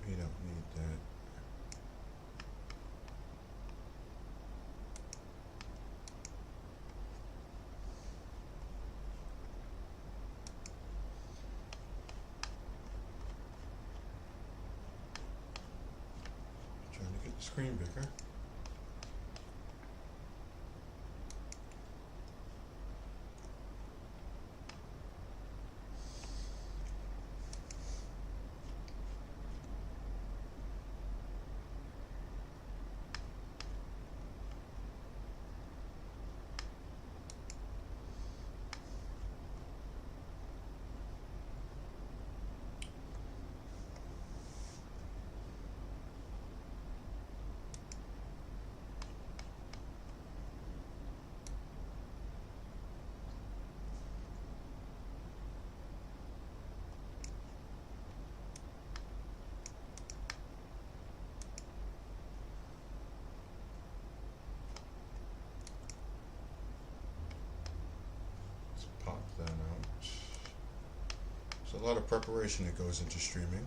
We don't need that. Trying to get the screen bigger. Pop that out. There's a lot of preparation that goes into streaming.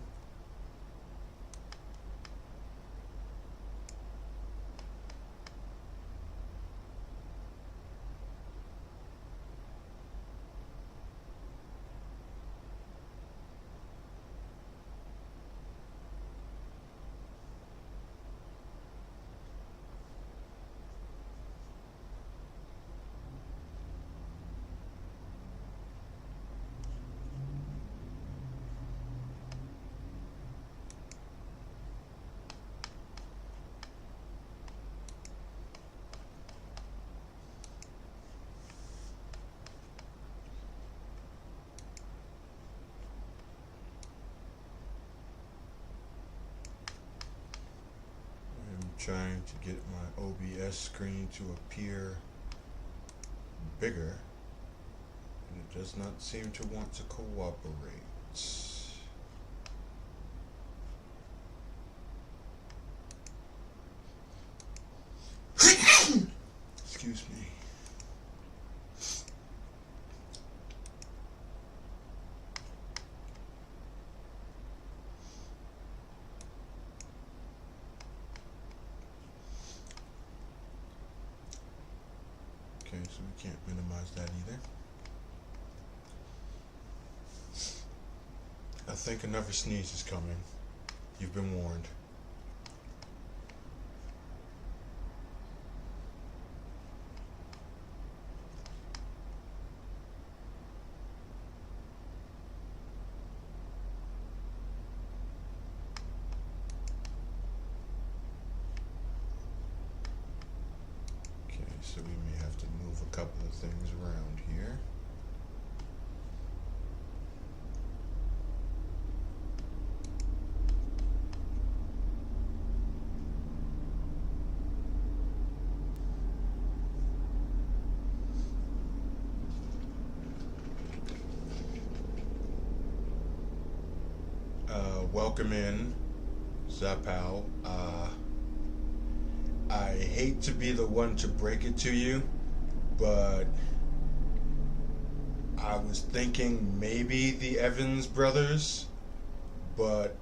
Trying to get my OBS screen to appear bigger, and it does not seem to want to cooperate. Excuse me. Okay, so we can't minimize that either. I think another sneeze is coming. You've been warned. So we may have to move a couple of things around here. Welcome in, Zapow. I hate to be the one to break it to you, but I was thinking maybe the Evans brothers, but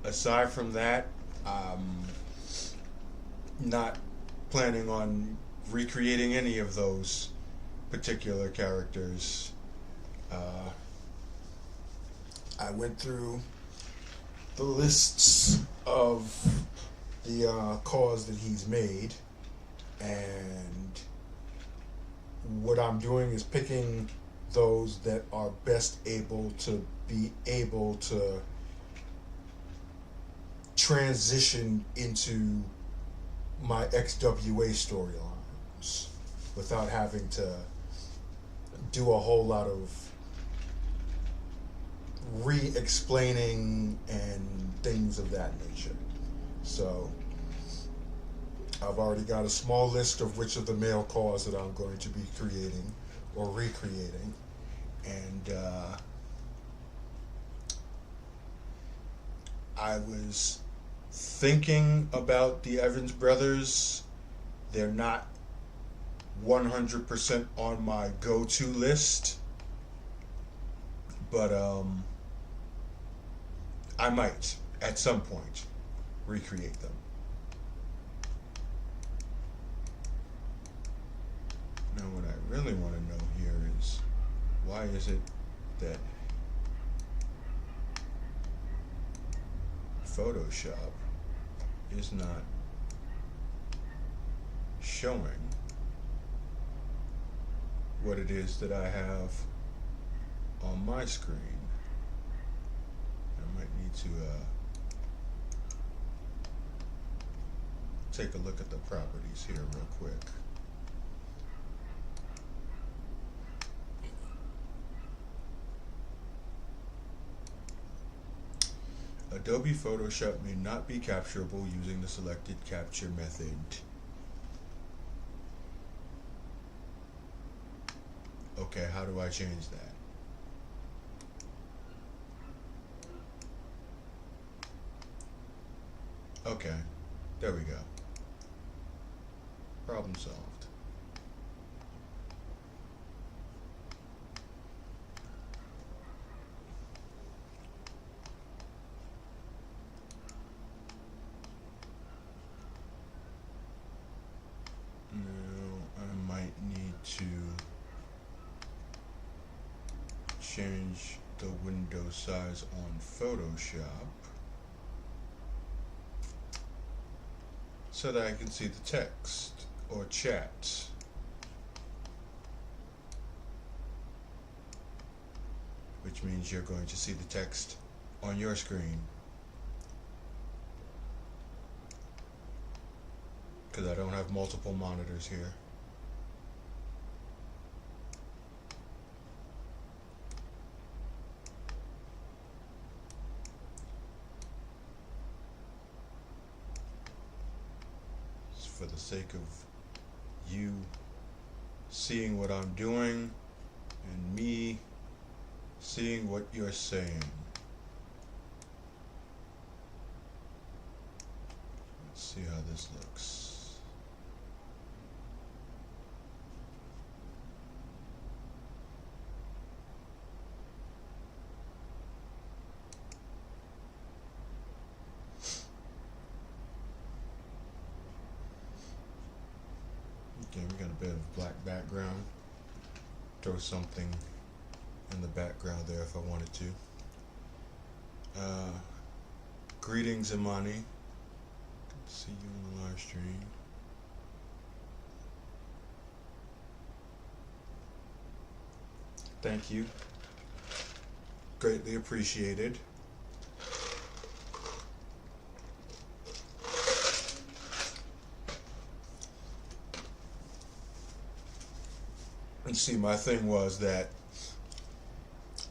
aside from that, I'm not planning on recreating any of those particular characters. Uh, I went through the lists of the cause that he's made, and what I'm doing is picking those that are best able to be able to transition into my XWA storylines without having to do a whole lot of re-explaining and things of that nature. So I've already got a small list of which of the male cores that I'm going to be creating or recreating, and I was thinking about the Evans brothers. They're not 100% on my go-to list, but I might at some point recreate them. Now what I really want to know here is, why is it that Photoshop is not showing what it is that I have on my screen? I might need to take a look at the properties here real quick. Adobe Photoshop may not be capturable using the selected capture method. Okay, how do I change that? Okay, there we go. Problem solved. To change the window size on Photoshop so that I can see the text or chat. Which means you're going to see the text on your screen, because I don't have multiple monitors here. For the sake of you seeing what I'm doing and me seeing what you're saying. Let's see how this looks. Okay, we got a bit of black background. Throw something in the background there if I wanted to. Greetings, Imani. Good to see you on the live stream. Thank you. Greatly appreciated. And see, my thing was that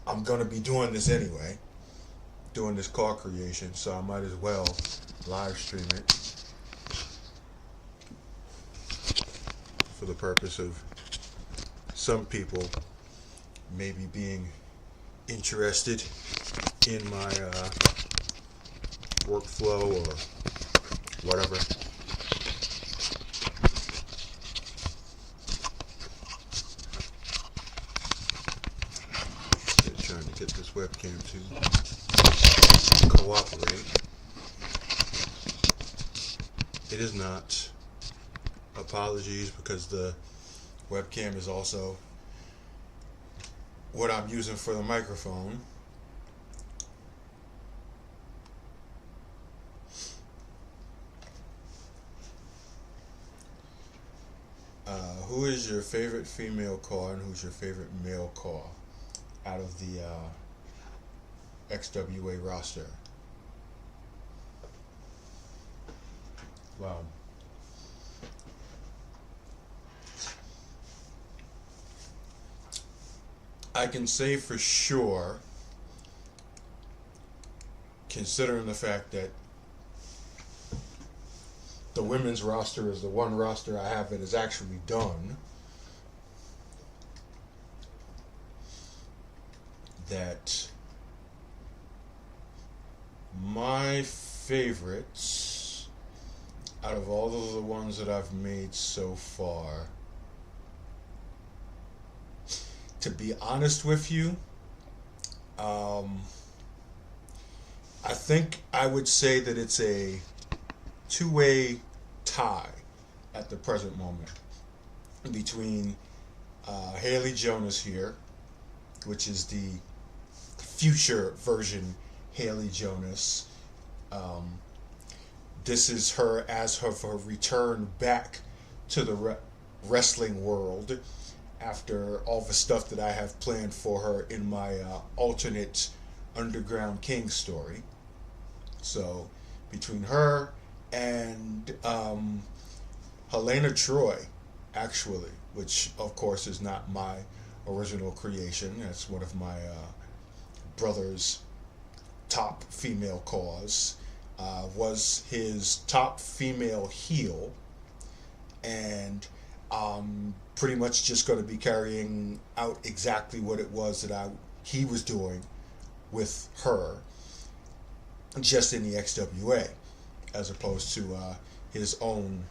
I'm going to be doing this anyway, doing this car creation, so I might as well live stream it for the purpose of some people maybe being interested in my workflow or whatever. webcam to cooperate. It is not. Apologies, because the webcam is also what I'm using for the microphone. Who is your favorite female car and who's your favorite male car out of the XWA roster? Wow. I can say for sure, considering the fact that the women's roster is the one roster I have that is actually done, that my favorites out of all of the ones that I've made so far, to be honest with you, I think I would say that it's a two-way tie at the present moment between Haley Jonas here, which is the future version Haley Jonas. This is her as her return back to the wrestling world after all the stuff that I have planned for her in my alternate Underground King story. So between her and Helena Troy, actually, which of course is not my original creation. That's one of my brother's top female cause. Was his top female heel, and pretty much just going to be carrying out exactly what it was that he was doing with her, just in the XWA, as opposed to his own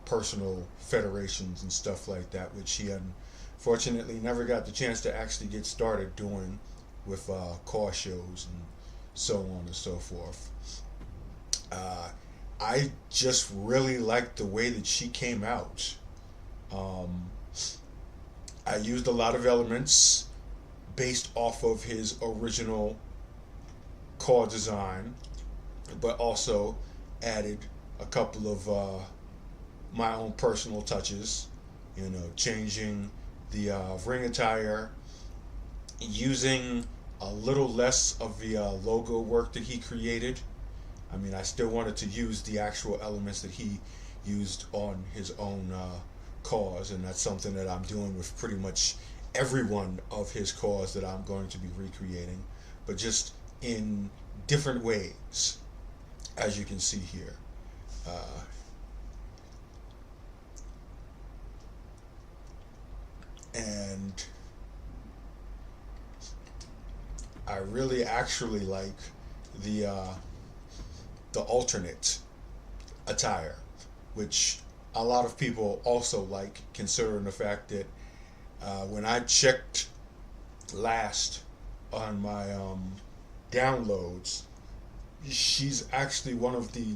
personal federations and stuff like that, which he unfortunately never got the chance to actually get started doing with car shows and so on and so forth. I just really liked the way that she came out. I used a lot of elements based off of his original car design, but also added a couple of my own personal touches, changing the ring attire, using a little less of the logo work that he created. I mean, I still wanted to use the actual elements that he used on his own cause, and that's something that I'm doing with pretty much every one of his cause that I'm going to be recreating, but just in different ways, as you can see here. And I really actually like the alternate attire, which a lot of people also like, considering the fact that when I checked last on my downloads, she's actually one of the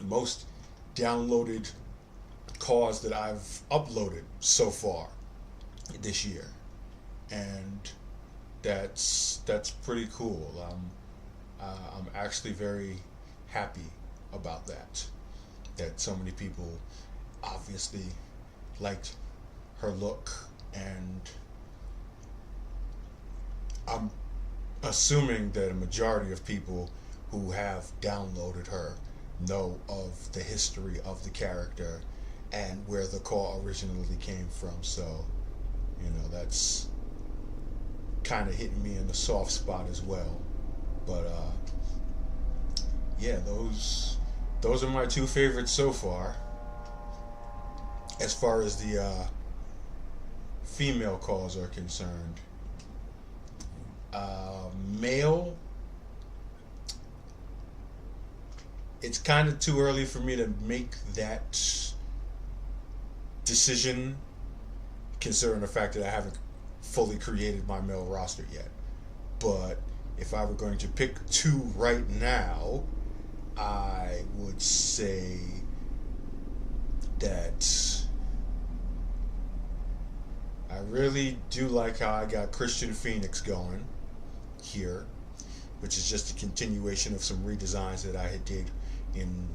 most downloaded cars that I've uploaded so far this year, and that's pretty cool. I'm actually very happy about that so many people obviously liked her look, and I'm assuming that a majority of people who have downloaded her know of the history of the character and where the car originally came from. So, that's kind of hitting me in the soft spot as well. But yeah, those are my two favorites so far. As far as the female calls are concerned, male, it's kind of too early for me to make that decision, considering the fact that I haven't fully created my male roster yet. But if I were going to pick two right now, I would say that I really do like how I got Christian Phoenix going here, which is just a continuation of some redesigns that I had did in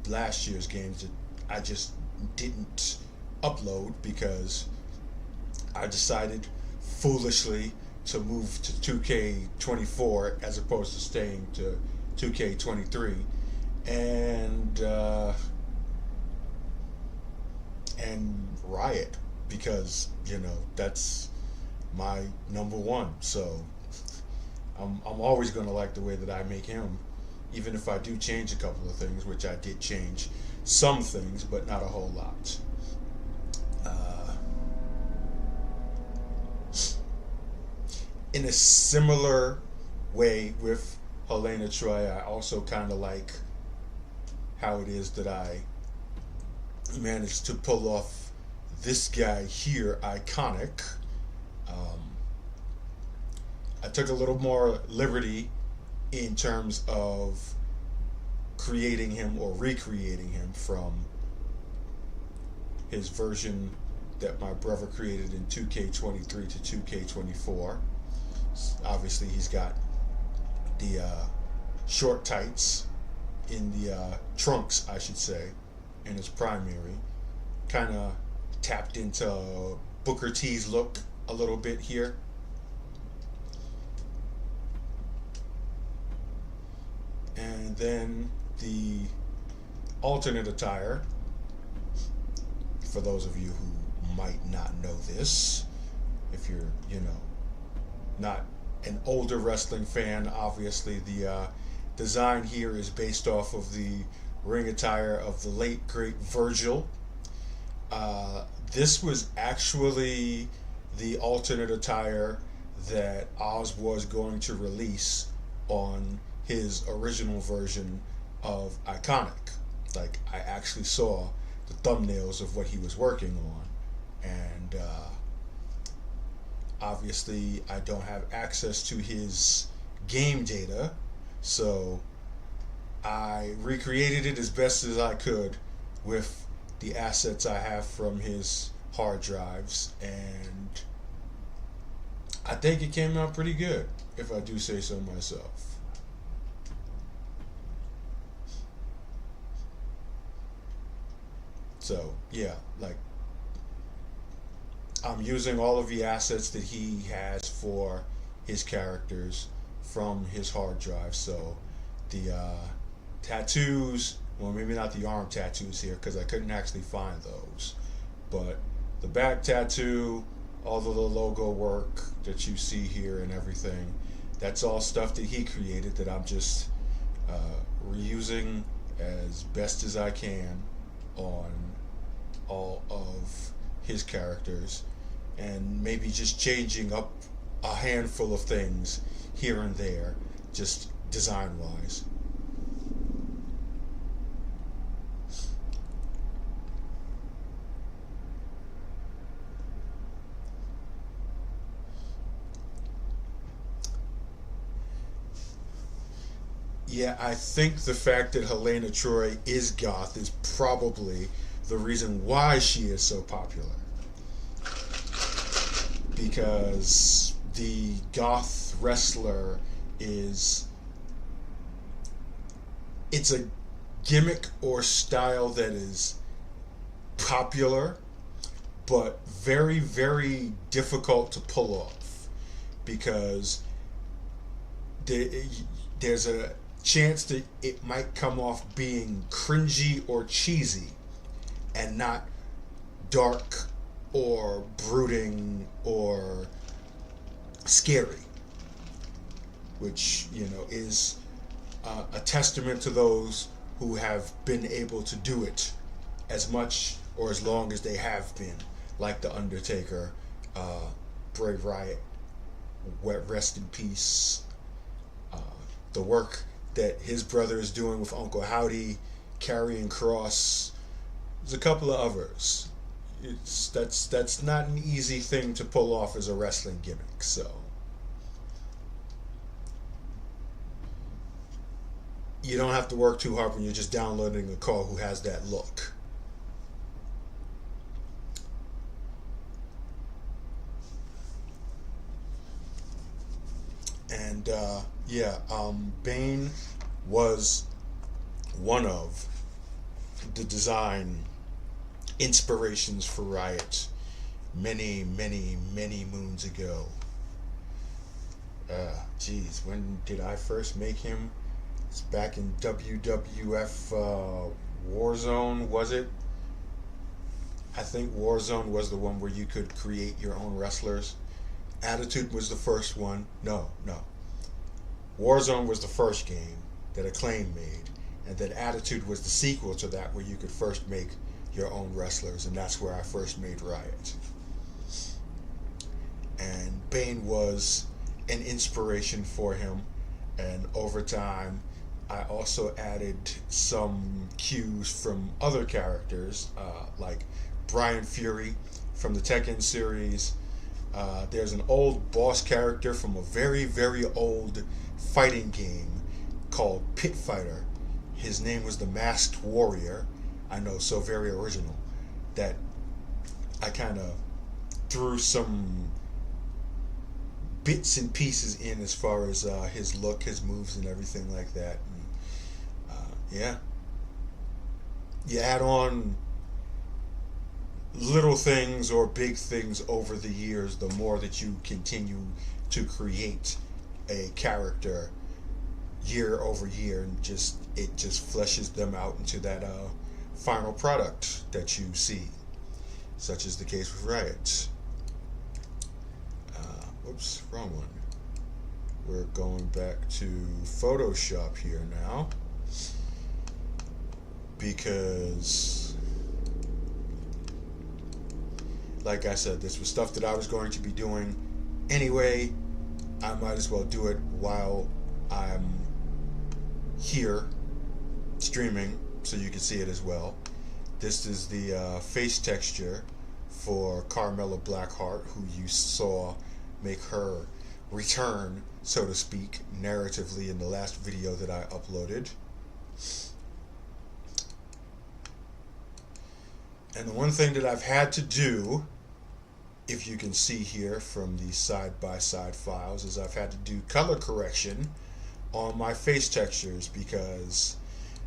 last year's games that I just didn't upload because I decided foolishly to move to 2K24 as opposed to staying to 2K23, and Riot, because that's my number one. So I'm always going to like the way that I make him, even if I do change a couple of things, which I did change some things, but not a whole lot. In a similar way with Helena Troy, I also kind of like how it is that I managed to pull off this guy here, Iconic. I took a little more liberty in terms of creating him or recreating him from his version that my brother created in 2K23 to 2K24. Obviously, he's got the short tights in the trunks, I should say, in his primary. Kind of tapped into Booker T's look a little bit here. And then the alternate attire, for those of you who might not know this, if you're, not an older wrestling fan, obviously the design here is based off of the ring attire of the late great Virgil. This was actually the alternate attire that Oz was going to release on his original version of Iconic. Like, I actually saw the thumbnails of what he was working on, and obviously I don't have access to his game data, so I recreated it as best as I could with the assets I have from his hard drives, and I think it came out pretty good, if I do say so myself. So yeah, like, I'm using all of the assets that he has for his characters from his hard drive. So the tattoos, well, maybe not the arm tattoos here because I couldn't actually find those, but the back tattoo, all of the logo work that you see here and everything, that's all stuff that he created that I'm just reusing as best as I can on all of his characters, and maybe just changing up a handful of things here and there, just design wise. Yeah, I think the fact that Helena Troy is goth is probably the reason why she is so popular. Because the goth wrestler it's a gimmick or style that is popular, but very, very difficult to pull off, because there's a chance that it might come off being cringy or cheesy and not dark or brooding or scary, which is a testament to those who have been able to do it as much or as long as they have been, like The Undertaker, Bray Wyatt, rest in peace, the work that his brother is doing with Uncle Howdy, Karrion Kross. There's a couple of others. That's not an easy thing to pull off as a wrestling gimmick. So you don't have to work too hard when you're just downloading a car who has that look. And Bane was one of the design inspirations for Riot many, many, many moons ago. When did I first make him? It's back in WWF Warzone, was it? I think Warzone was the one where you could create your own wrestlers. Attitude was the first one. No. Warzone was the first game that Acclaim made, and then Attitude was the sequel to that, where you could first make your own wrestlers, and that's where I first made Riot. And Bane was an inspiration for him, and over time I also added some cues from other characters, like Brian Fury from the Tekken series. There's an old boss character from a very, very old fighting game called Pit Fighter. His name was the Masked Warrior. I know, so very original, that I kind of threw some bits and pieces in as far as his look, his moves, and everything like that. And, you add on little things or big things over the years, the more that you continue to create a character year over year, and it just fleshes them out into that final product that you see, such as the case with Riot. Whoops, wrong one. We're going back to Photoshop here now, because, like I said, this was stuff that I was going to be doing anyway. I might as well do it while I'm here streaming, so you can see it as well. This is the face texture for Carmella Blackheart, who you saw make her return, so to speak, narratively in the last video that I uploaded. And the one thing that I've had to do, if you can see here from the side-by-side files, is I've had to do color correction on my face textures, because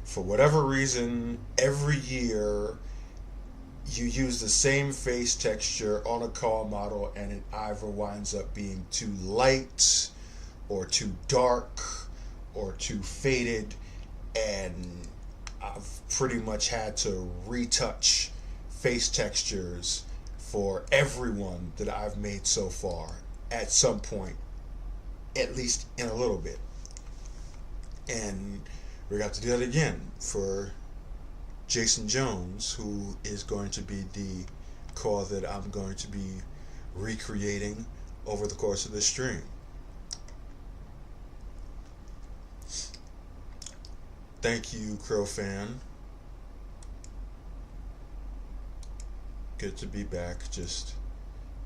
for whatever reason, every year you use the same face texture on a car model and it either winds up being too light or too dark or too faded, and I've pretty much had to retouch face textures for everyone that I've made so far at some point, at least in a little bit. And we got to do that again for Jason Jones, who is going to be the car that I'm going to be recreating over the course of this stream. Thank you, Crow Fan. Good to be back, just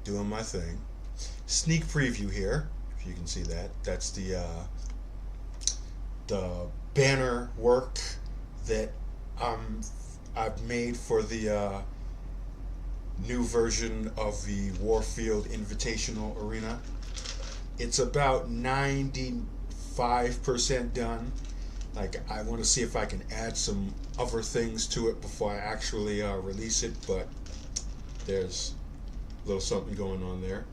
doing my thing. Sneak preview here, if you can see that. That's the banner work that I've made for the new version of the Warfield Invitational Arena. It's about 95% done. Like, I want to see if I can add some other things to it before I actually release it, but there's a little something going on there.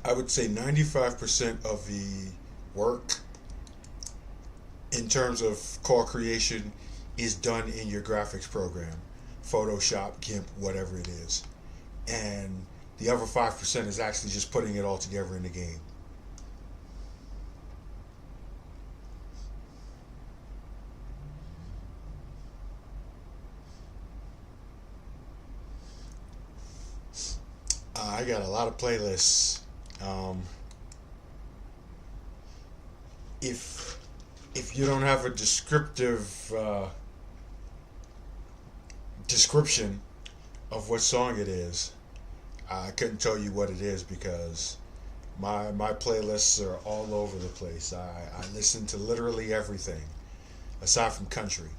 I would say 95% of the work in terms of car creation is done in your graphics program, Photoshop, GIMP, whatever it is. And the other 5% is actually just putting it all together in the game. I got a lot of playlists. If you don't have a descriptive description of what song it is, I couldn't tell you what it is because my playlists are all over the place. I listen to literally everything aside from country.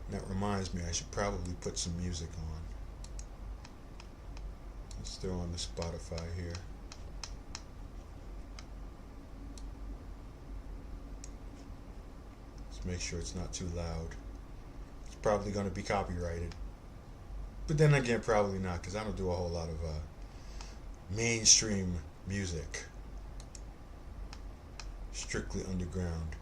And that reminds me, I should probably put some music on. Let's throw on the Spotify here. Let's make sure it's not too loud. It's probably going to be copyrighted. But then again, probably not, because I don't do a whole lot of mainstream music. Strictly underground.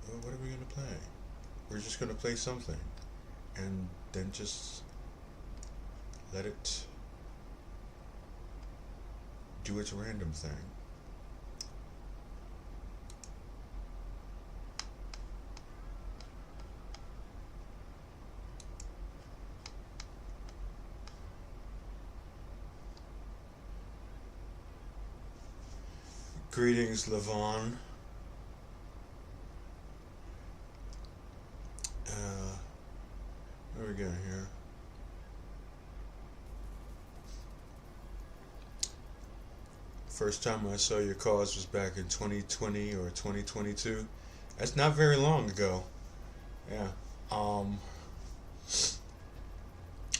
Well, what are we going to play? We're just going to play something. And then just let it do its random thing. Greetings, Levon. What are we got here? First time I saw your cause was back in 2020 or 2022. That's not very long ago. Yeah.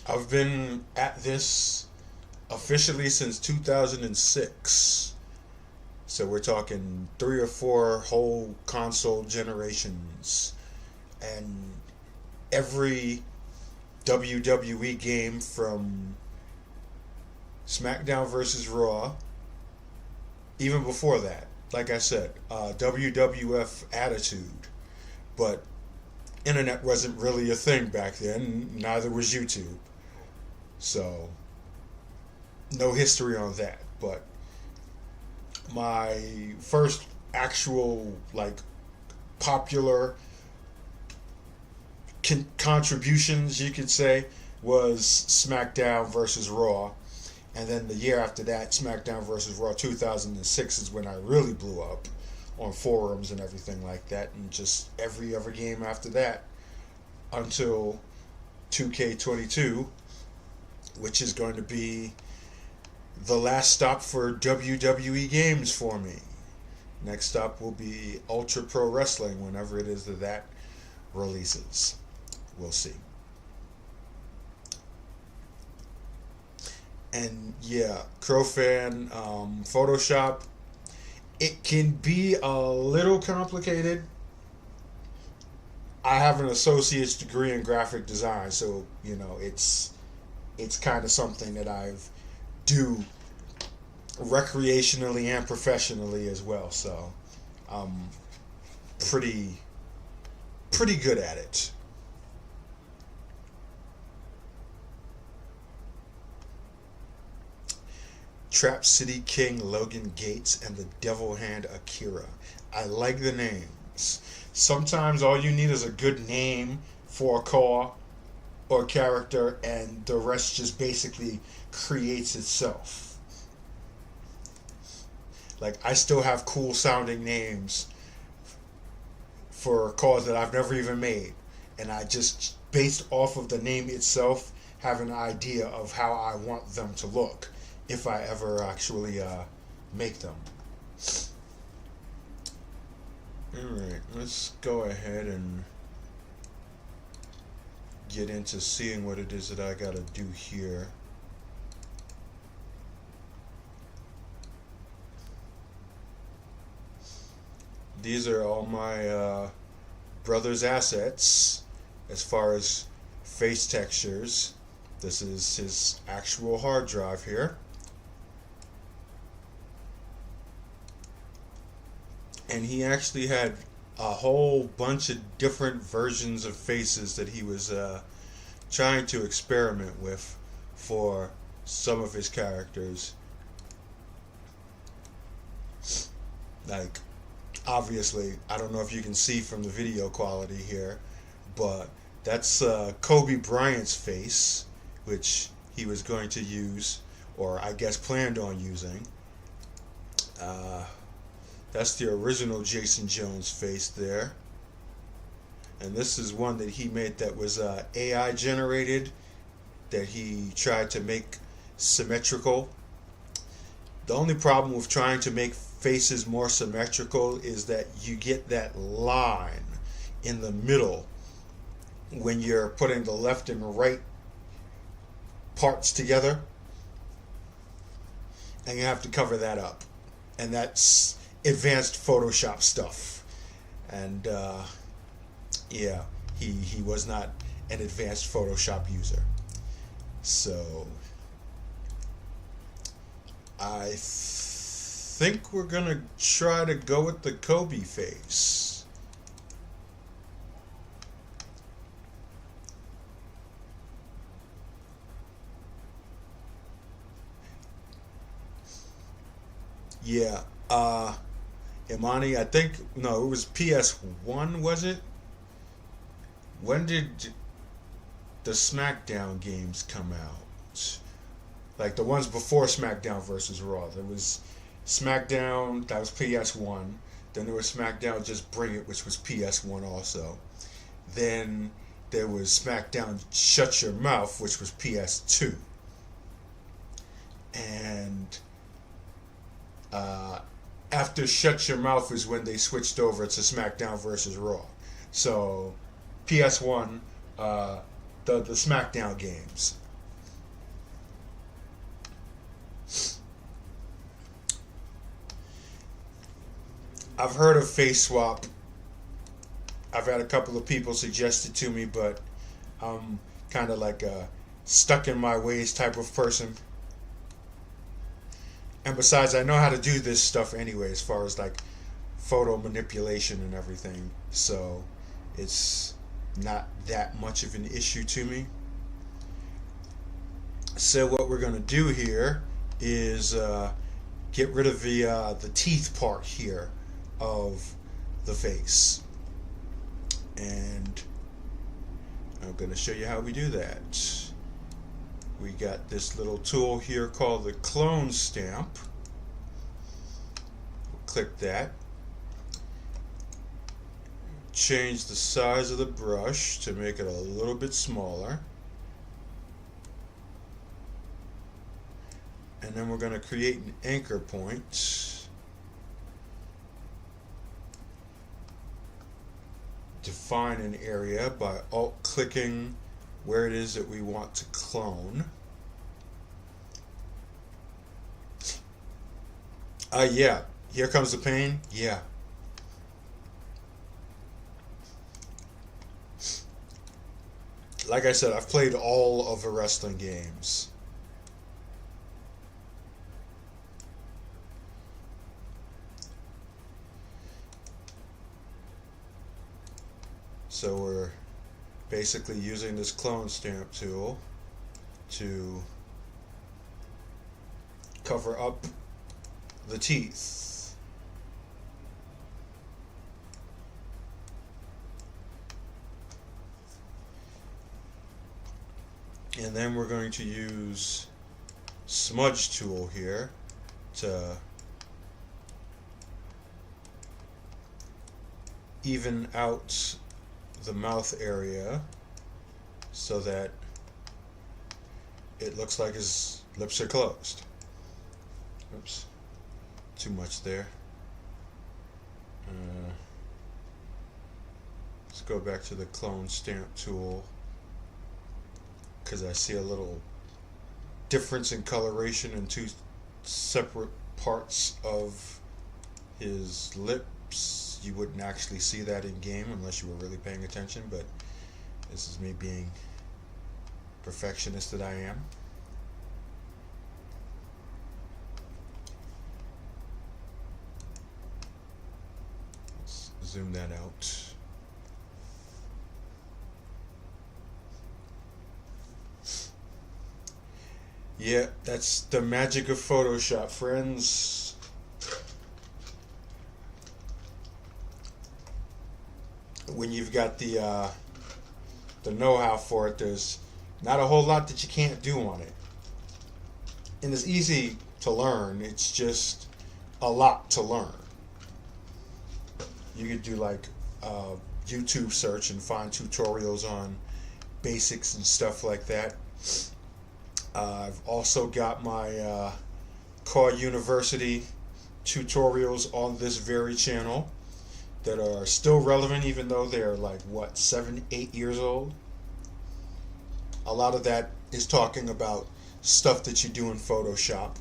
I've been at this officially since 2006. So we're talking 3 or 4 whole console generations. And every WWE game from SmackDown versus Raw, even before that, like I said, WWF Attitude. But internet wasn't really a thing back then, neither was YouTube. So, no history on that. But my first actual, like, popular contributions, you could say, was SmackDown versus Raw. And then the year after that, SmackDown vs. Raw 2006 is when I really blew up on forums and everything like that. And just every other game after that until 2K22, which is going to be the last stop for WWE games for me. Next stop will be Ultra Pro Wrestling whenever it is that releases. We'll see. And yeah, Crowfan, Photoshop, it can be a little complicated. I have an associate's degree in graphic design, so it's kind of something that I've do recreationally and professionally as well. So I'm pretty good at it. Trap City King Logan Gates and the Devil Hand Akira. I like the names. Sometimes all you need is a good name for a car or character, and the rest just basically creates itself. Like, I still have cool sounding names for cars that I've never even made, and I just, based off of the name itself, have an idea of how I want them to look if I ever actually make them. Alright, let's go ahead and get into seeing what it is that I gotta do here. These are all my brother's assets as far as face textures. This is his actual hard drive here. And he actually had a whole bunch of different versions of faces that he was trying to experiment with for some of his characters. Like, obviously, I don't know if you can see from the video quality here, but that's Kobe Bryant's face, which he was going to use, or I guess planned on using. That's the original Jason Jones face there. And this is one that he made that was AI generated, that he tried to make symmetrical. The only problem with trying to make faces more symmetrical is that you get that line in the middle when you're putting the left and right parts together, and you have to cover that up. And that's advanced Photoshop stuff. And yeah, he was not an advanced Photoshop user. So I think we're gonna try to go with the Kobe face. Yeah, Imani, I think, no, it was PS1, was it? When did the SmackDown games come out? Like the ones before SmackDown versus Raw. There was SmackDown, that was PS1. Then there was SmackDown Just Bring It, which was PS1 also. Then there was SmackDown Shut Your Mouth, which was PS2. And after Shut Your Mouth is when they switched over to SmackDown versus Raw. So PS1, the SmackDown games. I've heard of face swap. I've had a couple of people suggest it to me, but I'm kind of like a stuck in my ways type of person. And besides, I know how to do this stuff anyway, as far as like photo manipulation and everything. So it's not that much of an issue to me. So what we're going to do here is get rid of the teeth part here of the face. And I'm going to show you how we do that. We got this little tool here called the clone stamp. Click that. Change the size of the brush to make it a little bit smaller. And then we're going to create an anchor point. Define an area by alt-clicking where it is that we want to clone. Yeah, here comes the pain. Yeah. Like I said, I've played all of the wrestling games. So we're basically using this clone stamp tool to cover up the teeth. And then we're going to use smudge tool here to even out the mouth area so that it looks like his lips are closed. Oops, too much there. Let's go back to the clone stamp tool, because I see a little difference in coloration in two separate parts of his lips. You wouldn't actually see that in game unless you were really paying attention, but this is me being perfectionist that I am. Let's zoom that out. Yeah, that's the magic of Photoshop, friends. When you've got the know-how for it, there's not a whole lot that you can't do on it. And it's easy to learn, it's just a lot to learn. You could do like YouTube search and find tutorials on basics and stuff like that. I've also got my Car University tutorials on this very channel that are still relevant, even though they're like what, 7, 8 years old. A lot of that is talking about stuff that you do in Photoshop.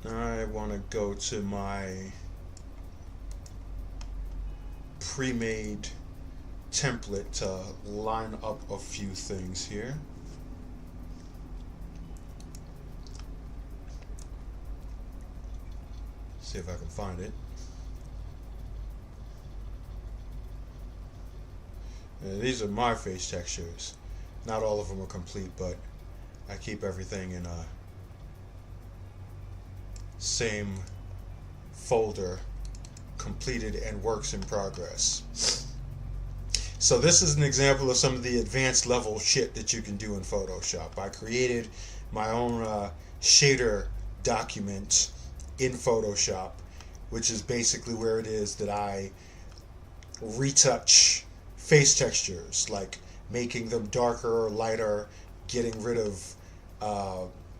I want to go to my pre-made template to line up a few things here. See if I can find it. These are my face textures. Not all of them are complete, but I keep everything in a same folder, completed and works in progress. So this is an example of some of the advanced level shit that you can do in Photoshop. I created my own shader document in Photoshop, which is basically where it is that I retouch face textures, like making them darker or lighter, getting rid of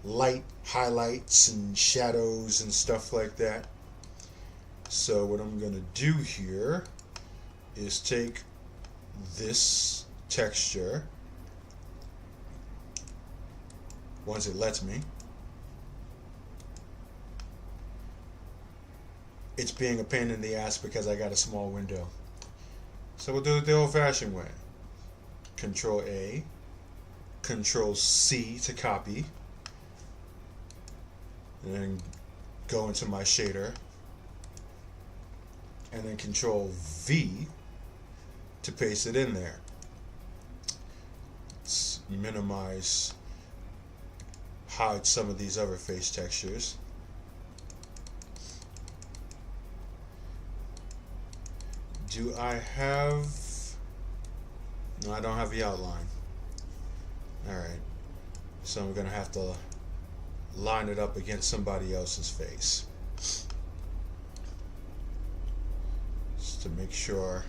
light highlights and shadows and stuff like that. So what I'm going to do here is take this texture, once it lets me. It's being a pain in the ass because I got a small window. So we'll do it the old-fashioned way. Control A, Control C to copy, and then go into my shader, and then Control V to paste it in there. Let's minimize, hide some of these other face textures. Do I have... No, I don't have the outline. Alright. So I'm going to have to line it up against somebody else's face, just to make sure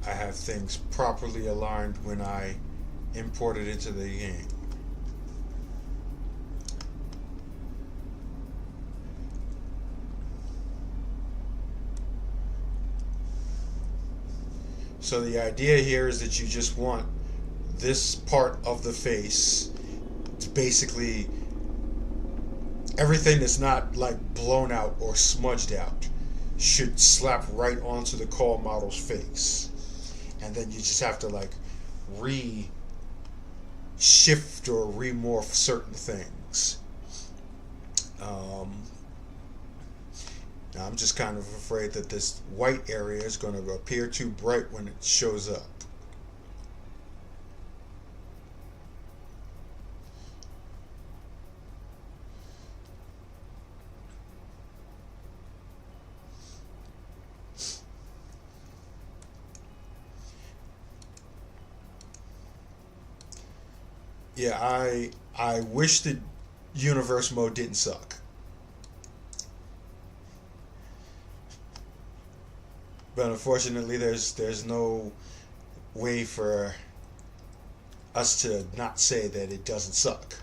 I have things properly aligned when I import it into the game. So the idea here is that you just want this part of the face to basically, everything that's not like blown out or smudged out should slap right onto the call model's face. And then you just have to like re-shift or remorph certain things. Now I'm just kind of afraid that this white area is going to appear too bright when it shows up. Yeah, I wish that universe mode didn't suck. But unfortunately, there's no way for us to not say that it doesn't suck.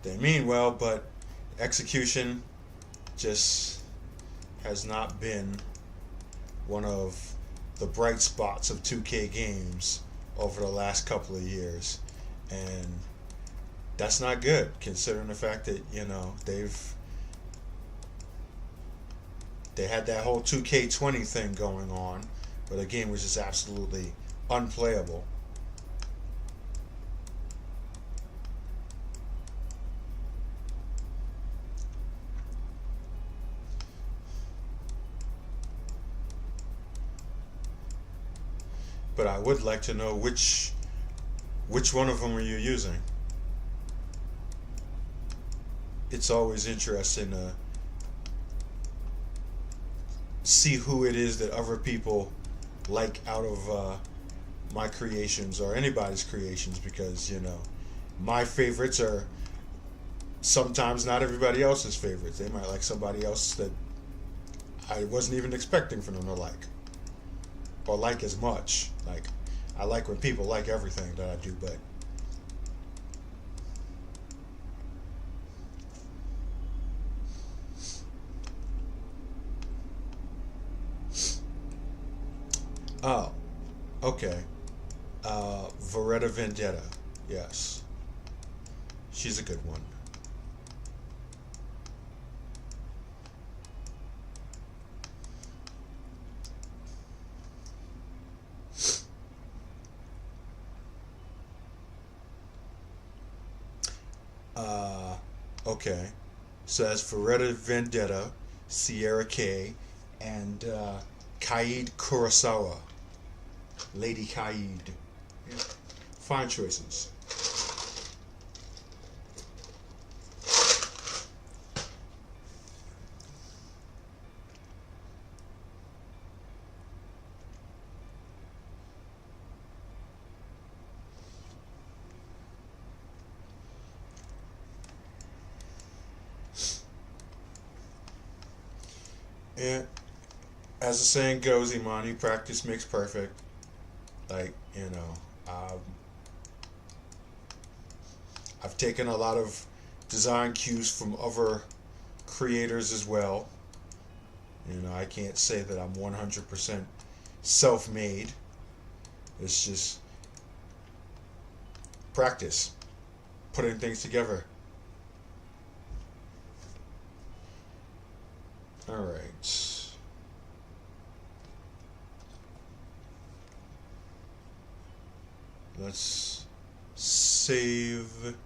They mean well, but execution just has not been one of the bright spots of 2K games over the last couple of years, and that's not good, considering the fact that, you know, they had that whole 2K20 thing going on, but the game was just absolutely unplayable. But I would like to know which one of them are you using. It's always interesting to see who it is that other people like out of my creations or anybody's creations, because, you know, my favorites are sometimes not everybody else's favorites. They might like somebody else that I wasn't even expecting for them to like, or like as much. Like, I like when people like everything that I do, but oh, okay. Veretta Vendetta, yes, she's a good one. Uh, okay. So that's Veretta Vendetta, Sierra K, and Kaid Kurosawa, Lady Kaid. Yeah. Fine choices. Yeah, as the saying goes, Imani, practice makes perfect. Like, I've taken a lot of design cues from other creators as well. I can't say that I'm 100% self-made. It's just practice, putting things together. All right. Let's save.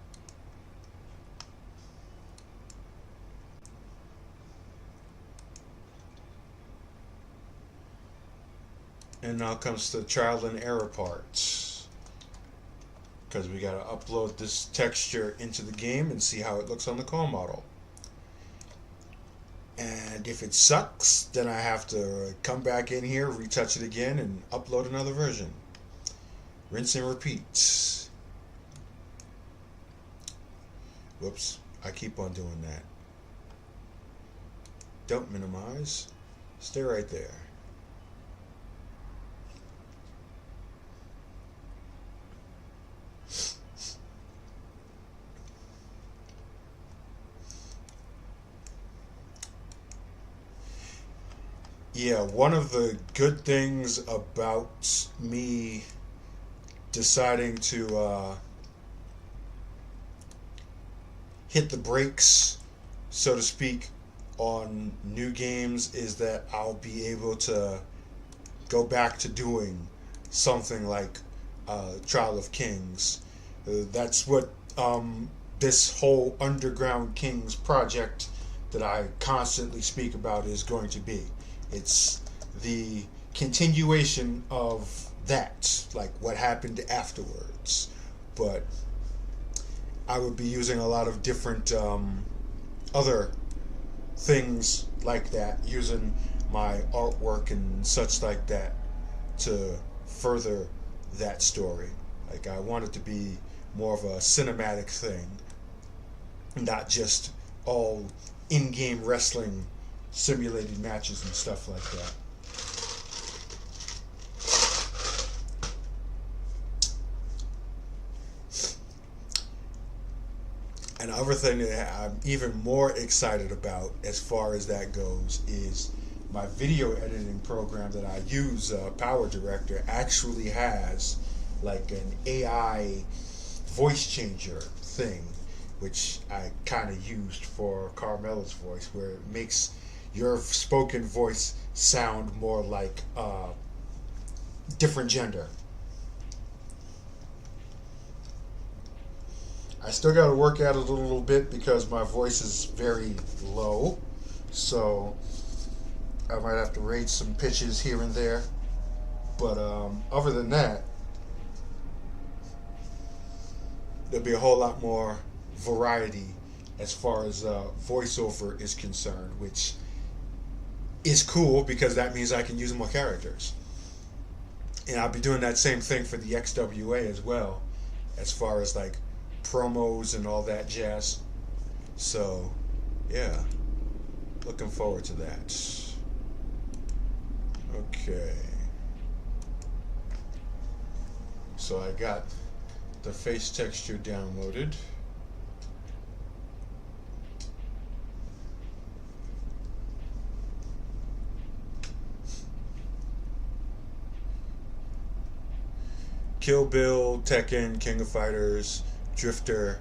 And now comes the trial and error parts. Because we gotta upload this texture into the game and see how it looks on the core model. And if it sucks, then I have to come back in here, retouch it again, and upload another version. Rinse and repeat. Whoops, I keep on doing that. Don't minimize. Stay right there. Yeah, one of the good things about me deciding to hit the brakes, so to speak, on new games is that I'll be able to go back to doing something like Trial of Kings. That's what this whole Underground Kings project that I constantly speak about is going to be. It's the continuation of that, like what happened afterwards. But I would be using a lot of different other things like that, using my artwork and such like that to further that story. Like, I want it to be more of a cinematic thing, not just all in-game wrestling simulated matches and stuff like that. Another thing that I'm even more excited about as far as that goes is my video editing program that I use, Power Director, actually has like an AI voice changer thing, which I kind of used for Carmela's voice, where it makes your spoken voice sound more like different gender. I still got to work at it a little bit because my voice is very low, so I might have to raise some pitches here and there. But other than that, there'll be a whole lot more variety as far as voiceover is concerned, which is cool because that means I can use more characters. And I'll be doing that same thing for the XWA as well, as far as like promos and all that jazz. So, yeah, looking forward to that. Okay. So I got the face texture downloaded. Kill Bill, Tekken, King of Fighters, Drifter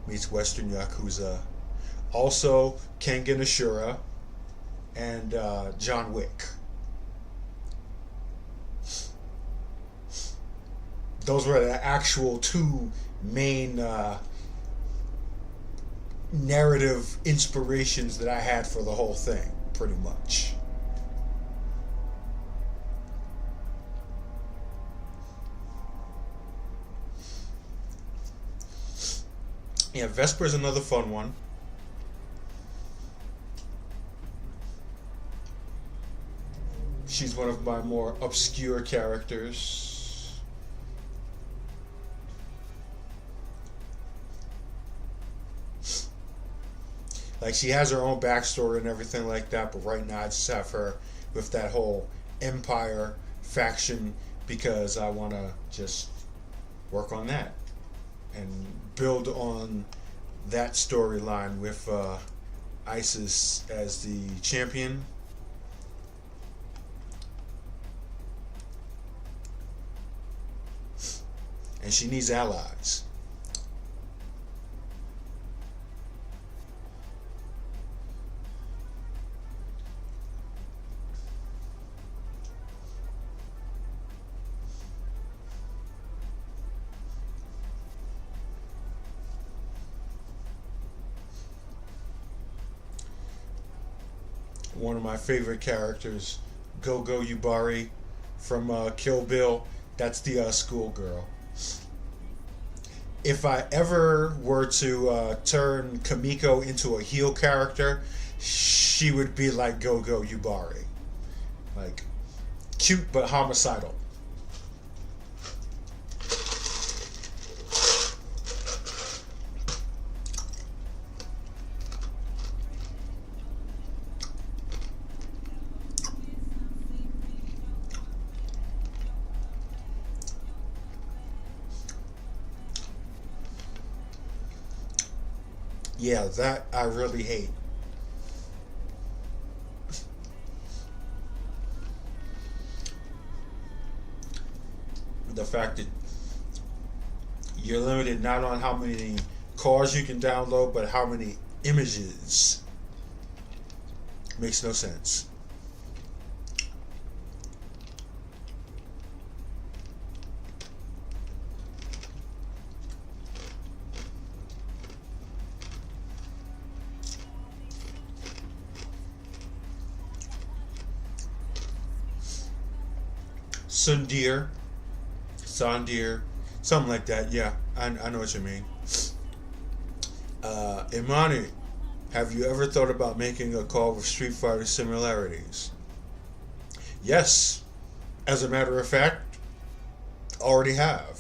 meets Western Yakuza. Also, Kengan Ashura and John Wick. Those were the actual two main narrative inspirations that I had for the whole thing, pretty much. Yeah, Vesper's another fun one. She's one of my more obscure characters. Like, she has her own backstory and everything like that, but right now I just have her with that whole Empire faction because I want to just work on that and build on that storyline with ISIS as the champion. And she needs allies. One of my favorite characters, Gogo Yubari from Kill Bill. That's the schoolgirl. If I ever were to turn Kamiko into a heel character, she would be like Gogo Yubari. Like, cute but homicidal. Yeah, that I really hate. The fact that you're limited not on how many cars you can download, but how many images. Makes no sense. Sandir, something like that. Yeah, I know what you mean. Imani, have you ever thought about making a call with Street Fighter similarities? Yes, as a matter of fact, already have.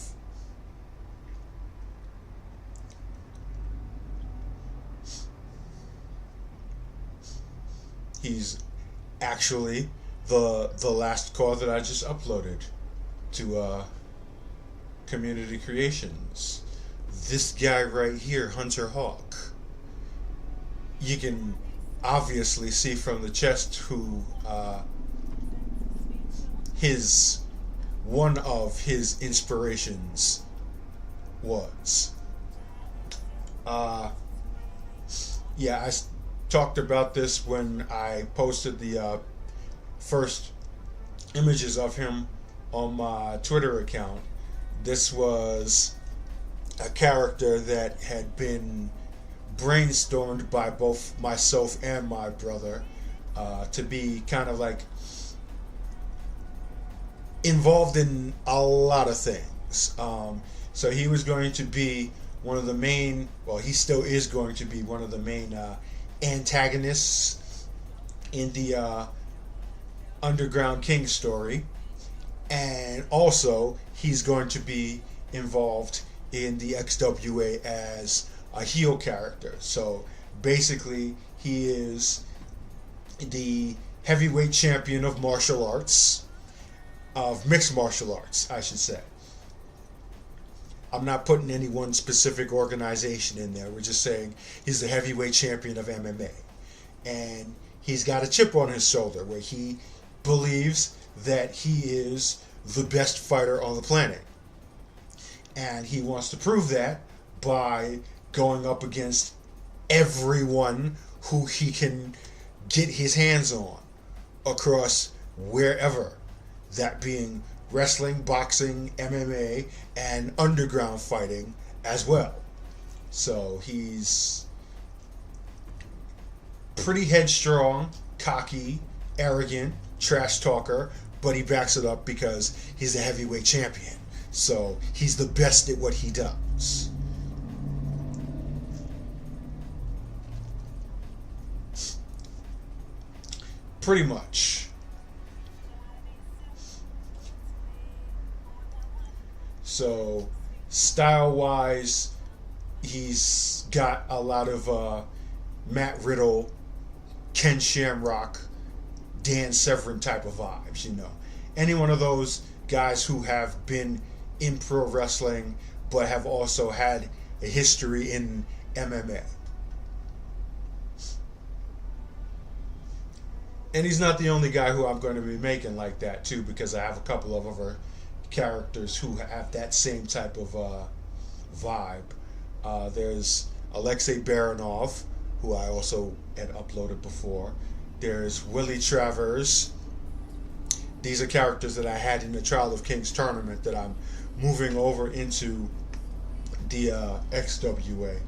He's actually the last call that I just uploaded to Community Creations. This guy right here, Hunter Hawk. You can obviously see from the chest who his one of his inspirations was. Yeah, talked about this when I posted the first images of him on my Twitter account. This was a character that had been brainstormed by both myself and my brother to be kind of like involved in a lot of things. So he was going to be one of the main, well, he still is going to be one of the main antagonists in the Underground King story. And also, he's going to be involved in the XWA as a heel character. So basically, he is the heavyweight champion of martial arts, of mixed martial arts, I should say. I'm not putting any one specific organization in there. We're just saying he's the heavyweight champion of MMA. And he's got a chip on his shoulder where he believes that he is the best fighter on the planet. And he wants to prove that by going up against everyone who he can get his hands on across wherever, that being wrestling, boxing, MMA, and underground fighting as well. So he's pretty headstrong, cocky, arrogant, trash talker, but he backs it up because he's the heavyweight champion. So he's the best at what he does. Pretty much. So, style-wise, he's got a lot of Matt Riddle, Ken Shamrock, Dan Severn type of vibes, you know. Any one of those guys who have been in pro wrestling but have also had a history in MMA. And he's not the only guy who I'm going to be making like that, too, because I have a couple of other characters who have that same type of vibe. There's Alexei Baranov, who I also had uploaded before. There's Willie Travers. These are characters that I had in the Trial of Kings tournament that I'm moving over into the XWA.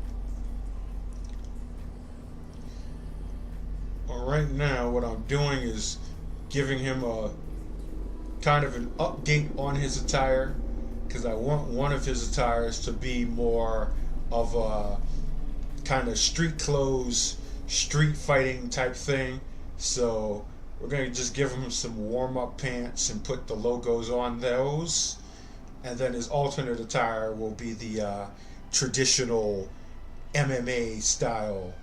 Well, right now, what I'm doing is giving him a kind of an update on his attire, because I want one of his attires to be more of a kind of street clothes, street fighting type thing. So we're going to just give him some warm-up pants and put the logos on those. And then his alternate attire will be the traditional MMA style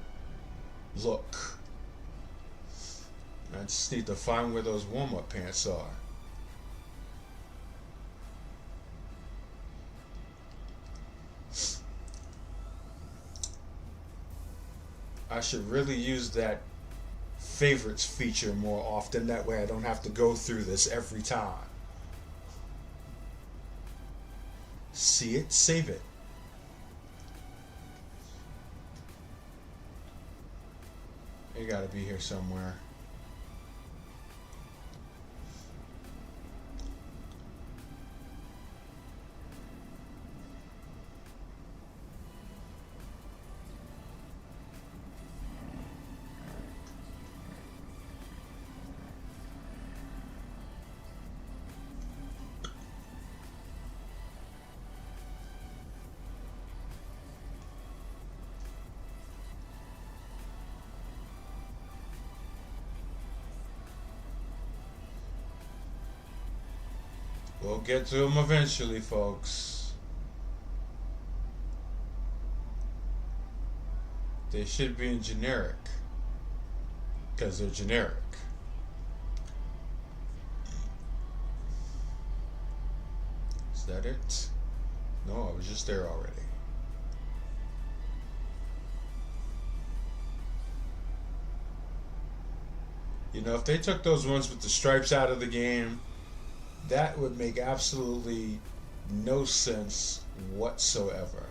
look. I just need to find where those warm-up pants are. I should really use that favorites feature more often. That way I don't have to go through this every time. See it, save it. You gotta be here somewhere. We'll get to them eventually, folks. They should be in generic, because they're generic. Is that it? No, I was just there already. You know, if they took those ones with the stripes out of the game, that would make absolutely no sense whatsoever.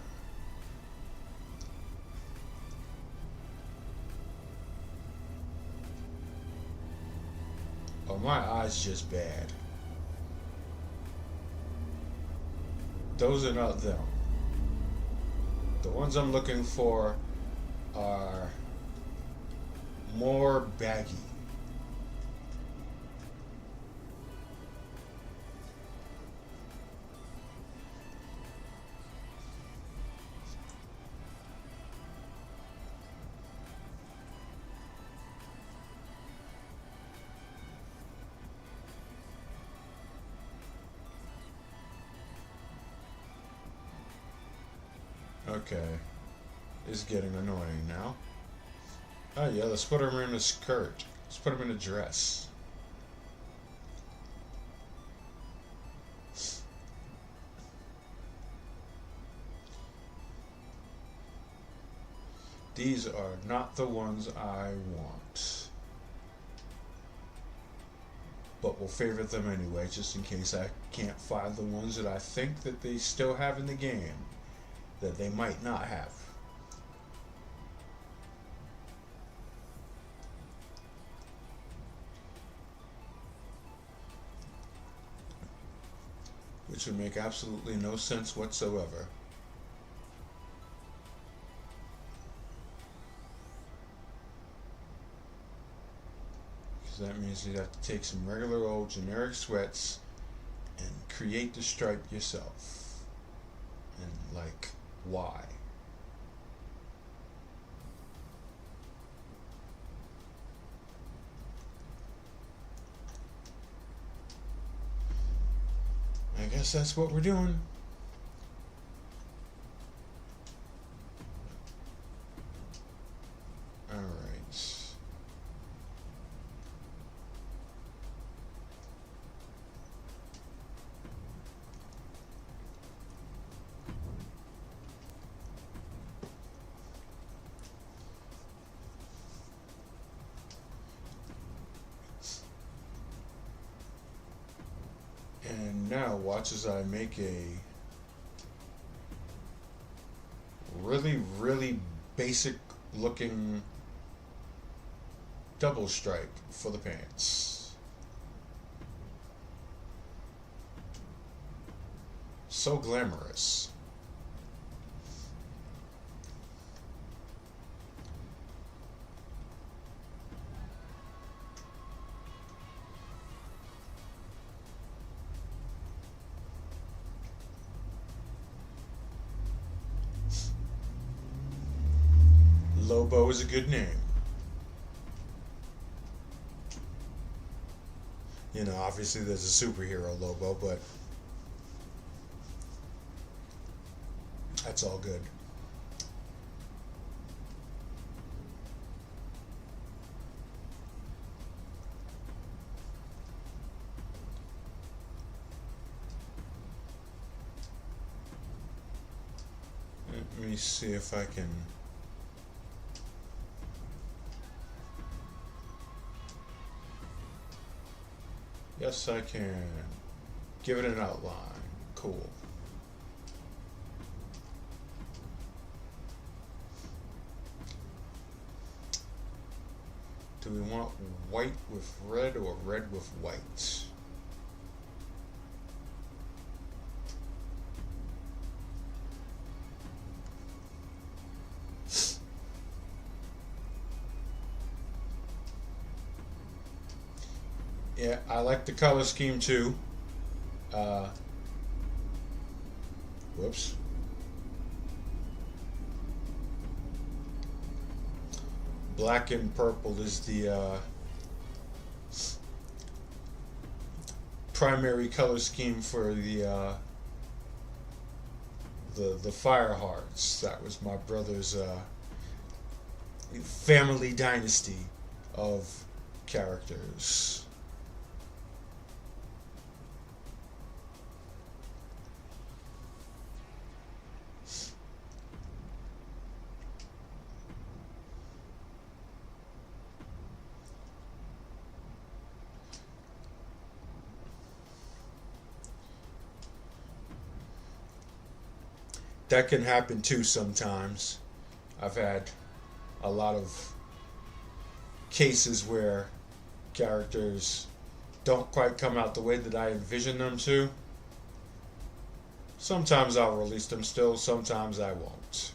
Oh, my eyes just bad. Those are not them. The ones I'm looking for are more baggy. Okay. It's getting annoying now. Oh yeah, let's put him in a skirt. Let's put him in a dress. These are not the ones I want. But we'll favorite them anyway, just in case I can't find the ones that I think that they still have in the game that they might not have. Which would make absolutely no sense whatsoever. Because that means you'd have to take some regular old generic sweats and create the stripe yourself. And, like, why? I guess that's what we're doing. Alright. And now watch as I make a really basic looking double stripe for the pants. So glamorous. Lobo is a good name. You know, obviously there's a superhero Lobo, but that's all good. Let me see if I can. Yes, I can. Give it an outline. Cool. Do we want white with red or red with white? Yeah, I like the color scheme too. Whoops. Black and purple is the primary color scheme for the Fire Hearts. That was my brother's family dynasty of characters. That can happen too sometimes. I've had a lot of cases where characters don't quite come out the way that I envision them to. Sometimes I'll release them still, sometimes I won't.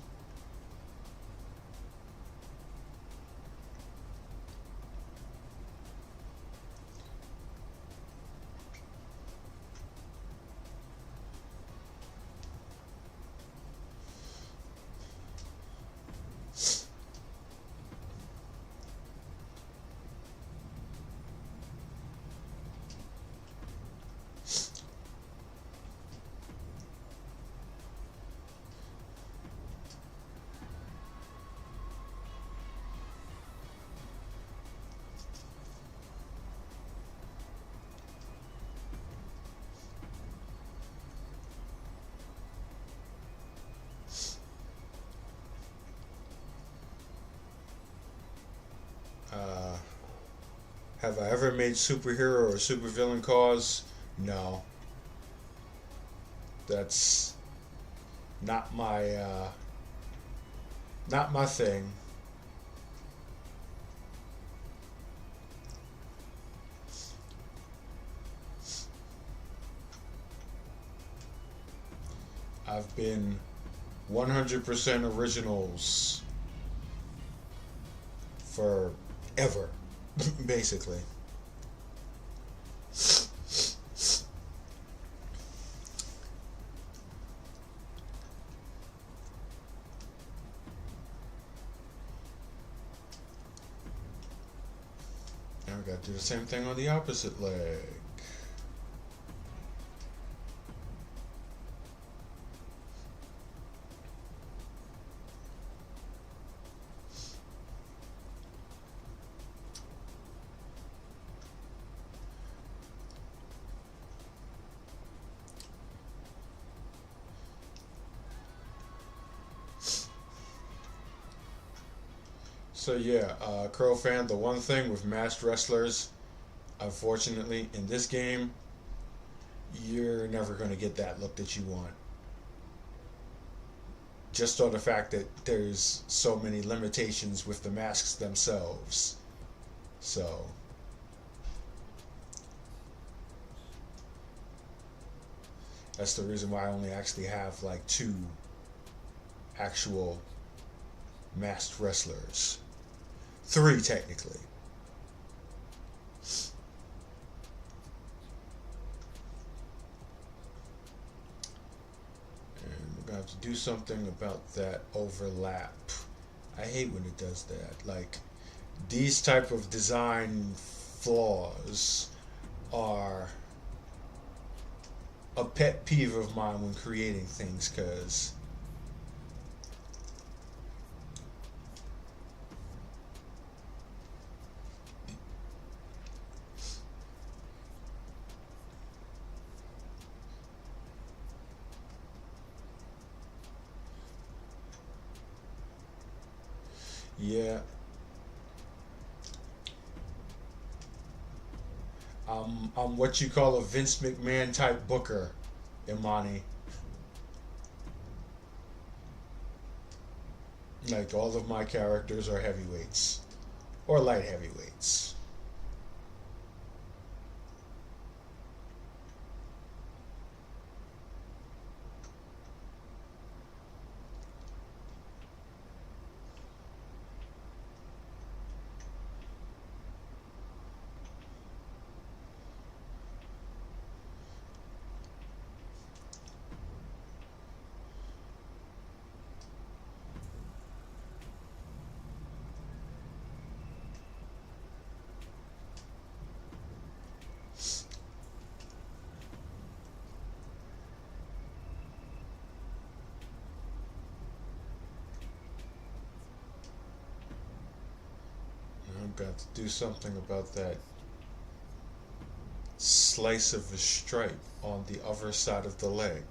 Have I ever made superhero or supervillain cause? No. That's not my thing. I've been 100% originals forever, basically. Now we gotta do the same thing on the opposite leg. So yeah, Crow fan, the one thing with masked wrestlers, unfortunately, in this game, you're never going to get that look that you want. Just on the fact that there's so many limitations with the masks themselves. So, that's the reason why I only actually have like 2 actual masked wrestlers. 3 technically. And we're gonna have to do something about that overlap. I hate when it does that. Like, these type of design flaws are a pet peeve of mine when creating things, because yeah, I'm what you call a Vince McMahon type booker, Imani. Like, all of my characters are heavyweights or light heavyweights. I've got to do something about that slice of a stripe on the other side of the leg.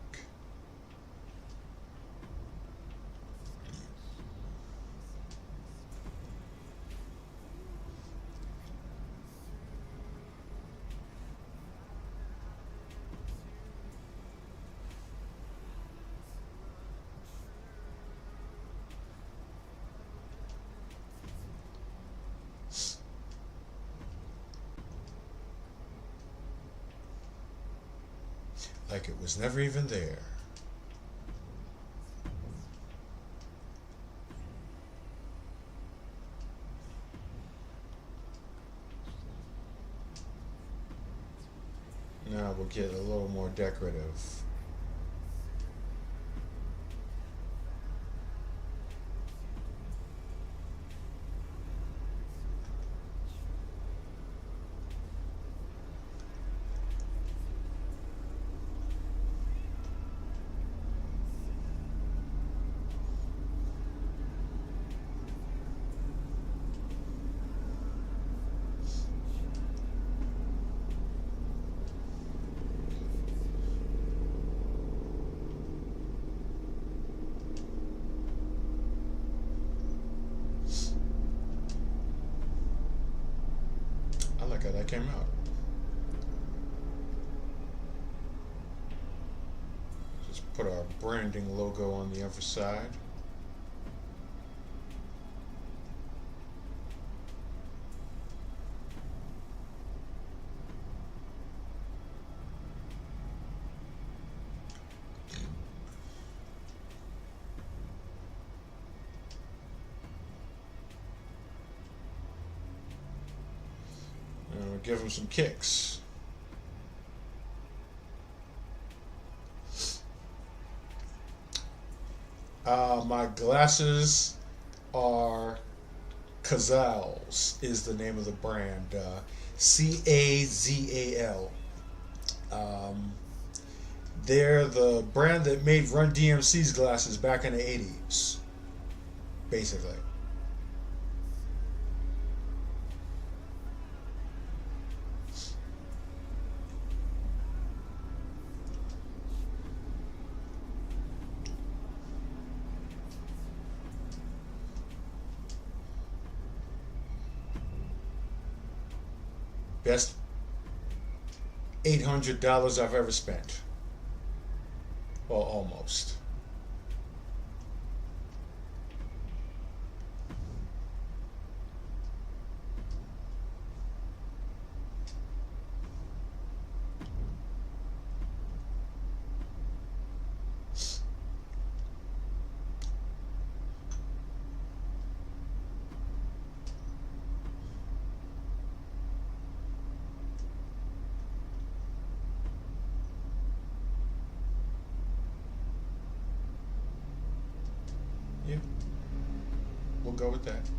Like it was never even there. Now we'll get a little more decorative. heck that came out. Just put our branding logo on the other side. Give him some kicks. My glasses are Cazals is the name of the brand. Cazal. They're the brand that made Run DMC's glasses back in the 80s, basically. Best $800 I've ever spent. Well, almost. Yeah, we'll go with that.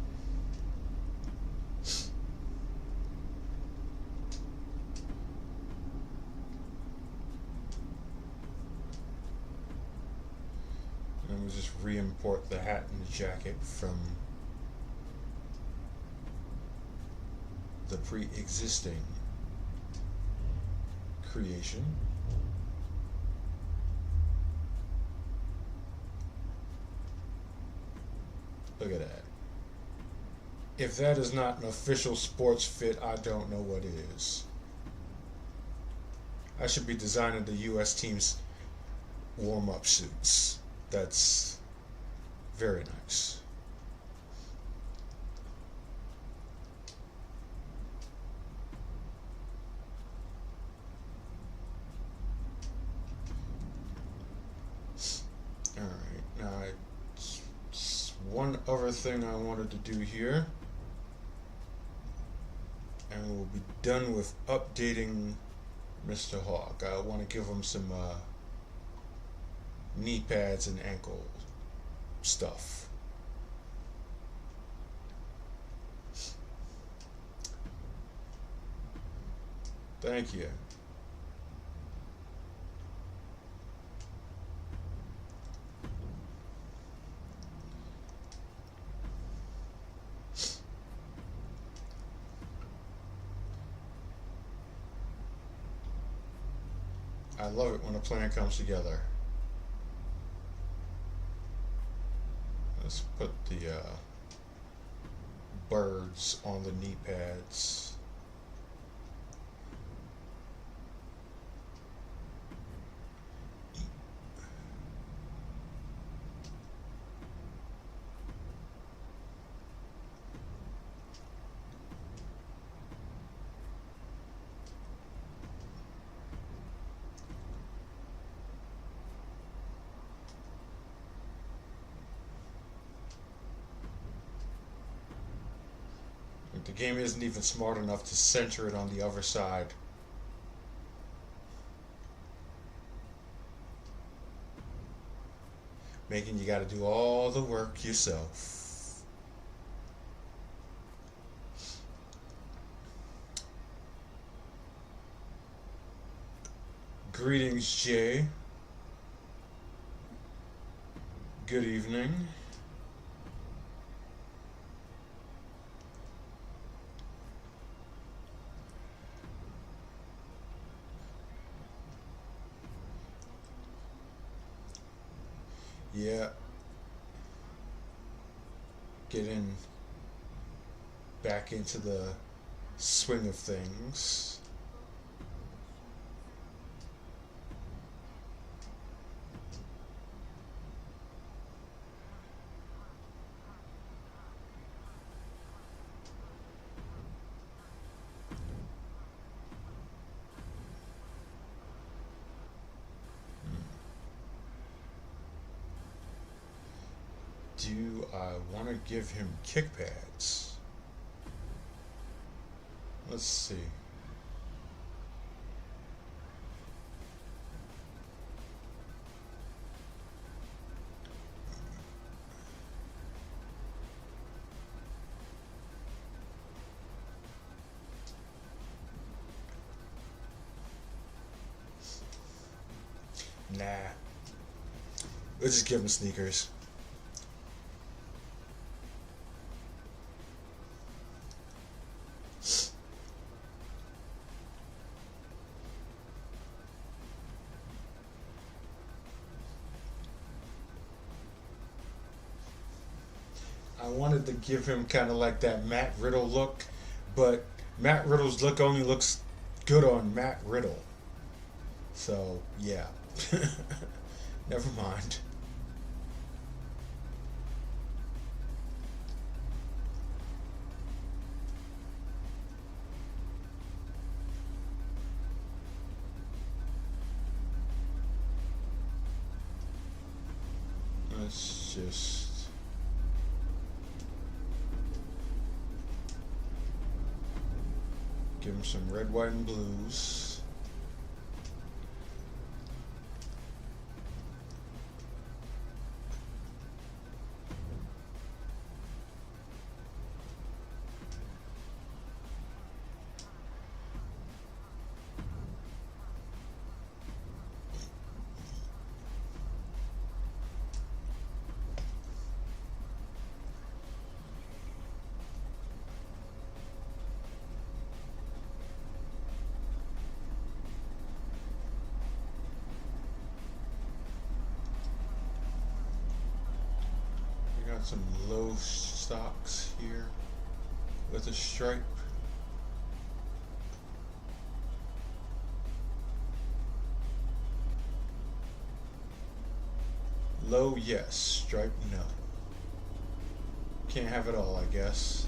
And we'll just re-import the hat and the jacket from the pre-existing creation. Look at that. If that is not an official sports fit, I don't know what is. I should be designing the U.S. team's warm-up suits. That's very nice. All right, now one other thing I wanted to do here, and we'll be done with updating Mr. Hawk. I want to give him some knee pads and ankle stuff. Thank you. I love it when a plan comes together. Let's put the birds on the knee pads. The game isn't even smart enough to center it on the other side. Making you gotta do all the work yourself. Greetings, Jay. Good evening. Yeah. Getting back into the swing of things. Do I want to give him kick pads? Let's see. Nah. We'll just give him sneakers. I wanted to give him kind of like that Matt Riddle look, but Matt Riddle's look only looks good on Matt Riddle. So, yeah. Never mind. Let's just... give him some red, white, and blues. Got some low stocks here with a stripe. Low, yes. Stripe, no. Can't have it all, I guess.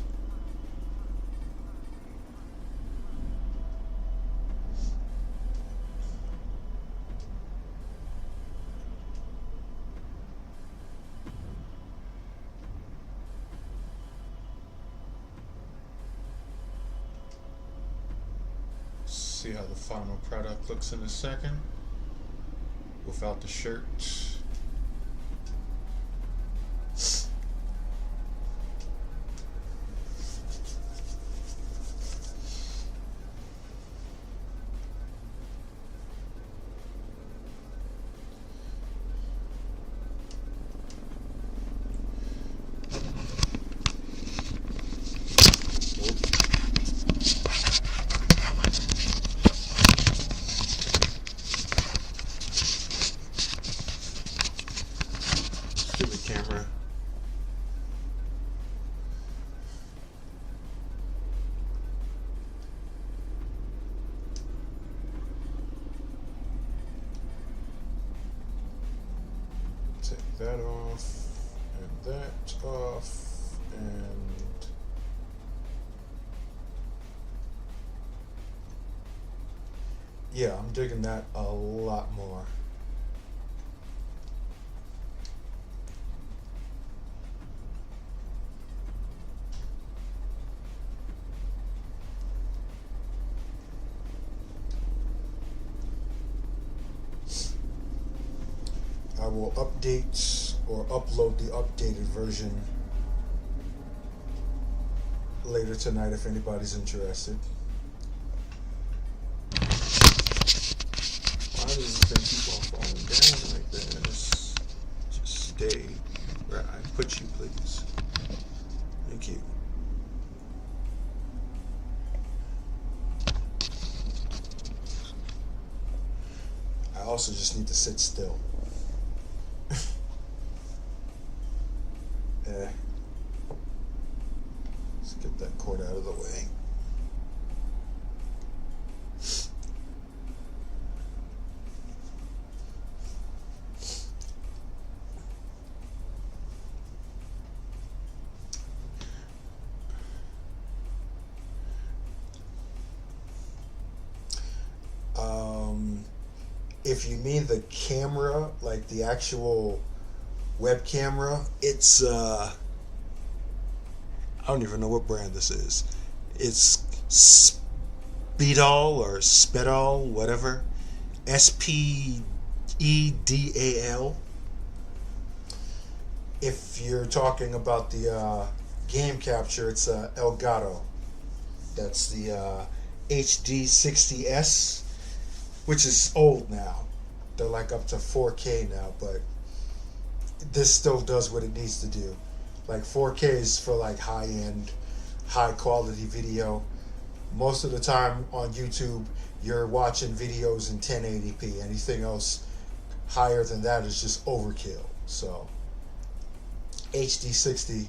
See how the final product looks in a second without the shirt. Camera. Take that off and that off and yeah, I'm digging that a lot more. I will update or upload the updated version later tonight if anybody's interested. Why does this thing keep on falling down like this? Just stay where I put you, please. Thank you. I also just need to sit still. Let's get that cord out of the way. If you mean the camera, like the actual web camera, it's I don't even know what brand this is. It's Spedal or Spedal, whatever. Spedal. If you're talking about the game capture, it's Elgato. That's the HD60S, which is old now. They're like up to 4K now, but this still does what it needs to do. Like 4K is for like high-end, high-quality video. Most of the time on YouTube, you're watching videos in 1080p. Anything else higher than that is just overkill. So HD60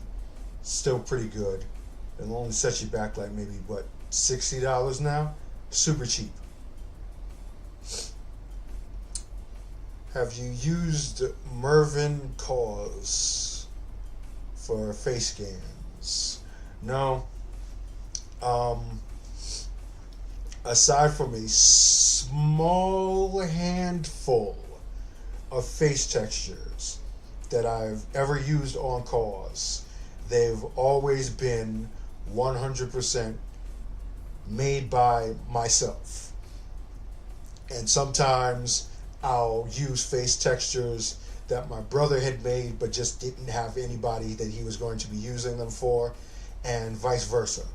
still pretty good. It'll only set you back like maybe what, $60 now? Super cheap. Have you used Mervyn Cause for face scans? No. Aside from a small handful of face textures that I've ever used on Cause, they've always been 100% made by myself. And sometimes I'll use face textures that my brother had made but just didn't have anybody that he was going to be using them for, and vice versa.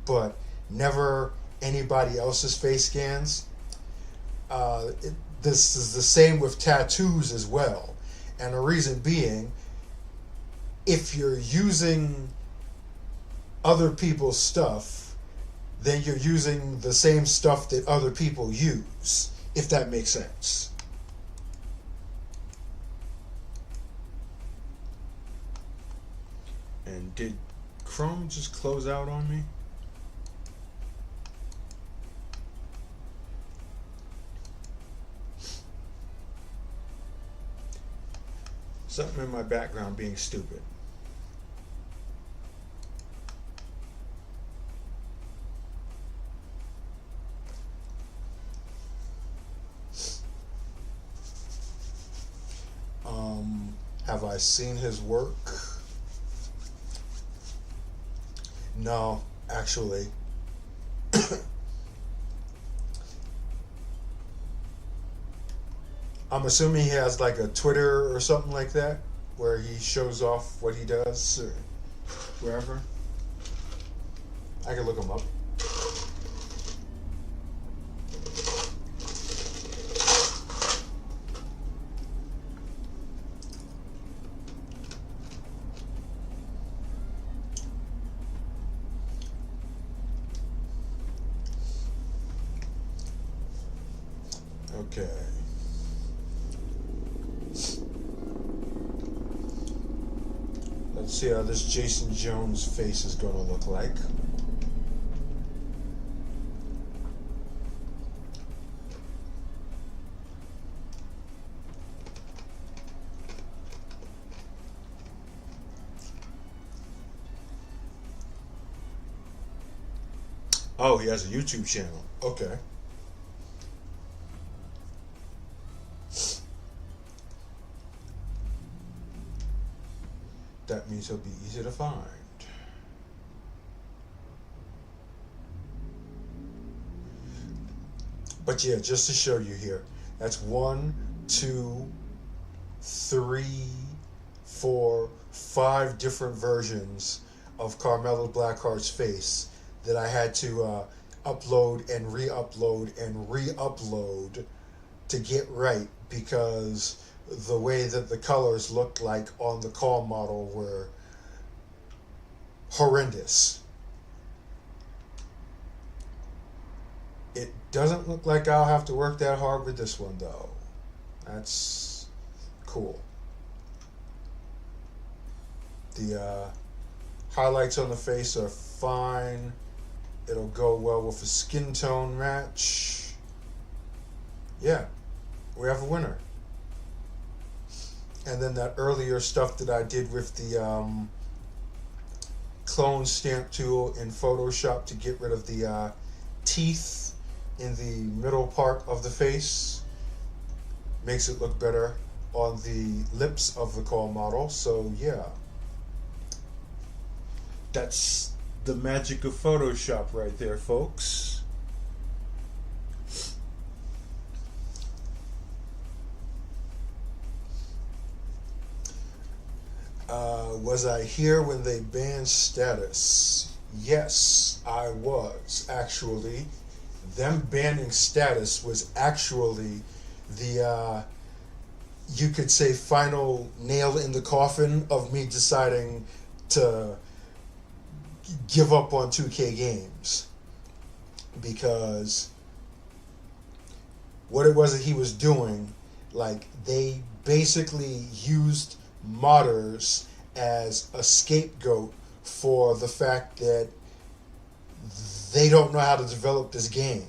But never anybody else's face scans. This is the same with tattoos as well. And the reason being, if you're using other people's stuff, then you're using the same stuff that other people use, if that makes sense. And did Chrome just close out on me? Something in my background being stupid. Have I seen his work? No, actually. I'm assuming he has like a Twitter or something like that, where he shows off what he does, or wherever. I can look him up. Okay. Let's see how this Jason Jones face is going to look like. Oh, he has a YouTube channel. Okay. That means he'll be easy to find. But yeah, just to show you here, that's 1, 2, 3, 4, 5 different versions of Carmelo Blackheart's face that I had to upload and re-upload to get right, because the way that the colors looked like on the call model were horrendous. It doesn't look like I'll have to work that hard with this one, though. That's cool. The highlights on the face are fine. It'll go well with a skin tone match. Yeah, we have a winner. And then that earlier stuff that I did with the clone stamp tool in Photoshop to get rid of the teeth in the middle part of the face. makes it look better on the lips of the call model. So yeah, That's the magic of Photoshop right there, folks. Was I here when they banned status? Yes, I was actually. Them banning status was actually the you could say final nail in the coffin of me deciding to give up on 2K games, because what it was that he was doing, like, they basically used modders as a scapegoat for the fact that they don't know how to develop this game.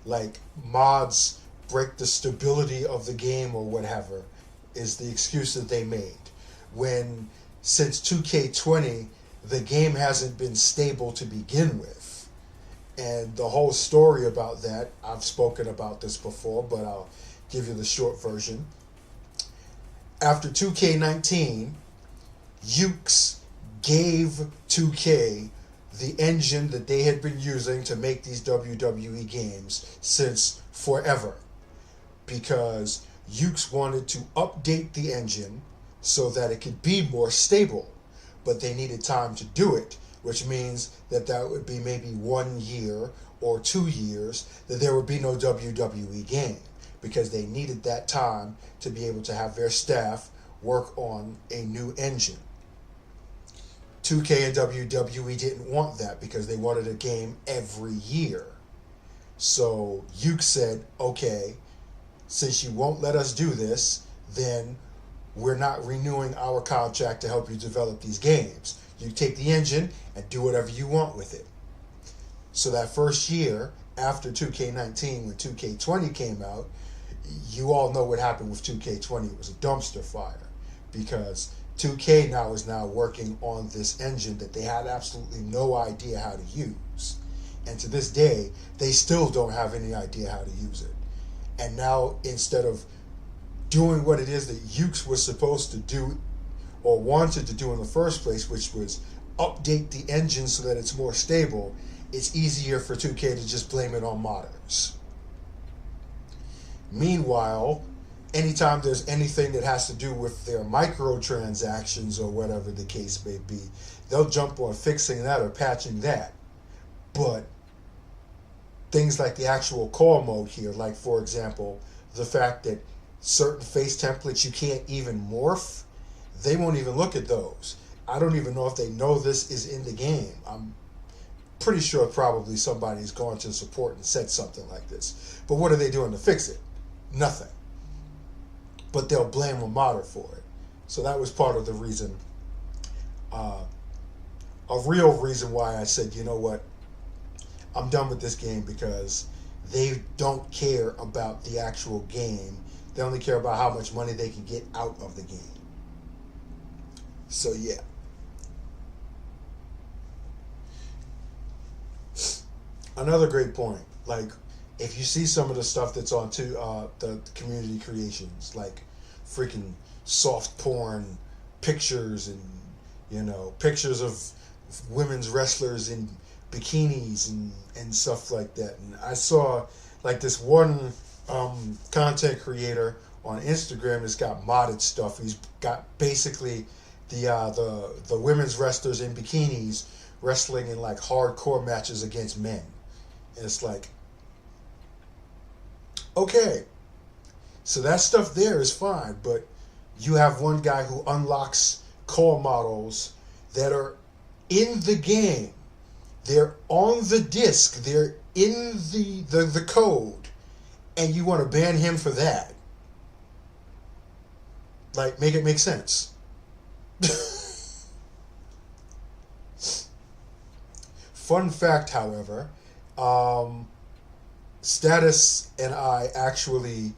Like, mods break the stability of the game or whatever is the excuse that they made. When, since 2K20, the game hasn't been stable to begin with. And the whole story about that, I've spoken about this before, but I'll give you the short version. After 2K19, Ukes gave 2K the engine that they had been using to make these WWE games since forever, because Ukes wanted to update the engine so that it could be more stable, but they needed time to do it, which means that that would be maybe 1 year or 2 years that there would be no WWE game, because they needed that time to be able to have their staff work on a new engine. 2K and WWE didn't want that because they wanted a game every year. So Uke said, okay, since you won't let us do this, then we're not renewing our contract to help you develop these games. You take the engine and do whatever you want with it. So that first year, after 2K19, when 2K20 came out, you all know what happened with 2K20. It was a dumpster fire, because 2K now is working on this engine that they had absolutely no idea how to use. And to this day, they still don't have any idea how to use it. And now, instead of doing what it is that Ukes was supposed to do or wanted to do in the first place, which was update the engine so that it's more stable, it's easier for 2K to just blame it on modders. Meanwhile, anytime there's anything that has to do with their microtransactions or whatever the case may be, they'll jump on fixing that or patching that. But things like the actual call mode here, like, for example, the fact that certain face templates you can't even morph, they won't even look at those. I don't even know if they know this is in the game. I'm pretty sure probably somebody's gone to support and said something like this. But what are they doing to fix it? Nothing. But they'll blame a modder for it. So that was part of the reason, a real reason why I said, you know what, I'm done with this game, because they don't care about the actual game. They only care about how much money they can get out of the game. So yeah. Another great point, like, if you see some of the stuff that's on the community creations, like freaking soft porn pictures and, you know, pictures of women's wrestlers in bikinis and stuff like that. And I saw, like, this one content creator on Instagram that's got modded stuff. He's got basically the women's wrestlers in bikinis wrestling in, like, hardcore matches against men. And it's like, okay, so that stuff there is fine, but you have one guy who unlocks core models that are in the game. They're on the disc. They're in the code. And you want to ban him for that. Like, make it make sense. Fun fact, however, Status and I actually,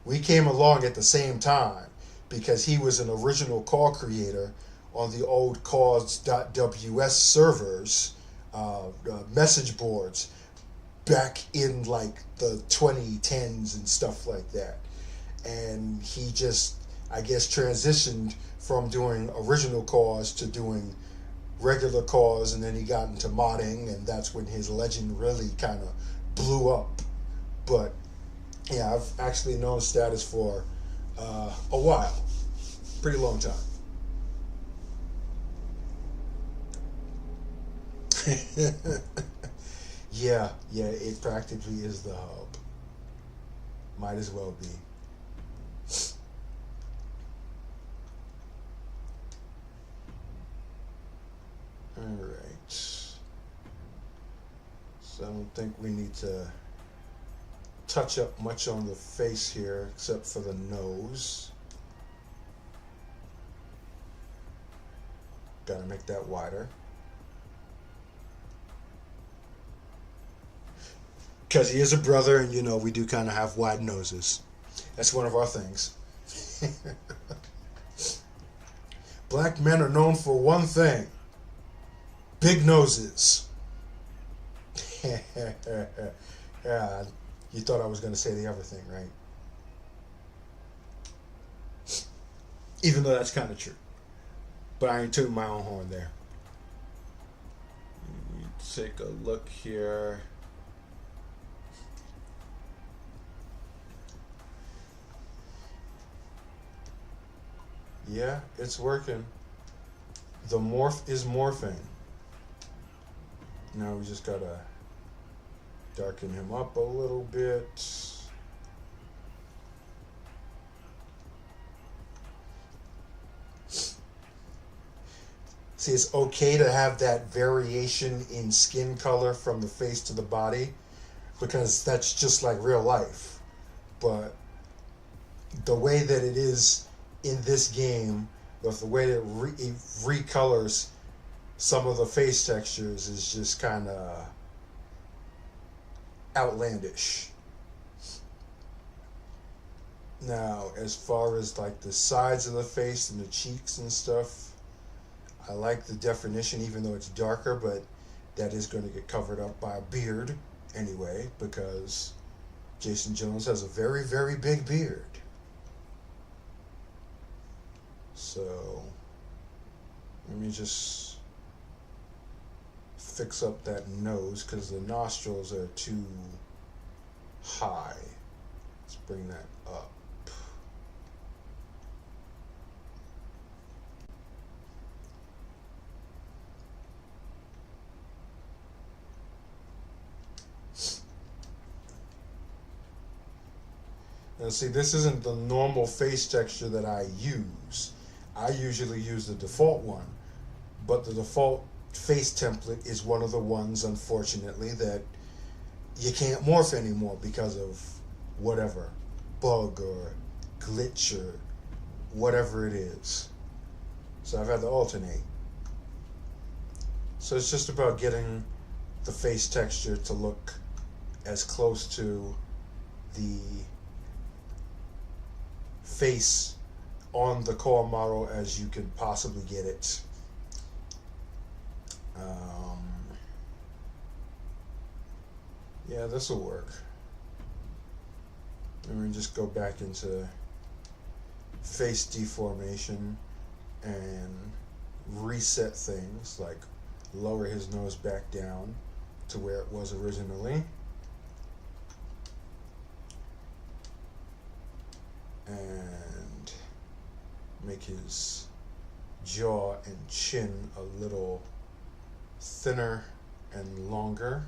we came along at the same time, because he was an original call creator on the old cause.ws servers, message boards, back in, like, the 2010s and stuff like that. and he just, I guess, transitioned from doing original cause to doing regular cause, and then he got into modding, and that's when his legend really kind of blew up. But yeah, I've actually known Status for a while, pretty long time. Yeah, it practically is the hub. Might as well be. Alright. So I don't think we need to touch up much on the face here, except for the nose. Gotta make that wider. Because he is a brother, and we do kind of have wide noses. That's one of our things. Black men are known for one thing: big noses. Yeah, you thought I was going to say the other thing, right? Even though that's kind of true. But I ain't tooting my own horn there. Take a look here. Yeah, it's working. The morph is morphing. Now we just gotta darken him up a little bit. See, it's okay to have that variation in skin color from the face to the body, because that's just like real life. But the way that it is in this game, with the way that it recolors some of the face textures, is just kind of outlandish. Now, as far as like the sides of the face and the cheeks and stuff, I like the definition, even though it's darker, but that is going to get covered up by a beard anyway, because Jason Jones has a very, very big beard. So let me just fix up that nose, because the nostrils are too high. Let's bring that up. Now see, this isn't the normal face texture that I use. I usually use the default one, but the default face template is one of the ones, unfortunately, that you can't morph anymore because of whatever bug or glitch or whatever it is. So I've had to alternate. So it's just about getting the face texture to look as close to the face on the core model as you could possibly get it. Yeah, this will work. And we just go back into face deformation and reset things, like lower his nose back down to where it was originally. And make his jaw and chin a little thinner and longer.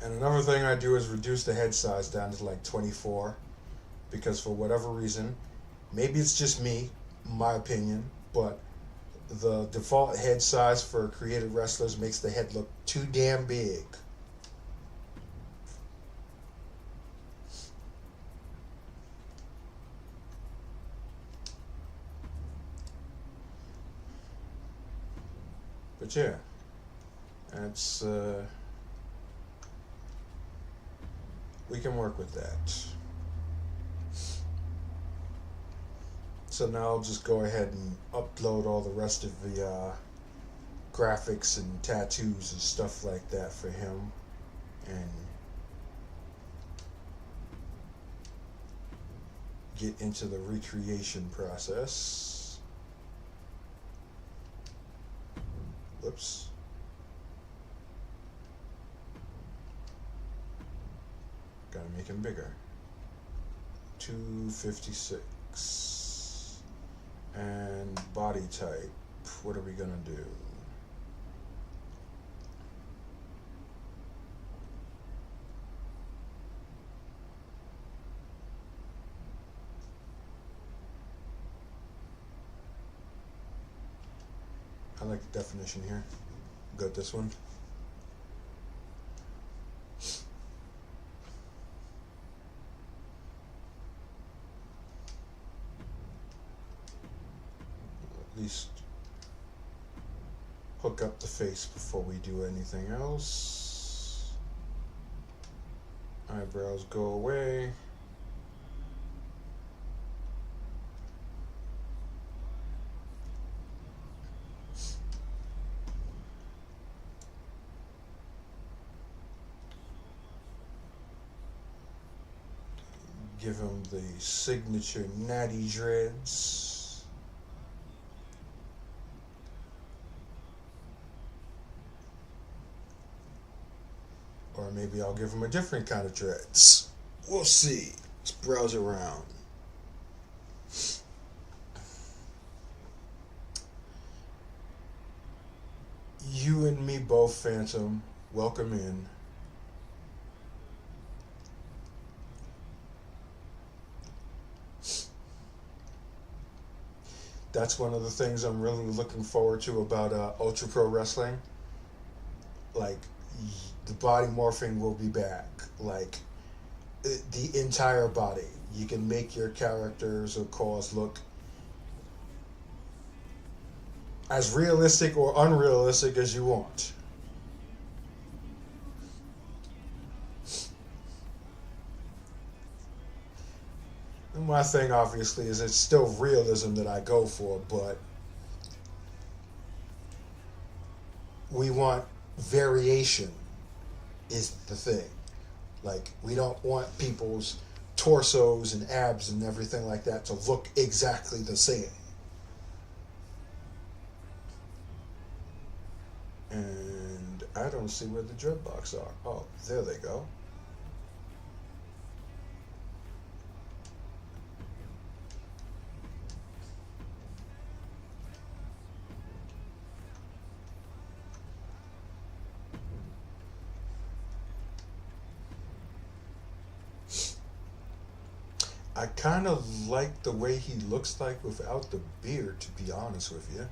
And another thing I do is reduce the head size down to like 24, because for whatever reason, maybe it's just me, my opinion, but the default head size for creative wrestlers makes the head look too damn big. But yeah, that's we can work with that. So now I'll just go ahead and upload all the rest of the graphics and tattoos and stuff like that for him, and get into the recreation process. Whoops. Gotta make him bigger. 256. And body type. What are we gonna do? I like the definition here. Got this one. At least hook up the face before we do anything else. Eyebrows go away. Give him the signature natty dreads. Or maybe I'll give him a different kind of dreads. We'll see. Let's browse around. You and me both, Phantom. Welcome in. That's one of the things I'm really looking forward to about Ultra Pro Wrestling. Like, the body morphing will be back. Like, the entire body. You can make your characters or cause look as realistic or unrealistic as you want. And my thing, obviously, is it's still realism that I go for, but we want variation is the thing. Like, we don't want people's torsos and abs and everything like that to look exactly the same. And I don't see where the dreadlocks are. Oh, there they go. I kind of like the way he looks like without the beard, to be honest with you.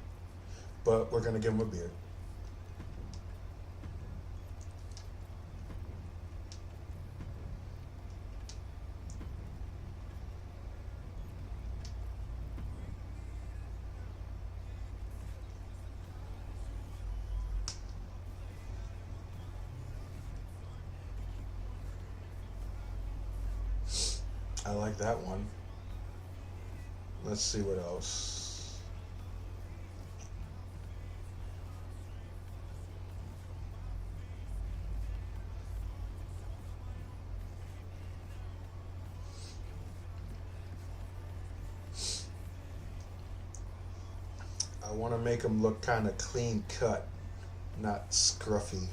But we're going to give him a beard. I like that one. Let's see what else. I want to make him look kind of clean cut, not scruffy.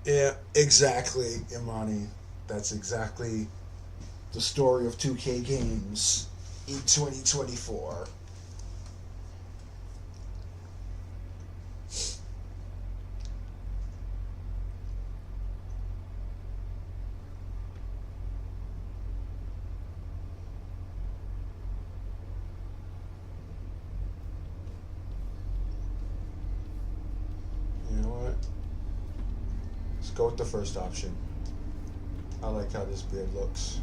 Yeah, exactly, Imani. That's exactly the story of 2K games in 2024. You know what? Let's go with the first option. I like how this beard looks.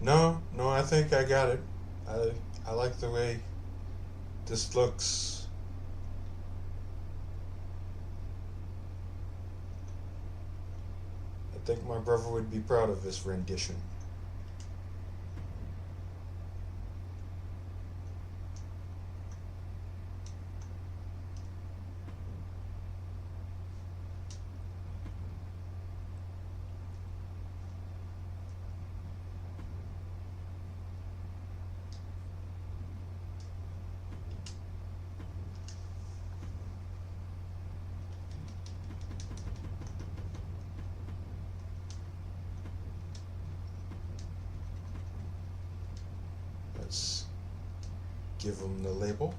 No, no, I think I got it. I I like the way this looks. I think my brother would be proud of this rendition. Let's give them the label.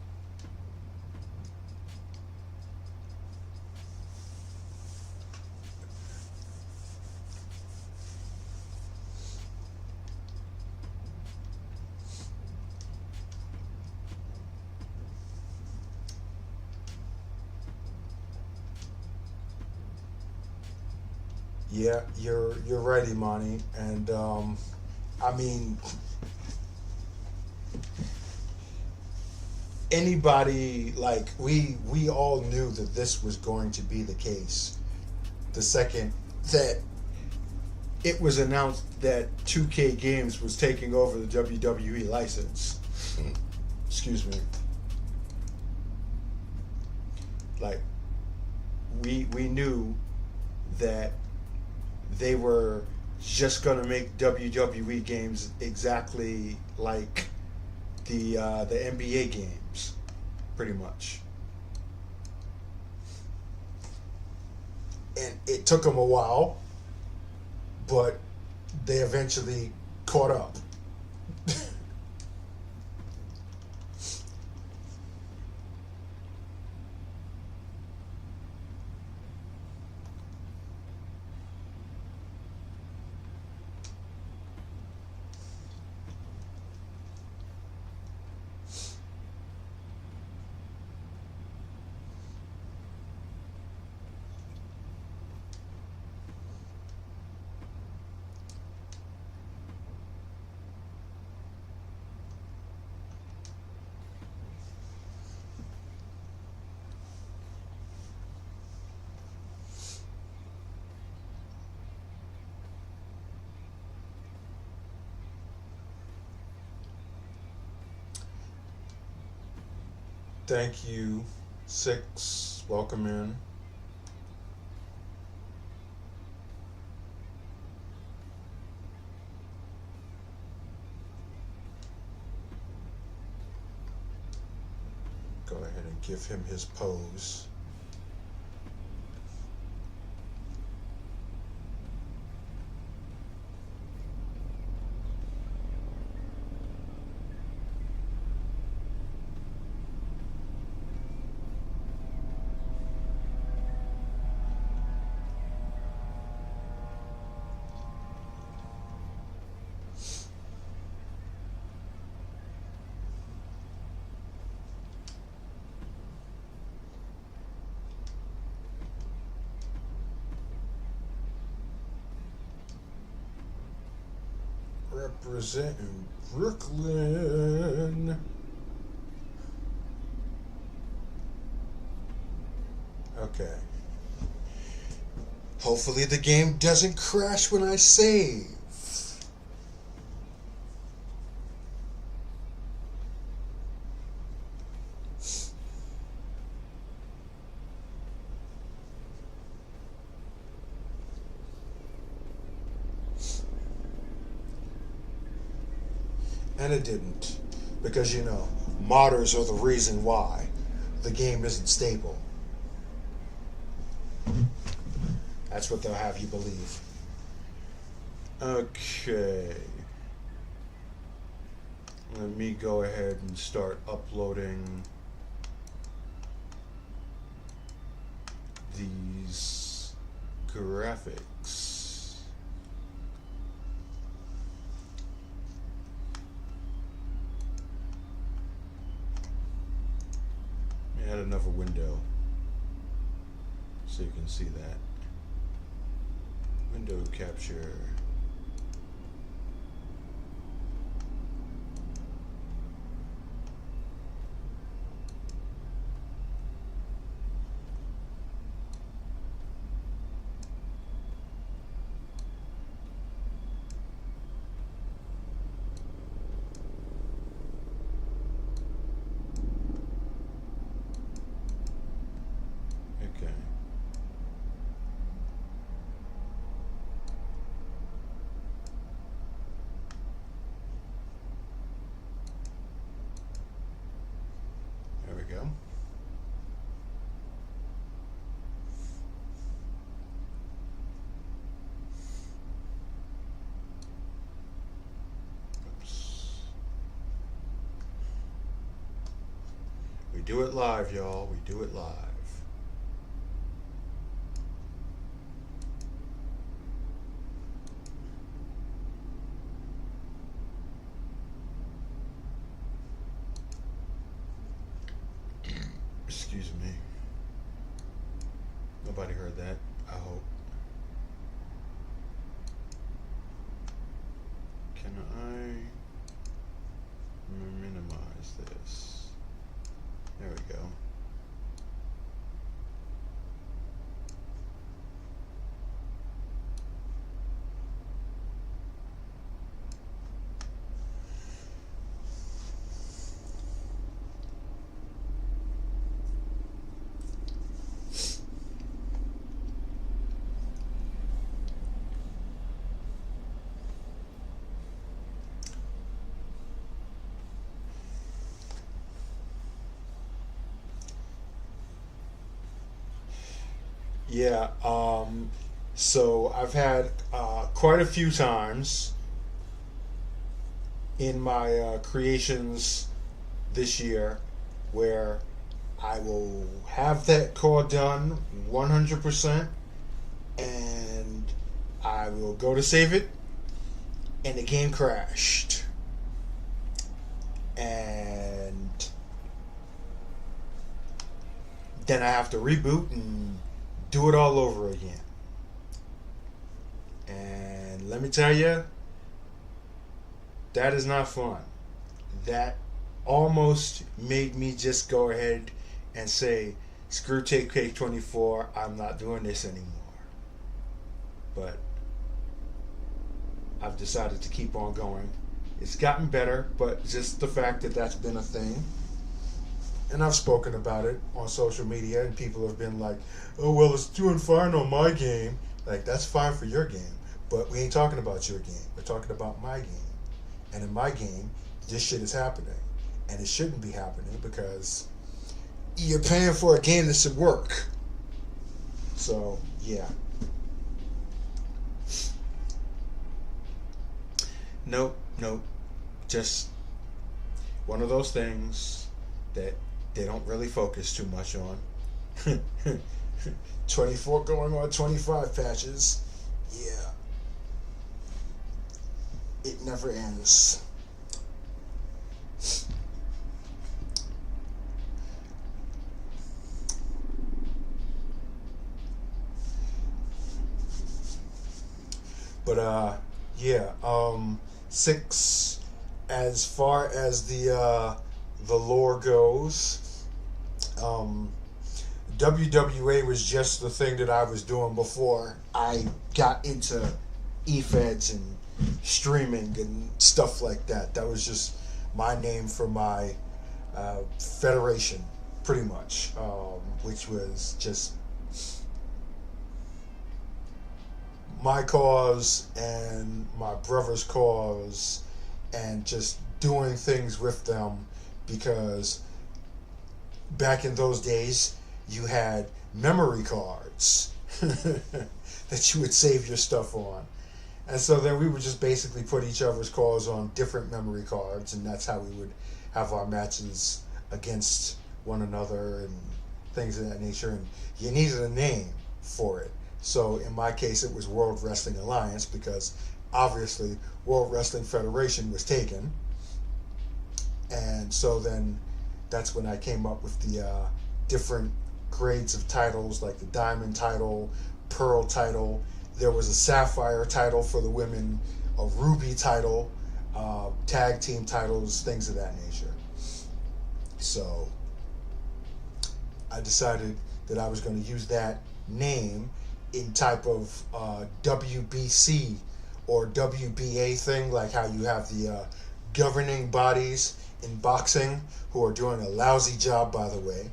Yeah, you're right, Imani, and I mean, anybody like we all knew that this was going to be the case. The second that it was announced that 2K Games was taking over the WWE license, excuse me, like we knew that they were just gonna make WWE games exactly like the NBA games, pretty much. And it took them a while, but they eventually caught up. Thank you, Six. Welcome in. Go ahead and give him his pose. Representing Brooklyn. Okay. Hopefully the game doesn't crash when I save. And it didn't. Because, you know, modders are the reason why the game isn't stable. That's what they'll have you believe. Okay. Let me go ahead and start uploading these graphics. Add another window so you can see that. Window capture. do it live, y'all. We do it live. Excuse me. Nobody heard that, I hope. Can I minimize this? There we go. Yeah, so I've had quite a few times in my creations this year where I will have that core done 100% and I will go to save it and the game crashed. And then I have to reboot and do it all over again. And let me tell you, that is not fun. That almost made me just go ahead and say, screw Take Cake 24, I'm not doing this anymore. But I've decided to keep on going. It's gotten better, but just the fact that that's been a thing. And I've spoken about it on social media, and people have been like, oh, well, it's doing fine on my game. Like, that's fine for your game, but we ain't talking about your game. We're talking about my game. And in my game, this shit is happening. And it shouldn't be happening because you're paying for a game that should work. So, yeah. Nope. Just one of those things that they don't really focus too much on. 24 going on 25 patches. Yeah. It never ends. But yeah, 6 as far as the lore goes, WWA was just the thing that I was doing before I got into e-feds and streaming and stuff like that. That was just my name for my federation, pretty much, which was just my cause and my brother's cause, and just doing things with them, because back in those days you had memory cards that you would save your stuff on. And so then we would just basically put each other's calls on different memory cards, and that's how we would have our matches against one another and things of that nature. And you needed a name for it. So in my case, it was World Wrestling Alliance, because obviously World Wrestling Federation was taken. And so then that's when I came up with the different grades of titles, like the Diamond title, Pearl title. There was a Sapphire title for the women, a Ruby title, tag team titles, things of that nature. So I decided that I was going to use that name in type of WBC or WBA thing, like how you have the governing bodies in boxing, who are doing a lousy job, by the way,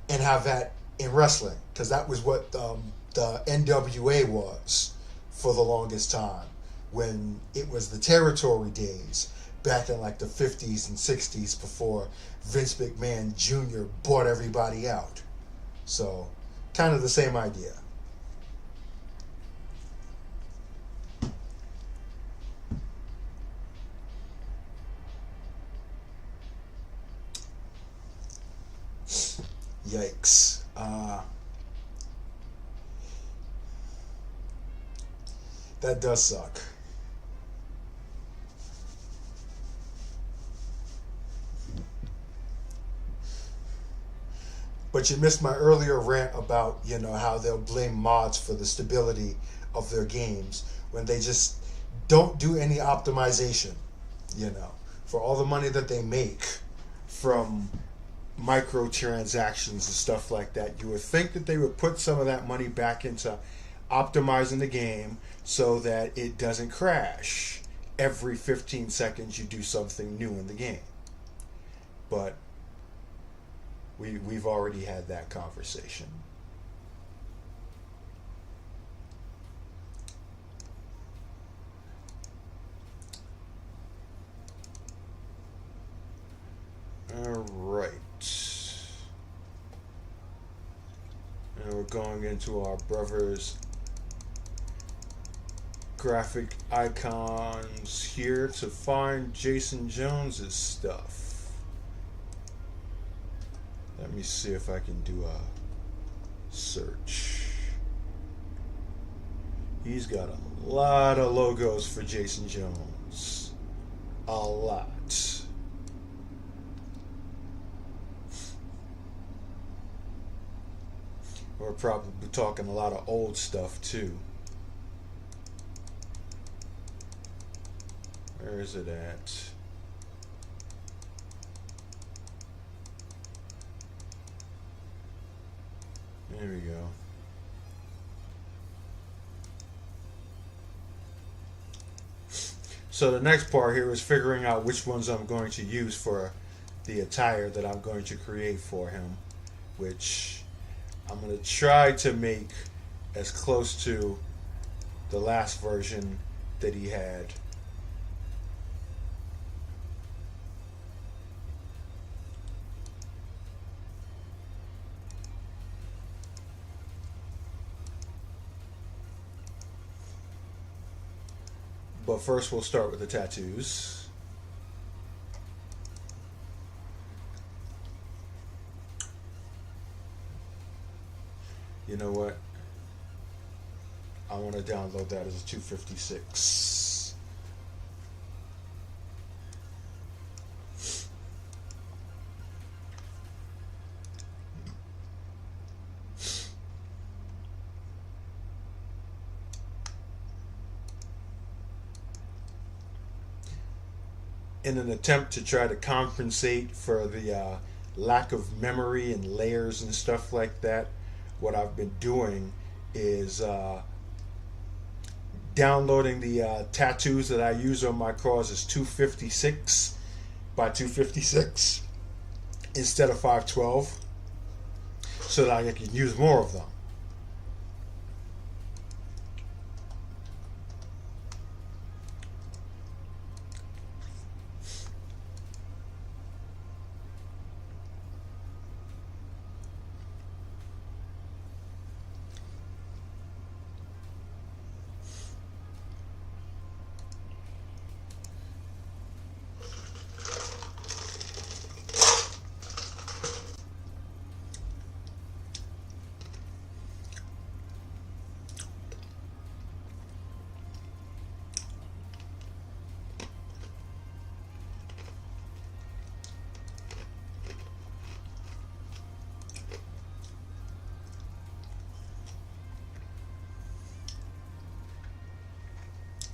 and have that in wrestling, because that was what the NWA was for the longest time, when it was the territory days back in like the 50s and 60s, before Vince McMahon Jr. bought everybody out. So kind of the same idea. Yikes. That does suck. But you missed my earlier rant about, how they'll blame mods for the stability of their games when they just don't do any optimization, for all the money that they make from microtransactions and stuff like that. You would think that they would put some of that money back into optimizing the game so that it doesn't crash every 15 seconds you do something new in the game. But we've already had that conversation. All right. And we're going into our brother's graphic icons here to find Jason Jones's stuff. Let me see if I can do a search. He's got a lot of logos for Jason Jones. A lot. We're probably talking a lot of old stuff too. Where is it at? There we go. So the next part here is figuring out which ones I'm going to use for the attire that I'm going to create for him, which I'm going to try to make as close to the last version that he had. But first we'll start with the tattoos. You know what? I want to download that as a 256. In an attempt to try to compensate for the lack of memory and layers and stuff like that, what I've been doing is downloading the tattoos that I use on my cars as 256 by 256 instead of 512 so that I can use more of them.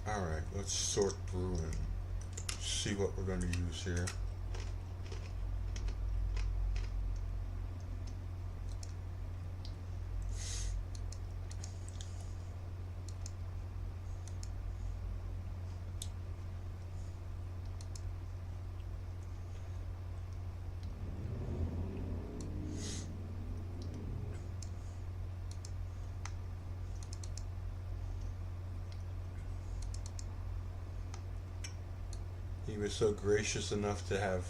Alright, let's sort through and see what we're going to use here. He was so gracious enough to have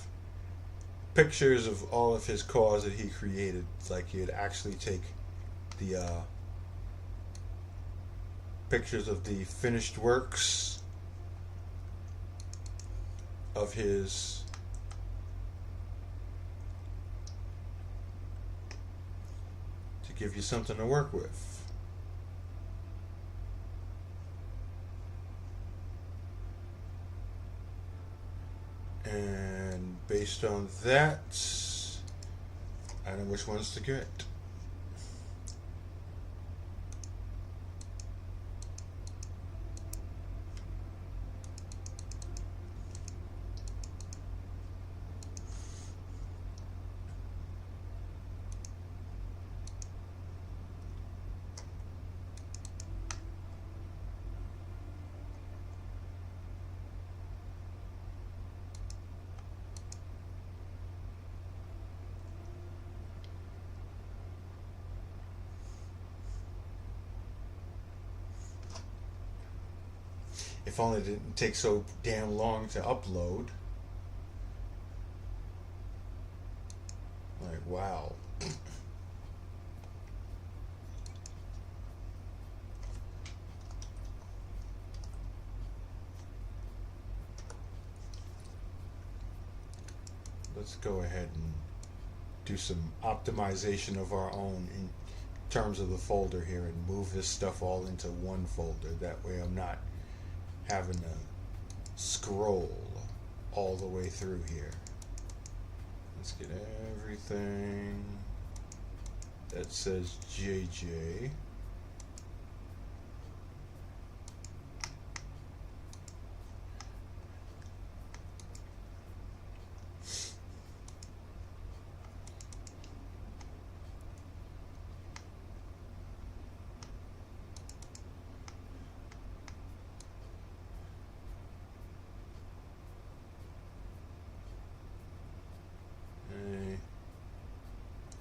pictures of all of his cars that he created. It's like he'd actually take the pictures of the finished works of his to give you something to work with. And based on that, I know which ones to get. If only it didn't take so damn long to upload. Like, wow. Let's go ahead and do some optimization of our own in terms of the folder here and move this stuff all into one folder. That way I'm not having to scroll all the way through here. Let's get everything that says JJ.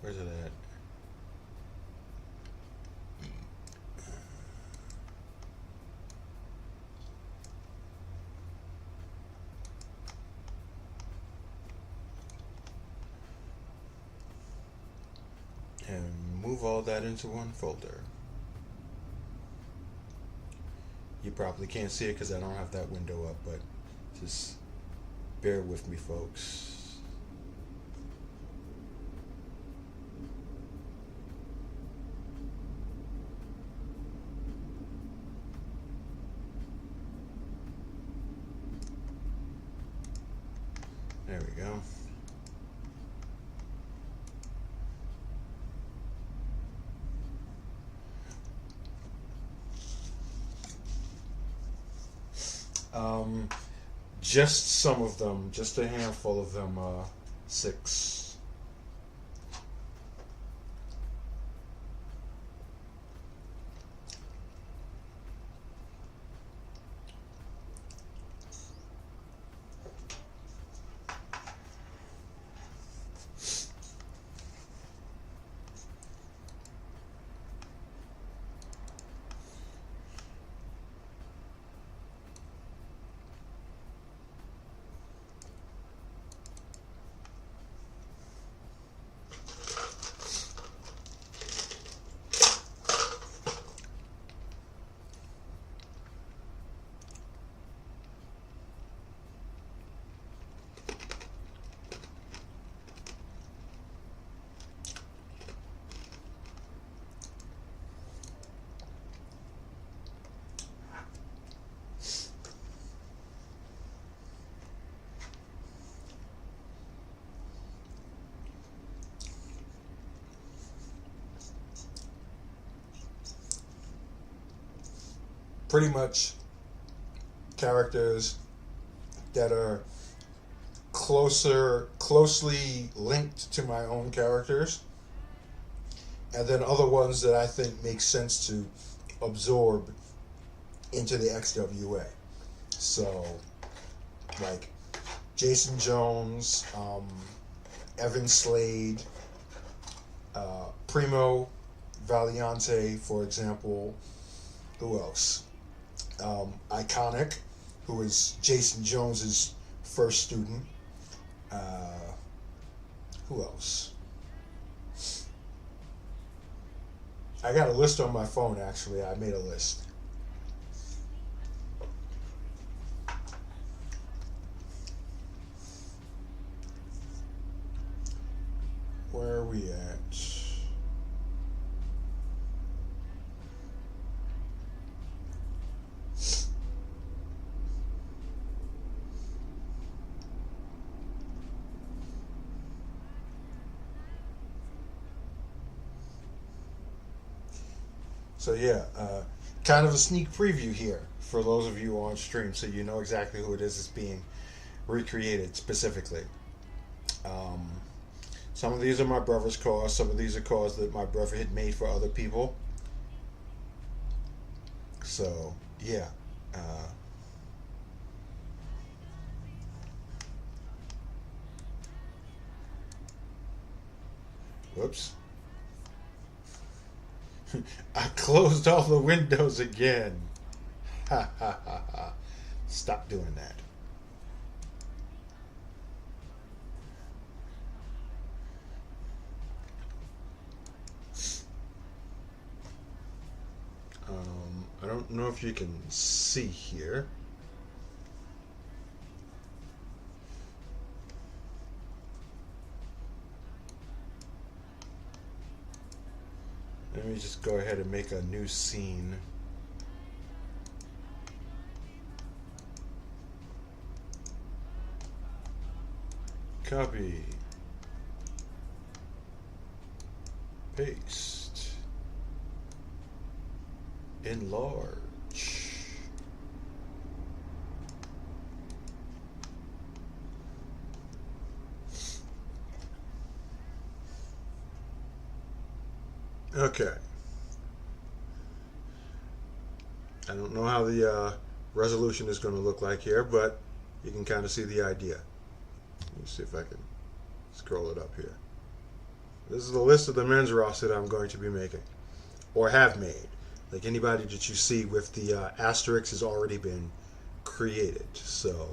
Where's it at? And move all that into one folder. You probably can't see it because I don't have that window up, but just bear with me, folks. There we go. Just some of them, just a handful of them, 6. Pretty much characters that are closely linked to my own characters, and then other ones that I think make sense to absorb into the XWA. So, like Jason Jones, Evan Slade, Primo Valiante, for example. Who else? Iconic, who is Jason Jones's first student. Who else? I got a list on my phone, actually. I made a list. Where are we at? So yeah, kind of a sneak preview here for those of you on stream, so you know exactly who it is that's being recreated specifically. Um, some of these are my brother's cars. Some of these are cars that my brother had made for other people. So yeah. Uh, Whoops. I closed all the windows again. Ha ha ha ha. Stop doing that. I don't know if you can see here. Let me just go ahead and make a new scene. Copy. Paste. Enlarge. Okay. I don't know how the resolution is going to look like here, but you can kind of see the idea. Let me see if I can scroll it up here. This is the list of the men's roster that I'm going to be making, or have made. Like anybody that you see with the asterisk has already been created. So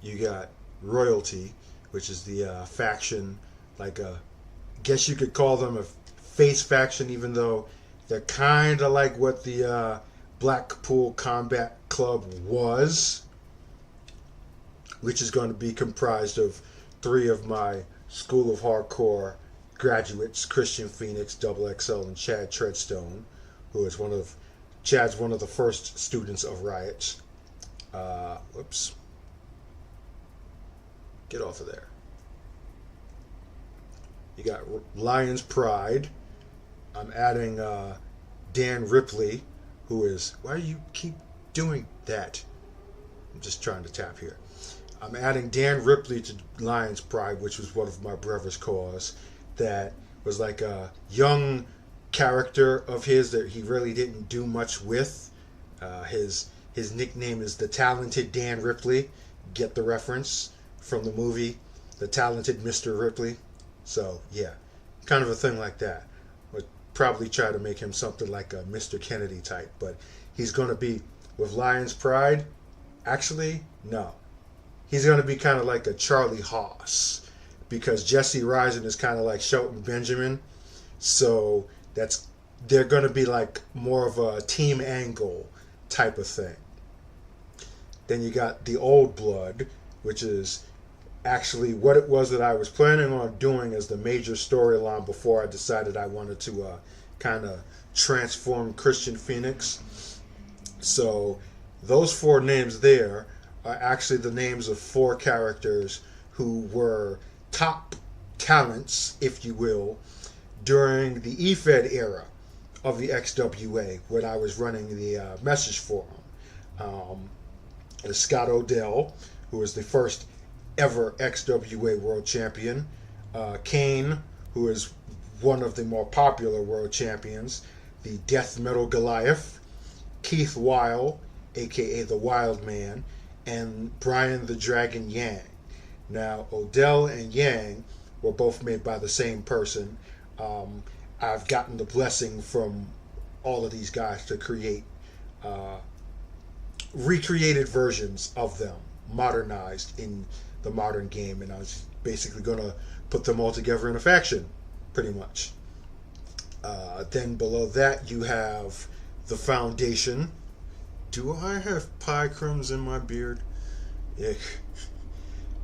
you got Royalty, which is the faction, like a, guess you could call them a face faction, even though they're kind of like what the Blackpool Combat Club was, which is going to be comprised of three of my School of Hardcore graduates, Christian Phoenix, Double XL, and Chad Treadstone, who is Chad's one of the first students of Riot. Whoops. Get off of there. You got Lion's Pride. I'm adding Dan Ripley, who is... Why do you keep doing that? I'm just trying to tap here. I'm adding Dan Ripley to Lion's Pride, which was one of my brother's cause, that was like a young character of his that he really didn't do much with. His nickname is the Talented Dan Ripley. Get the reference from the movie, The Talented Mr. Ripley. So yeah, kind of a thing like that. Would probably try to make him something like a Mr. Kennedy type, but he's going to be with Lion's Pride. Actually, no. He's going to be kind of like a Charlie Haas, because Jesse Rising is kind of like Shelton Benjamin. So they're going to be like more of a Team Angle type of thing. Then you got the Old Blood, which is actually what it was that I was planning on doing as the major storyline before I decided I wanted to kind of transform Christian Phoenix. So those four names there are actually the names of four characters who were top talents, if you will, during the EFED era of the XWA when I was running the message forum. Scott Odell, who was the first ever XWA world champion. Kane, who is one of the more popular world champions. The Death Metal Goliath. Keith Weil, aka the Wild Man. And Brian the Dragon Yang. Now, Odell and Yang were both made by the same person. I've gotten the blessing from all of these guys to create recreated versions of them, modernized in the modern game, and I was basically going to put them all together in a faction, pretty much. Then below that you have the Foundation. Do I have pie crumbs in my beard? Yeah.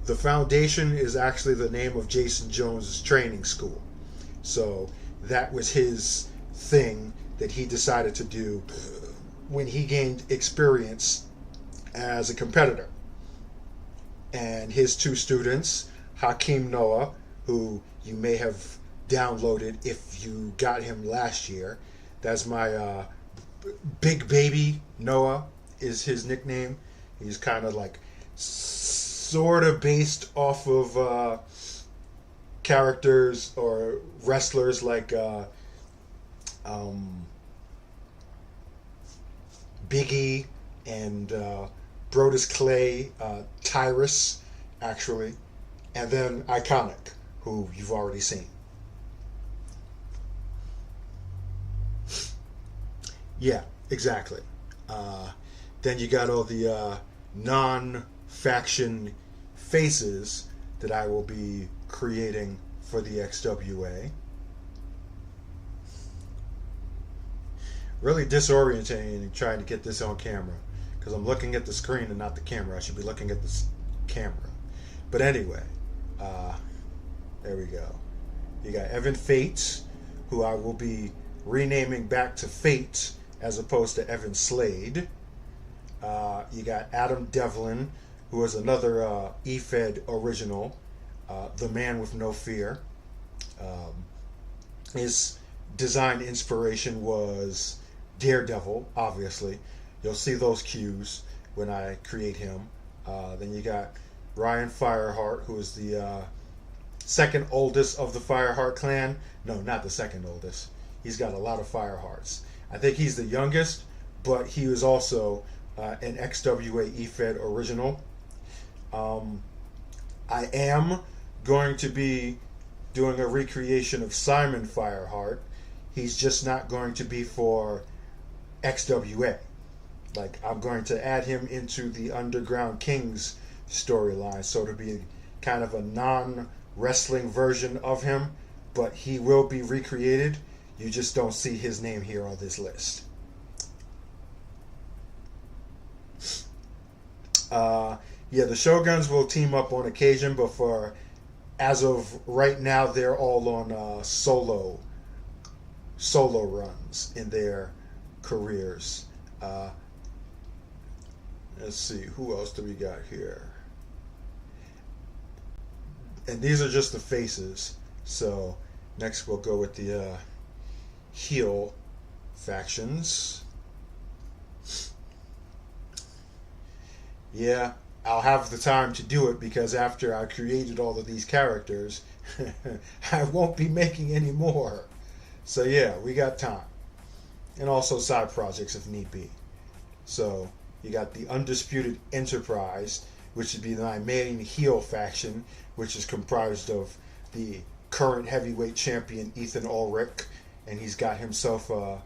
The Foundation is actually the name of Jason Jones' training school. So that was his thing that he decided to do when he gained experience as a competitor. And his two students, Hakeem Noah, who you may have downloaded if you got him last year. That's my Big Baby Noah is his nickname. He's kind of like sort of based off of characters or wrestlers like Biggie and Brodus Clay, Tyrus, actually, and then Iconic, who you've already seen. Yeah, exactly. Then you got all the non-faction faces that I will be creating for the XWA. Really disorientating trying to get this on camera because I'm looking at the screen and not the camera. I should be looking at the camera. But anyway, there we go. You got Evan Fate, who I will be renaming back to Fate as opposed to Evan Slade. You got Adam Devlin, who is another EFED original, The Man with No Fear. His design inspiration was Daredevil, obviously. You'll see those cues when I create him. Then you got Ryan Fireheart, who is the second oldest of the Fireheart clan. No, not the second oldest. He's got a lot of Firehearts. I think he's the youngest, but he was also an XWA EFED original. I am going to be doing a recreation of Simon Fireheart. He's just not going to be for XWA. Like, I'm going to add him into the Underground Kings storyline, so to be kind of a non-wrestling version of him, but he will be recreated. You just don't see his name here on this list. Yeah, the Shoguns will team up on occasion, but as of right now, they're all on solo runs in their careers. Let's see, who else do we got here? And these are just the faces. So next we'll go with the heel factions. Yeah, I'll have the time to do it because after I created all of these characters, I won't be making any more. So yeah, we got time. And also side projects if need be. So you got the Undisputed Enterprise, which would be my main heel faction, which is comprised of the current heavyweight champion Ethan Ulrich, and he's got himself a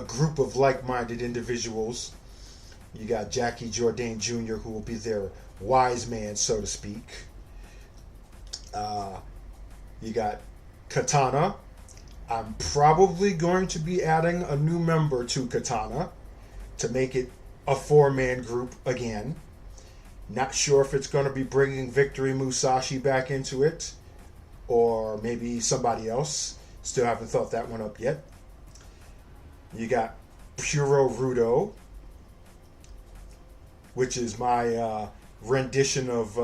group of like-minded individuals. You got Jackie Jourdain Jr., who will be their wise man, so to speak. You got Katana. I'm probably going to be adding a new member to Katana to make it a four-man group again. Not sure if it's going to be bringing Victory Musashi back into it or maybe somebody else. Still haven't thought that one up yet. You got Puro Rudo, which is my rendition of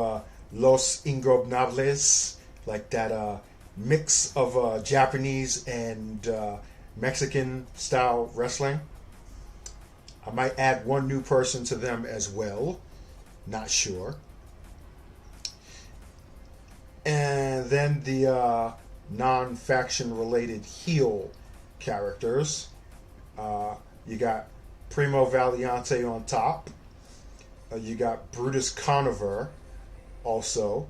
Los Ingobernables, like that mix of Japanese and Mexican style wrestling. I might add one new person to them as well. Not sure. And then the non-faction related heel characters. You got Primo Valiante on top. You got Brutus Conover also,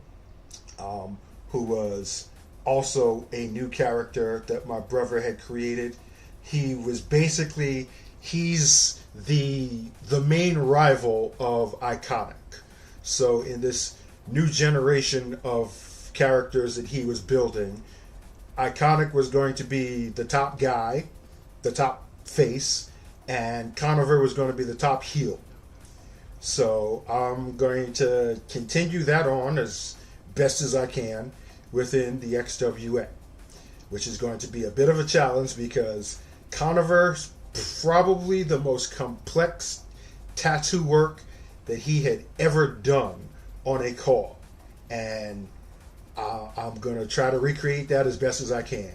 who was also a new character that my brother had created. He's the main rival of Iconic. So in this new generation of characters that he was building, Iconic was going to be the top guy, the top face, and Conover was going to be the top heel. So I'm going to continue that on as best as I can within the XWA, which is going to be a bit of a challenge because Conover's probably the most complex tattoo work that he had ever done on a call. And I'm gonna try to recreate that as best as I can.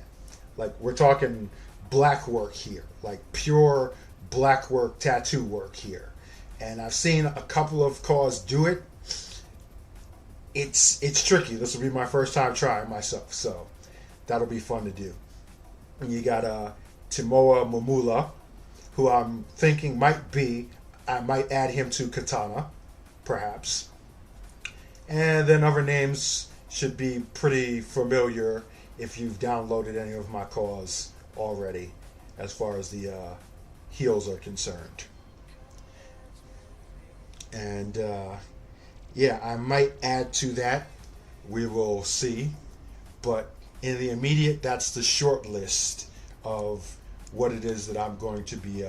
Like we're talking black work here, like pure black work tattoo work here, and I've seen a couple of cars do it. It's tricky. This will be my first time trying myself, so that'll be fun to do. And you got Timoa Mamula, who I'm thinking I might add him to Katana, perhaps. And then other names should be pretty familiar if you've downloaded any of my cars already, as far as the heels are concerned. And yeah, I might add to that. We will see. But in the immediate, that's the short list of what it is that I'm going to be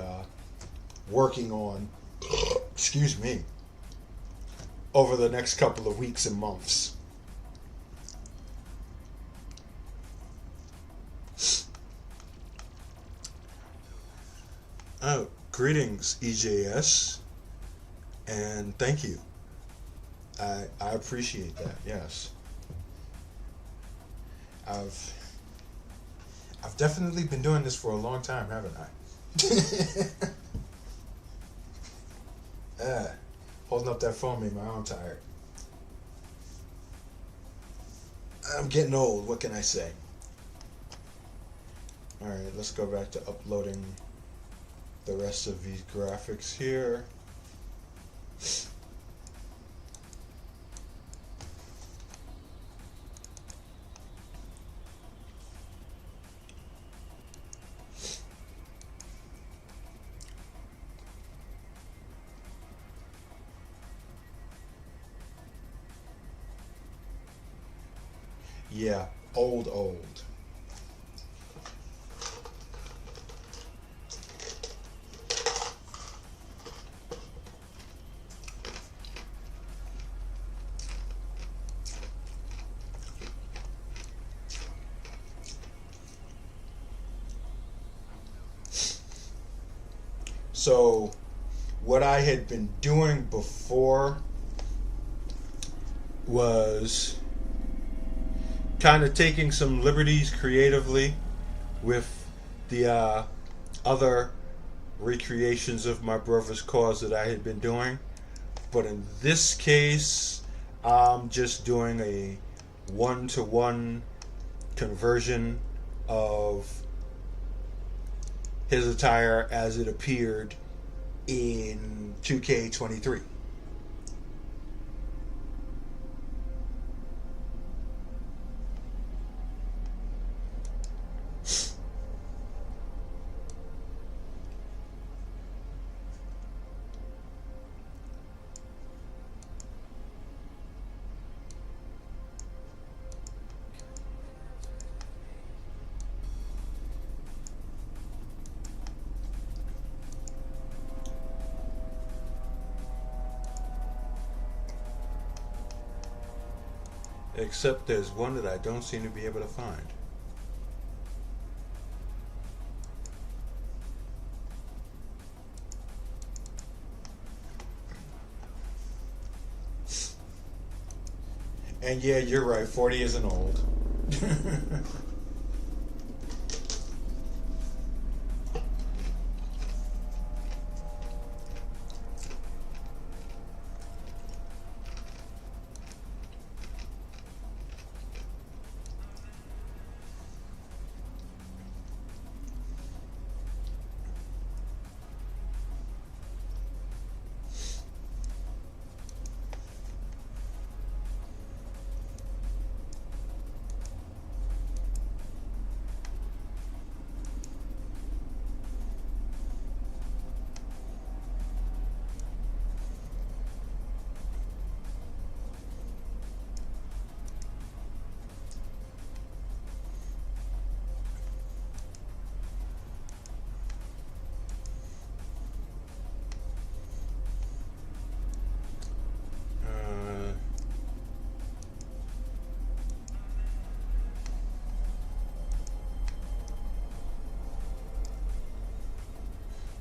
working on, excuse me, over the next couple of weeks and months. Oh, greetings, EJS, and thank you. I appreciate that. Yes, I've definitely been doing this for a long time, haven't I? Holding up that phone made my arm tired. I'm getting old. What can I say? All right, let's go back to uploading the rest of these graphics here. Yeah, old. So, what I had been doing before was kind of taking some liberties creatively with the other recreations of my brother's cause that I had been doing. But in this case, I'm just doing a one-to-one conversion of his attire as it appeared in 2K23. Except there's one that I don't seem to be able to find. And yeah, you're right, 40 isn't old.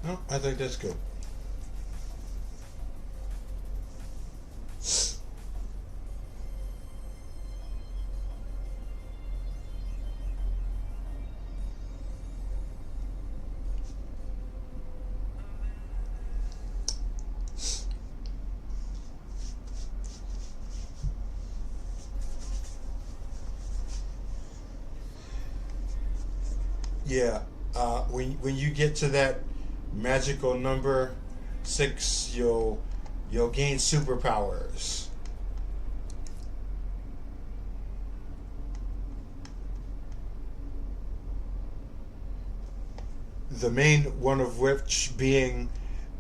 No, I think that's good. Yeah. When you get to that magical number 6, you'll gain superpowers. The main one of which being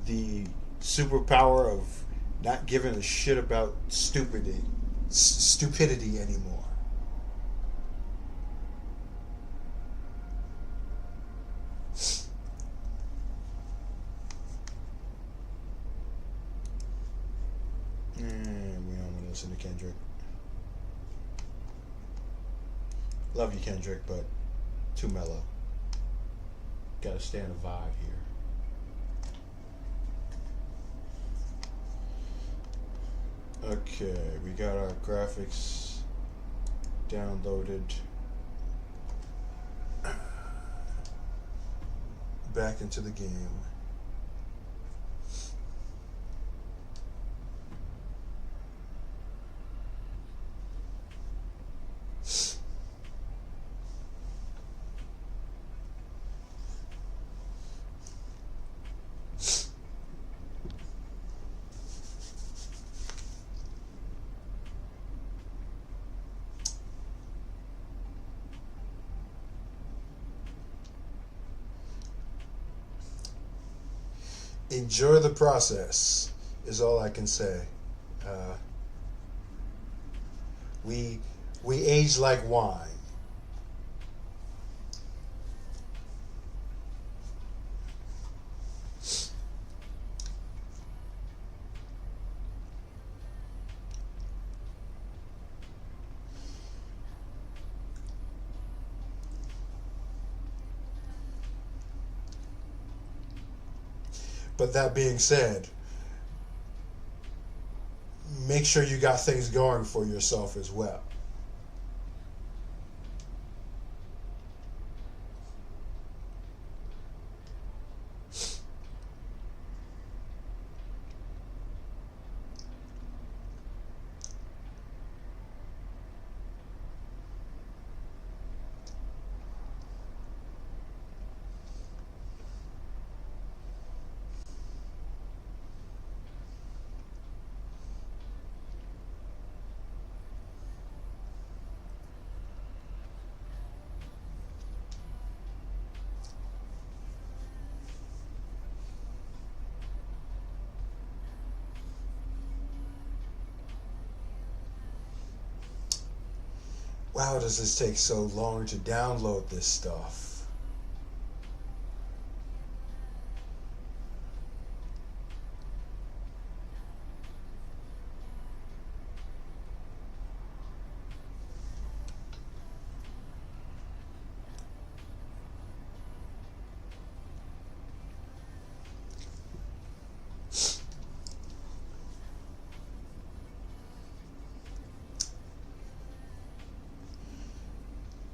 the superpower of not giving a shit about stupidity anymore. And we don't want to listen to Kendrick. Love you, Kendrick, but too mellow. Gotta stay in a vibe here. Okay, we got our graphics downloaded. Back into the game. Enjoy the process is all I can say. Uh, we age like wine. But that being said, make sure you got things going for yourself as well. Wow, does this take so long to download this stuff?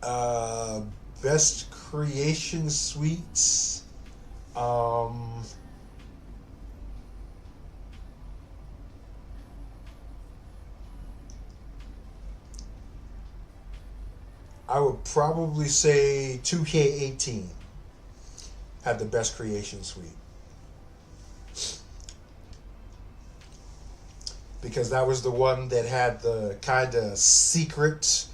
Uh, Best creation suites. Um, I would probably say 2K18 had the best creation suite. Because that was the one that had the kind of secret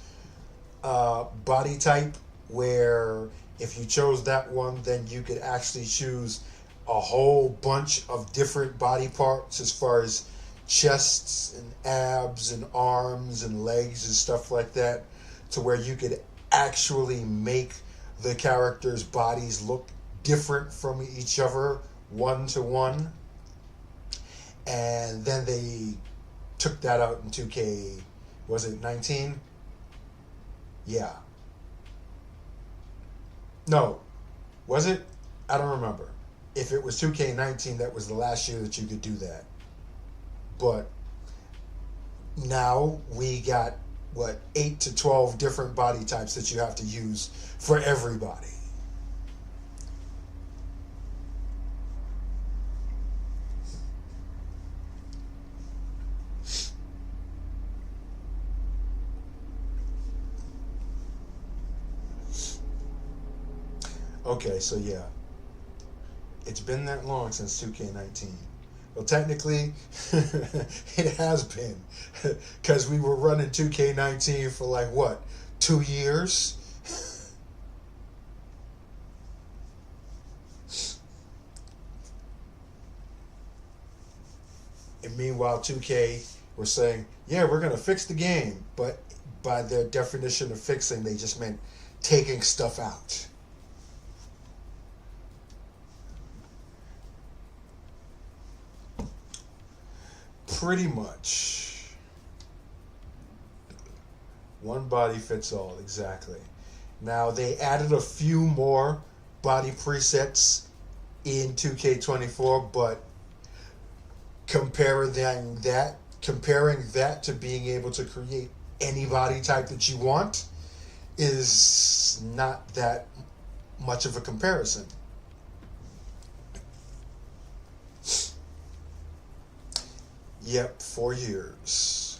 body type where if you chose that one, then you could actually choose a whole bunch of different body parts as far as chests and abs and arms and legs and stuff like that, to where you could actually make the characters' bodies look different from each other, one to one. And then they took that out in 2K, was it 19? Yeah. No. Was it? I don't remember. If it was 2K19, that was the last year that you could do that. But now we got, 8 to 12 different body types that you have to use for everybody. Okay, so yeah, it's been that long since 2K19. Well, technically, it has been, because we were running 2K19 for like what, 2 years? And meanwhile, 2K were saying, yeah, we're going to fix the game. But by their definition of fixing, they just meant taking stuff out. Pretty much. One body fits all, exactly. Now, they added a few more body presets in 2K24, but comparing that to being able to create any body type that you want is not that much of a comparison. Yep, 4 years.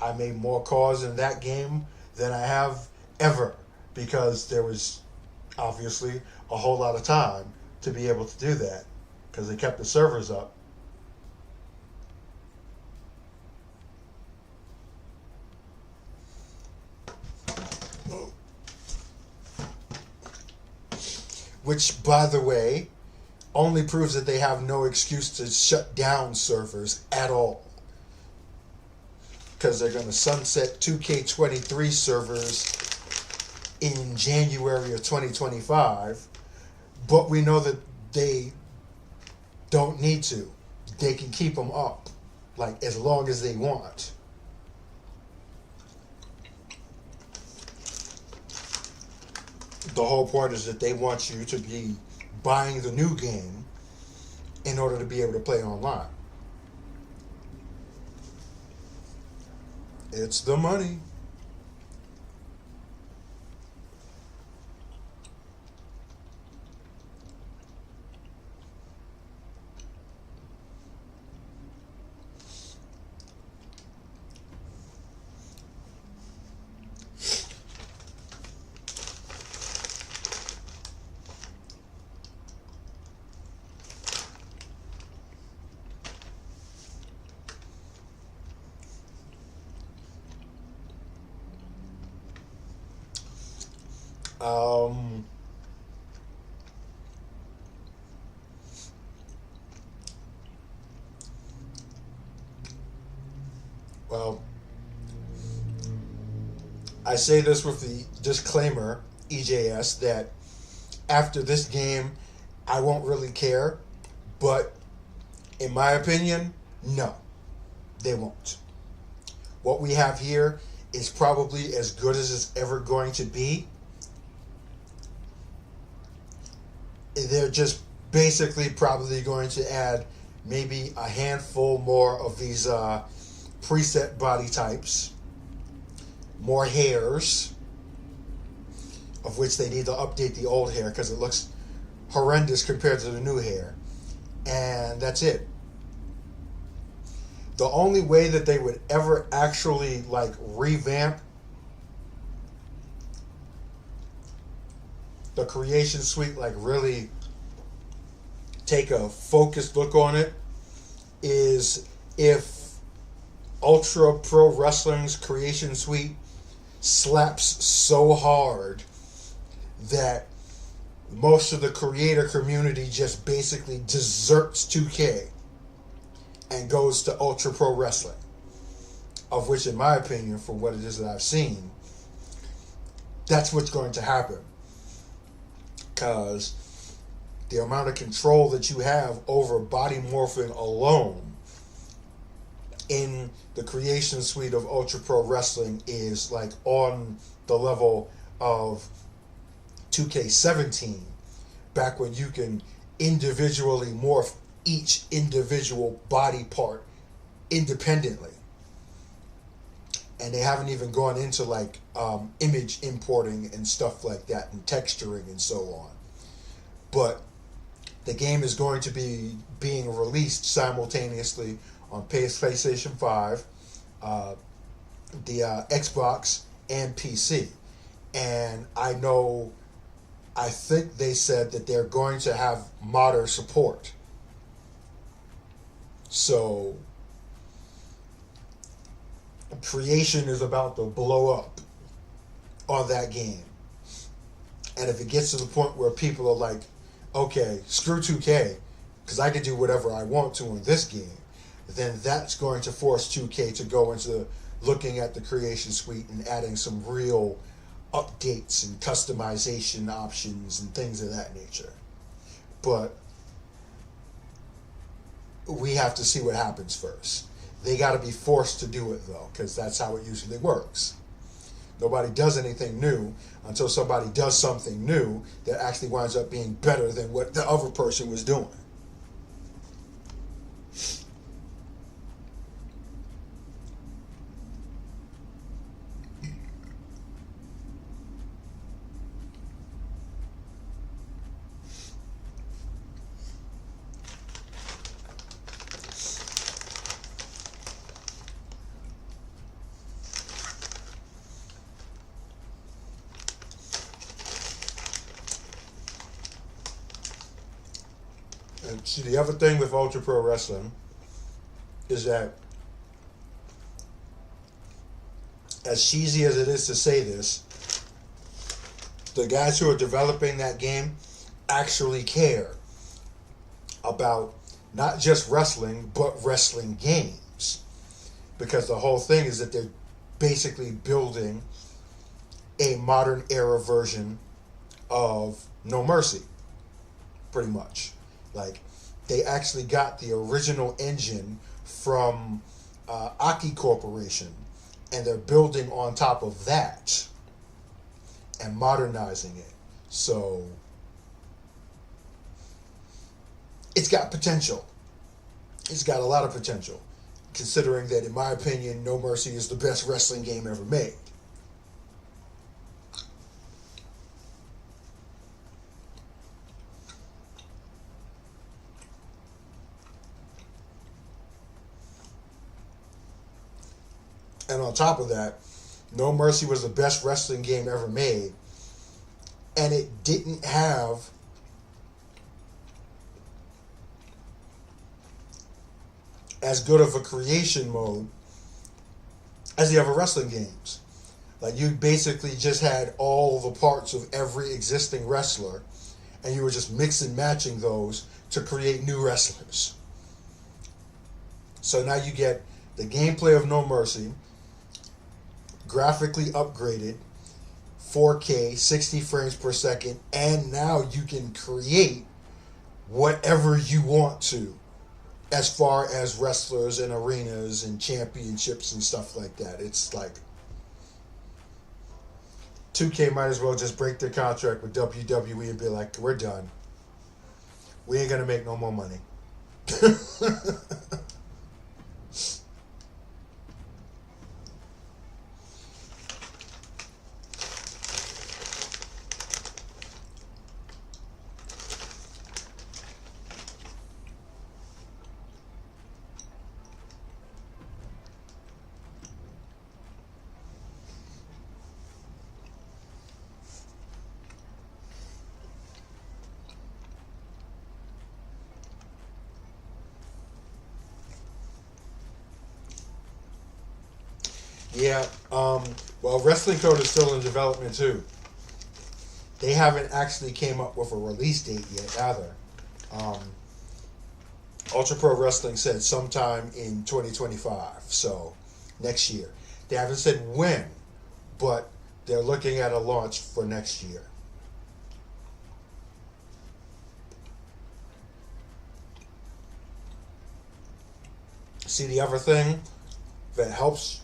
I made more calls in that game than I have ever, because there was obviously a whole lot of time to be able to do that, because they kept the servers up. Which, by the way, only proves that they have no excuse to shut down servers at all. Because they're going to sunset 2K23 servers in January of 2025. But we know that they don't need to. They can keep them up, like, as long as they want. The whole point is that they want you to be buying the new game in order to be able to play online. It's the money. Um, well, I say this with the disclaimer, EJS, that after this game, I won't really care. But in my opinion, no, they won't. What we have here is probably as good as it's ever going to be. They're just basically probably going to add maybe a handful more of these preset body types, more hairs, of which they need to update the old hair because it looks horrendous compared to the new hair. And that's it. The only way that they would ever actually like revamp the creation suite, like really take a focused look on it, is if Ultra Pro Wrestling's creation suite slaps so hard that most of the creator community just basically deserts 2K and goes to Ultra Pro Wrestling, of which, in my opinion, for what it is that I've seen, that's what's going to happen. Because the amount of control that you have over body morphing alone in the creation suite of Ultra Pro Wrestling is like on the level of 2K17, back when you can individually morph each individual body part independently. And they haven't even gone into like image importing and stuff like that, and texturing and so on. But the game is going to be being released simultaneously on PlayStation 5, the Xbox, and PC. And I think they said that they're going to have modder support. So creation is about to blow up on that game. And if it gets to the point where people are like, okay, screw 2K, because I can do whatever I want to in this game, then that's going to force 2K to go into looking at the creation suite and adding some real updates and customization options and things of that nature. But we have to see what happens first. They got to be forced to do it, though, because that's how it usually works. Nobody does anything new until somebody does something new that actually winds up being better than what the other person was doing. And see, the other thing with Ultra Pro Wrestling is that, as cheesy as it is to say this, the guys who are developing that game actually care about not just wrestling, but wrestling games. Because the whole thing is that they're basically building a modern era version of No Mercy, pretty much. Like, they actually got the original engine from Aki Corporation, and they're building on top of that and modernizing it. So it's got potential. It's got a lot of potential, considering that, in my opinion, No Mercy is the best wrestling game ever made. And on top of that, No Mercy was the best wrestling game ever made. And it didn't have as good of a creation mode as the other wrestling games. Like, you basically just had all the parts of every existing wrestler, and you were just mix and matching those to create new wrestlers. So now you get the gameplay of No Mercy, graphically upgraded, 4K, 60 frames per second, and now you can create whatever you want to as far as wrestlers and arenas and championships and stuff like that. It's like 2K might as well just break their contract with WWE and be like, we're done. We ain't gonna make no more money. Yeah, well, Wrestling Code is still in development too. They haven't actually came up with a release date yet either. Ultra Pro Wrestling said sometime in 2025, so next year. They haven't said when, but they're looking at a launch for next year. See, the other thing that helps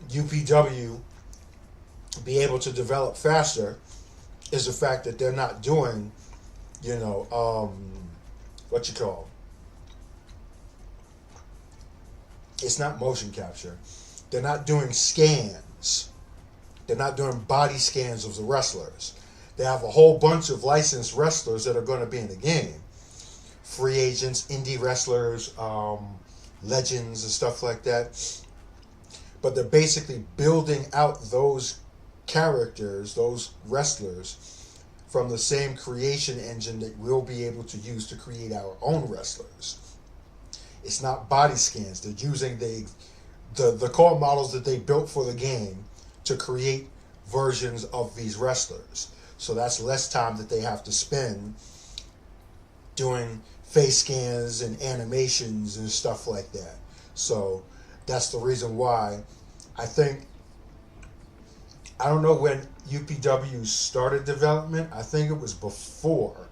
UPW be able to develop faster is the fact that they're not doing, what you call, it's not motion capture. They're not doing scans. They're not doing body scans of the wrestlers. They have a whole bunch of licensed wrestlers that are going to be in the game. Free agents, indie wrestlers, legends and stuff like that. but they're basically building out those characters, those wrestlers, from the same creation engine that we'll be able to use to create our own wrestlers. It's not body scans. They're using the core models that they built for the game to create versions of these wrestlers. So that's less time that they have to spend doing face scans and animations and stuff like that. So that's the reason why I think, I don't know when UPW started development. I think it was before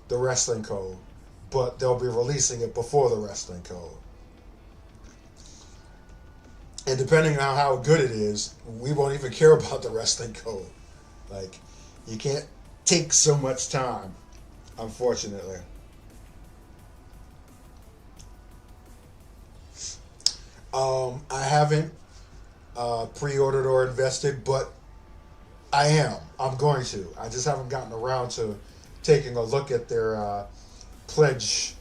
the Wrestling Code, but they'll be releasing it before the Wrestling Code. And depending on how good it is, we won't even care about the Wrestling Code. Like, you can't take so much time, unfortunately. I haven't pre-ordered or invested, but I am. I'm going to. I just haven't gotten around to taking a look at their pledge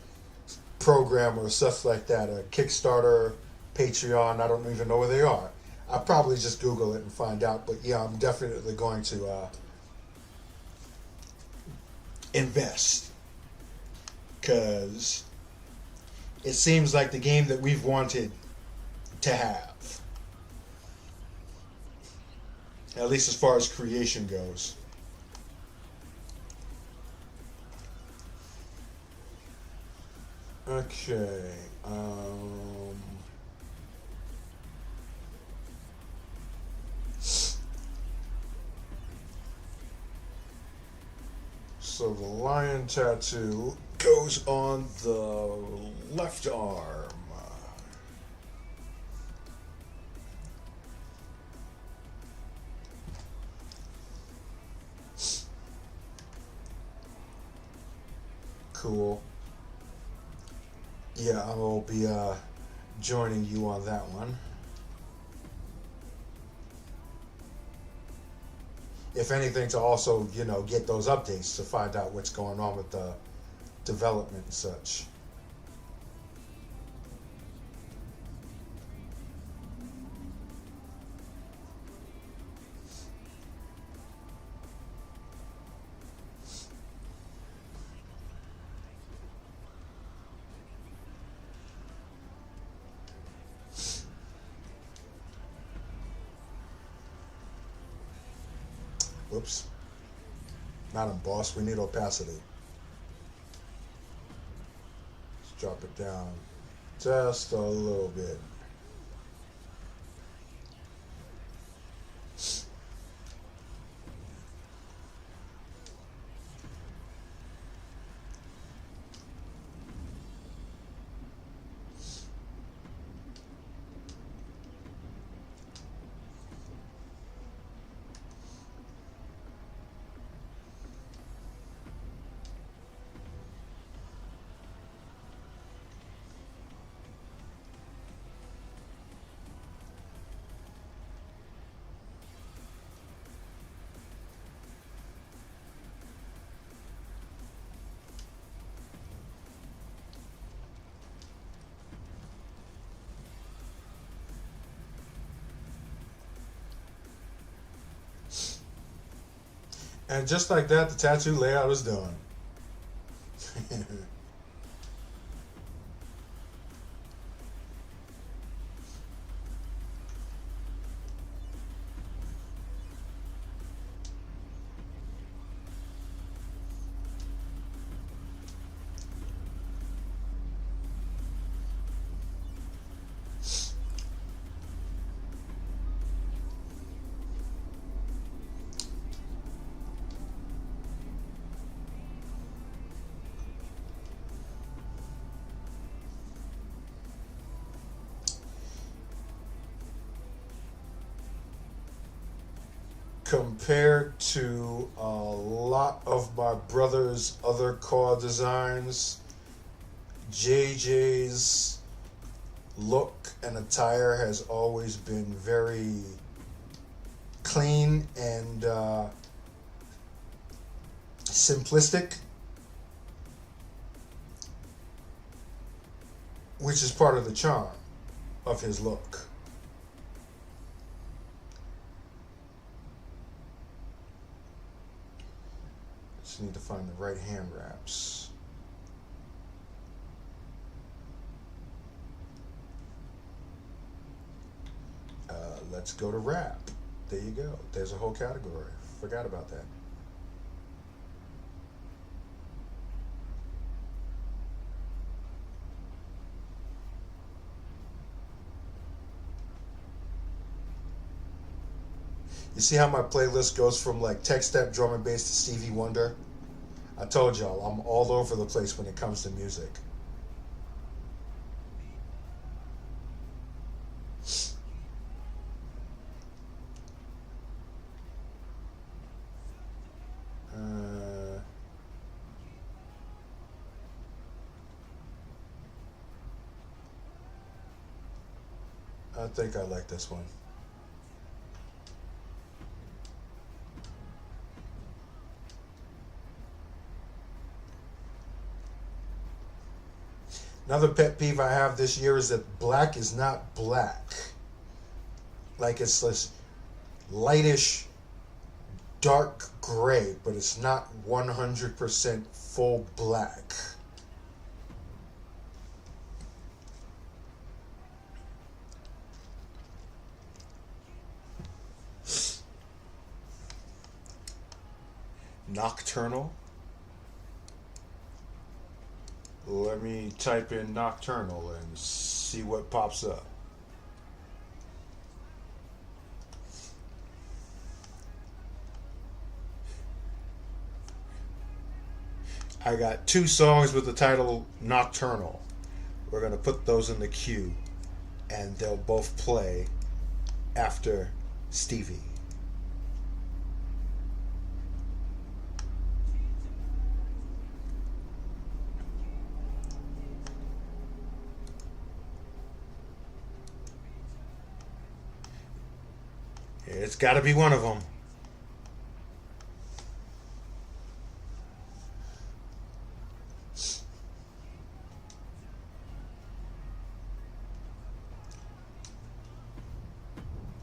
program or stuff like that. A Kickstarter, Patreon, I don't even know where they are. I'll probably just Google it and find out. But yeah, I'm definitely going to invest, because it seems like the game that we've wanted to have, at least as far as creation goes. Okay. So the lion tattoo goes on the left arm. Cool. Yeah, I will be joining you on that one. If anything, to also, get those updates to find out what's going on with the development and such. Whoops. Not embossed, we need opacity. Let's drop it down just a little bit. And just like that, the tattoo layout is done. Compared to a lot of my brother's other car designs, JJ's look and attire has always been very clean and simplistic, which is part of the charm of his look. Just need to find the right hand wraps. Let's go to wrap. There you go. There's a whole category. Forgot about that. You see how my playlist goes from like tech step, drum and bass to Stevie Wonder? I told y'all, I'm all over the place when it comes to music. I think I like this one. Another pet peeve I have this year is that black is not black. Like it's this lightish, dark gray, but it's not 100% full black. Nocturnal. Let me type in nocturnal and see what pops up. I got 2 songs with the title Nocturnal. We're going to put those in the queue, and they'll both play after Stevie. It's got to be one of them.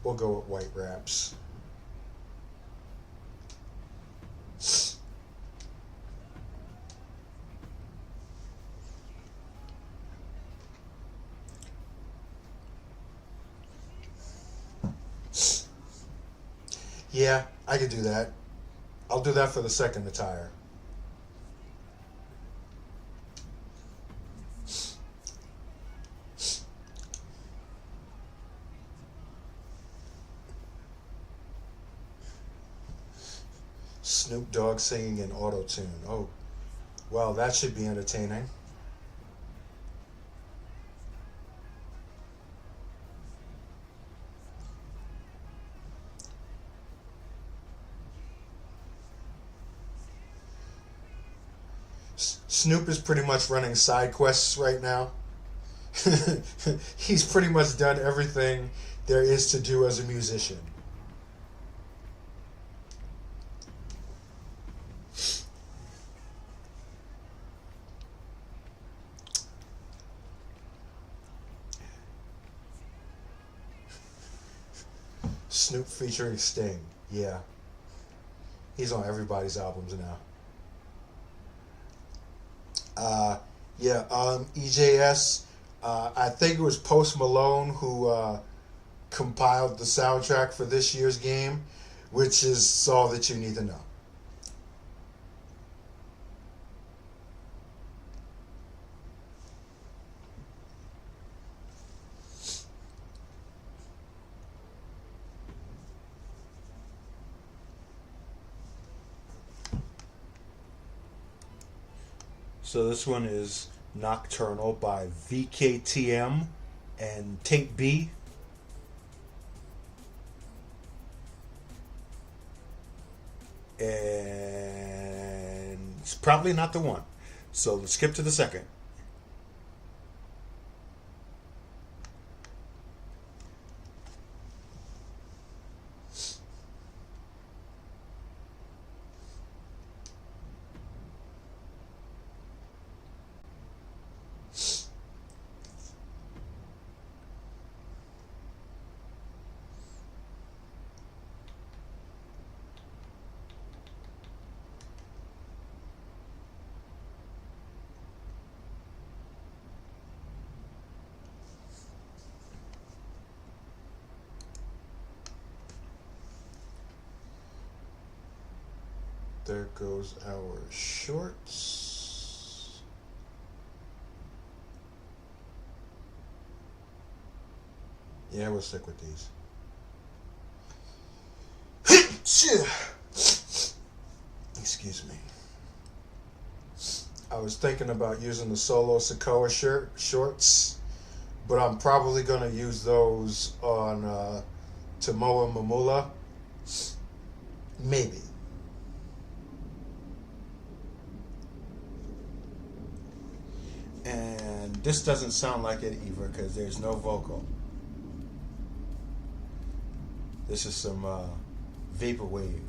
We'll go with White Wraps. Yeah, I could do that. I'll do that for the second attire. Snoop Dogg singing in auto-tune. Oh, well, that should be entertaining. Snoop is pretty much running side quests right now. He's pretty much done everything there is to do as a musician. Snoop featuring Sting. Yeah. He's on everybody's albums now. EJS. I think it was Post Malone who compiled the soundtrack for this year's game, which is all that you need to know. So this one is Nocturnal by VKTM and Tape B. And it's probably not the one. So let's skip to the second. There goes our shorts. Yeah, we'll stick with these. Excuse me. I was thinking about using the Solo Sokoa shorts, but I'm probably going to use those on Tomoa Mamula. Maybe. And this doesn't sound like it either because there's no vocal. This is some vaporwave.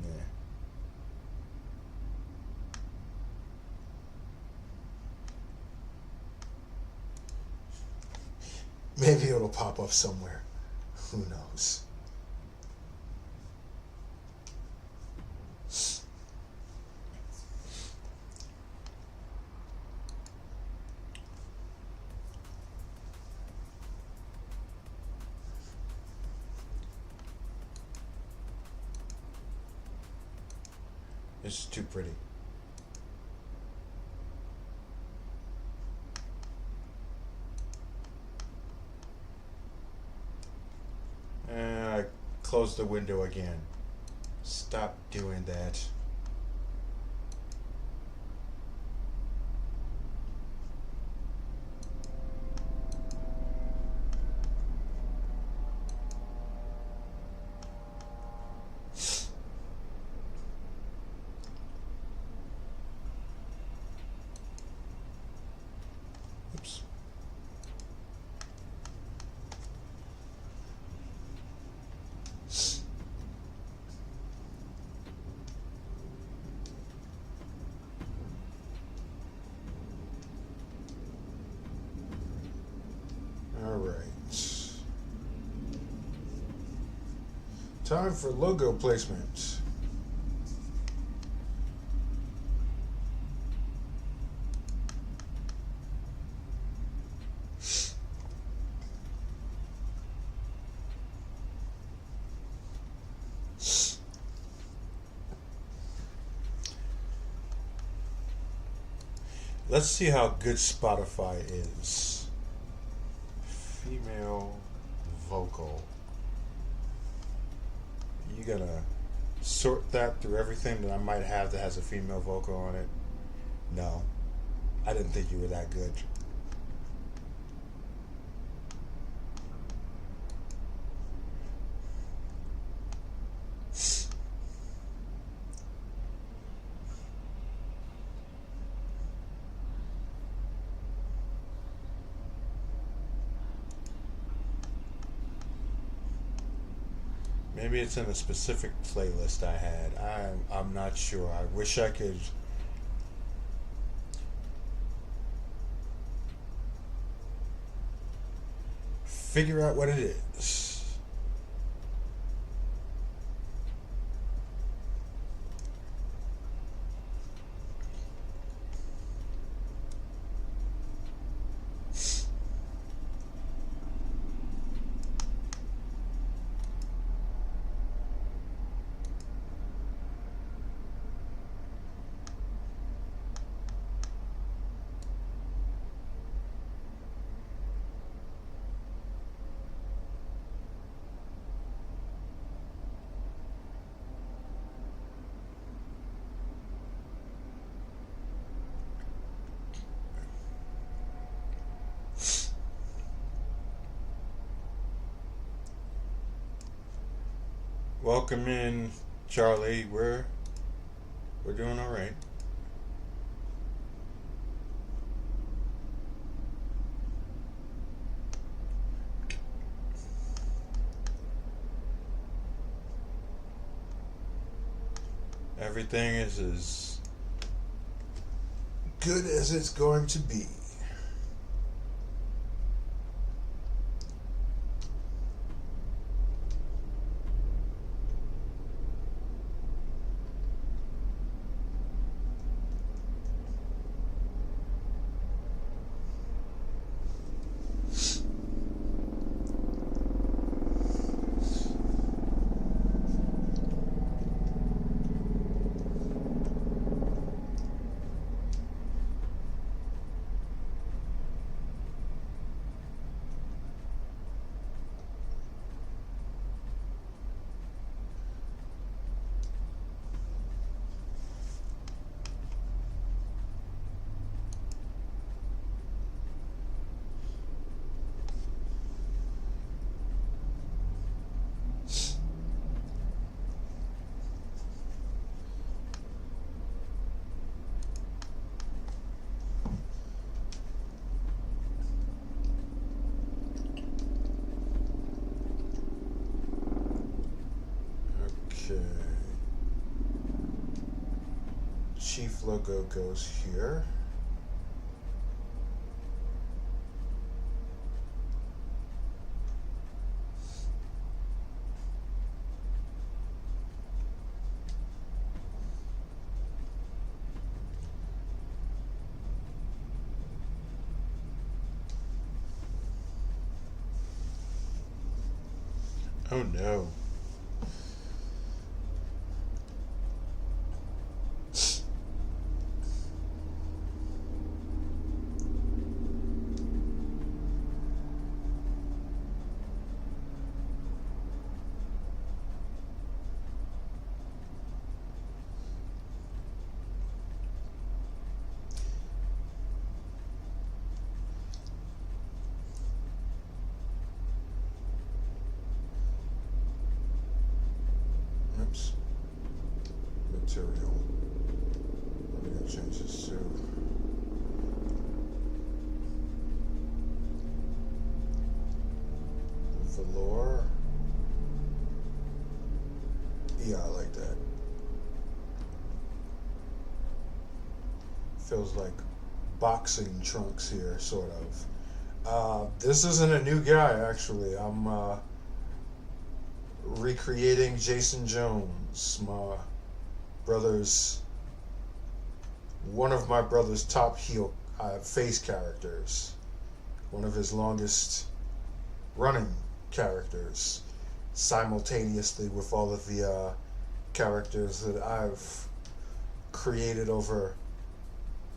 Yeah. Maybe it'll pop up somewhere. Who knows? It's too pretty. And I close the window again. Stop doing that. Oops. All right. Time for logo placement. Let's see how good Spotify is. Female vocal. You gonna sort that through everything that I might have that has a female vocal on it? No. I didn't think you were that good. Maybe it's in a specific playlist I had. I'm not sure. I wish I could figure out what it is. Welcome in, Charlie. We're doing all right. Everything is as Good as it's going to be. Chief logo goes here. Oh no. Oops. Material. I'm going to change this to velour. Yeah, I like that. Feels like boxing trunks here, sort of. This isn't a new guy, actually. I'm recreating Jason Jones, one of my brother's top heel face characters, one of his longest running characters, simultaneously with all of the characters that I've created over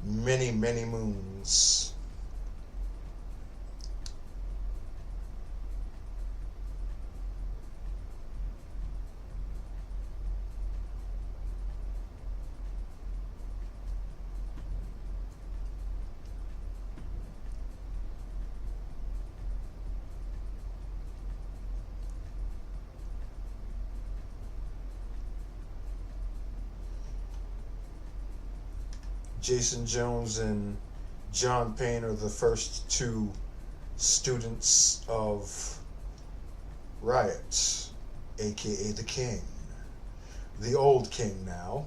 many, many moons. Jason Jones and John Payne are the first two students of Riot, aka the King. The old King now.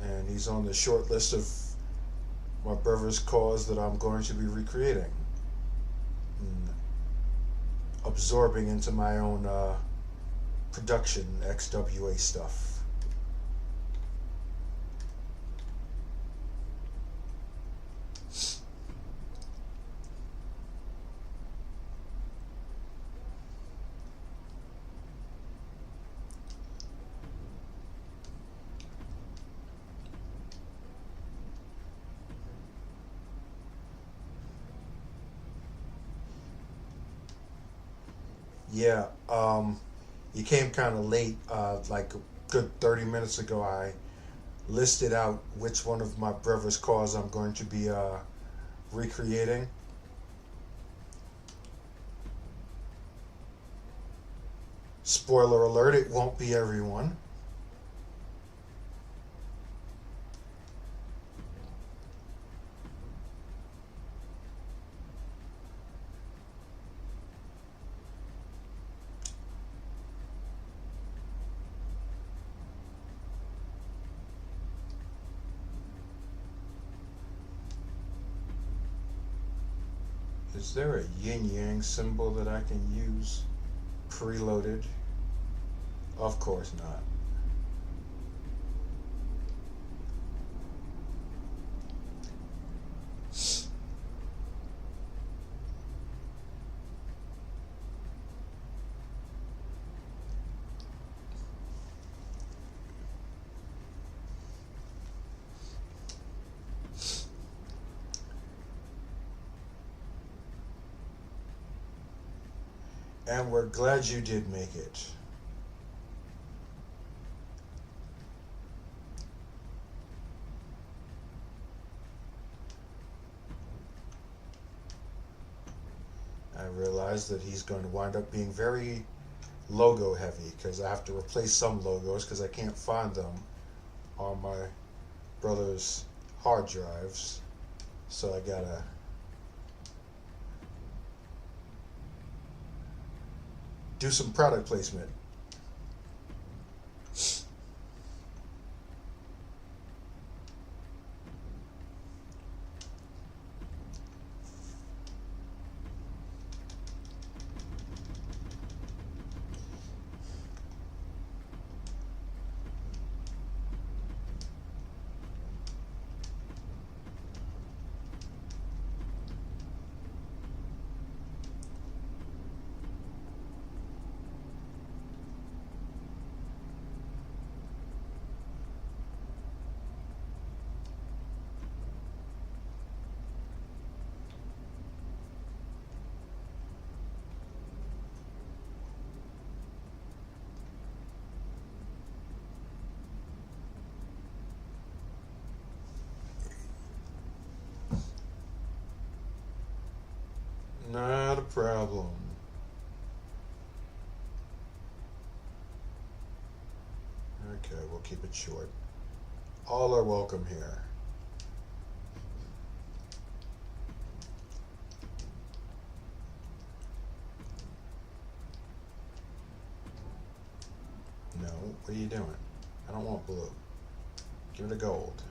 And he's on the short list of my brother's cause that I'm going to be recreating and absorbing into my own production XWA stuff. Yeah, you came kind of late. Like a good 30 minutes ago, I listed out which one of my brother's cars I'm going to be recreating. Spoiler alert, it won't be everyone. Is there a yin yang symbol that I can use preloaded? Of course not. And we're glad you did make it. I realize that he's going to wind up being very logo heavy because I have to replace some logos because I can't find them on my brother's hard drives. So I gotta do some product placement. Not a problem. Okay, we'll keep it short. All are welcome here. No, what are you doing? I don't want blue. Give it a gold.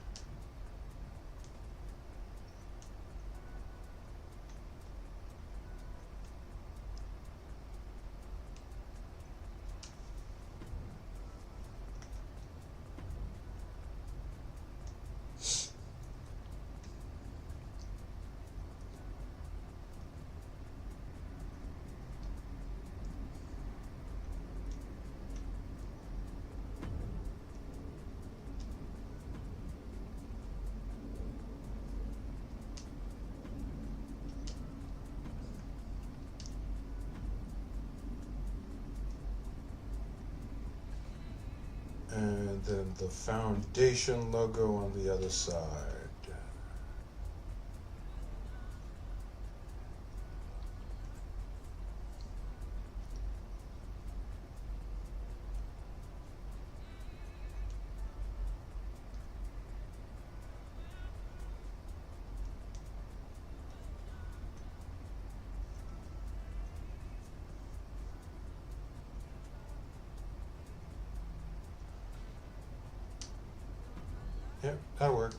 And then the foundation logo on the other side. Yep, that'll work.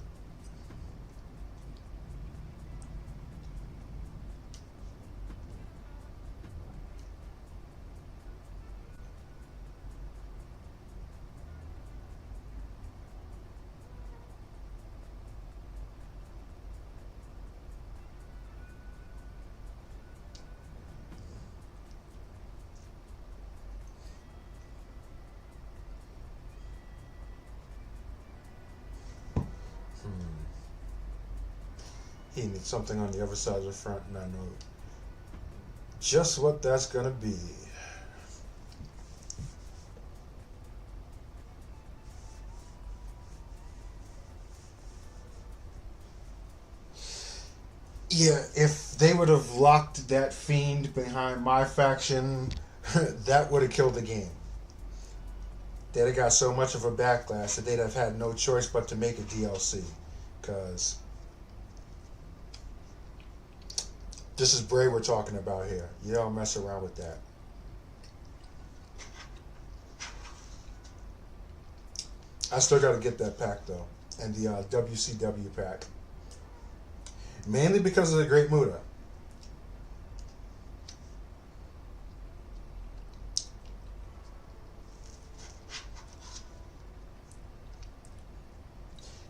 He needs something on the other side of the front, and I know just what that's gonna be. Yeah, if they would have locked that fiend behind my faction, that would have killed the game. They'd have got so much of a backlash that they'd have had no choice but to make a DLC. Because this is Bray we're talking about here. You don't mess around with that. I still got to get that pack though, and the WCW pack. Mainly because of the Great Muta.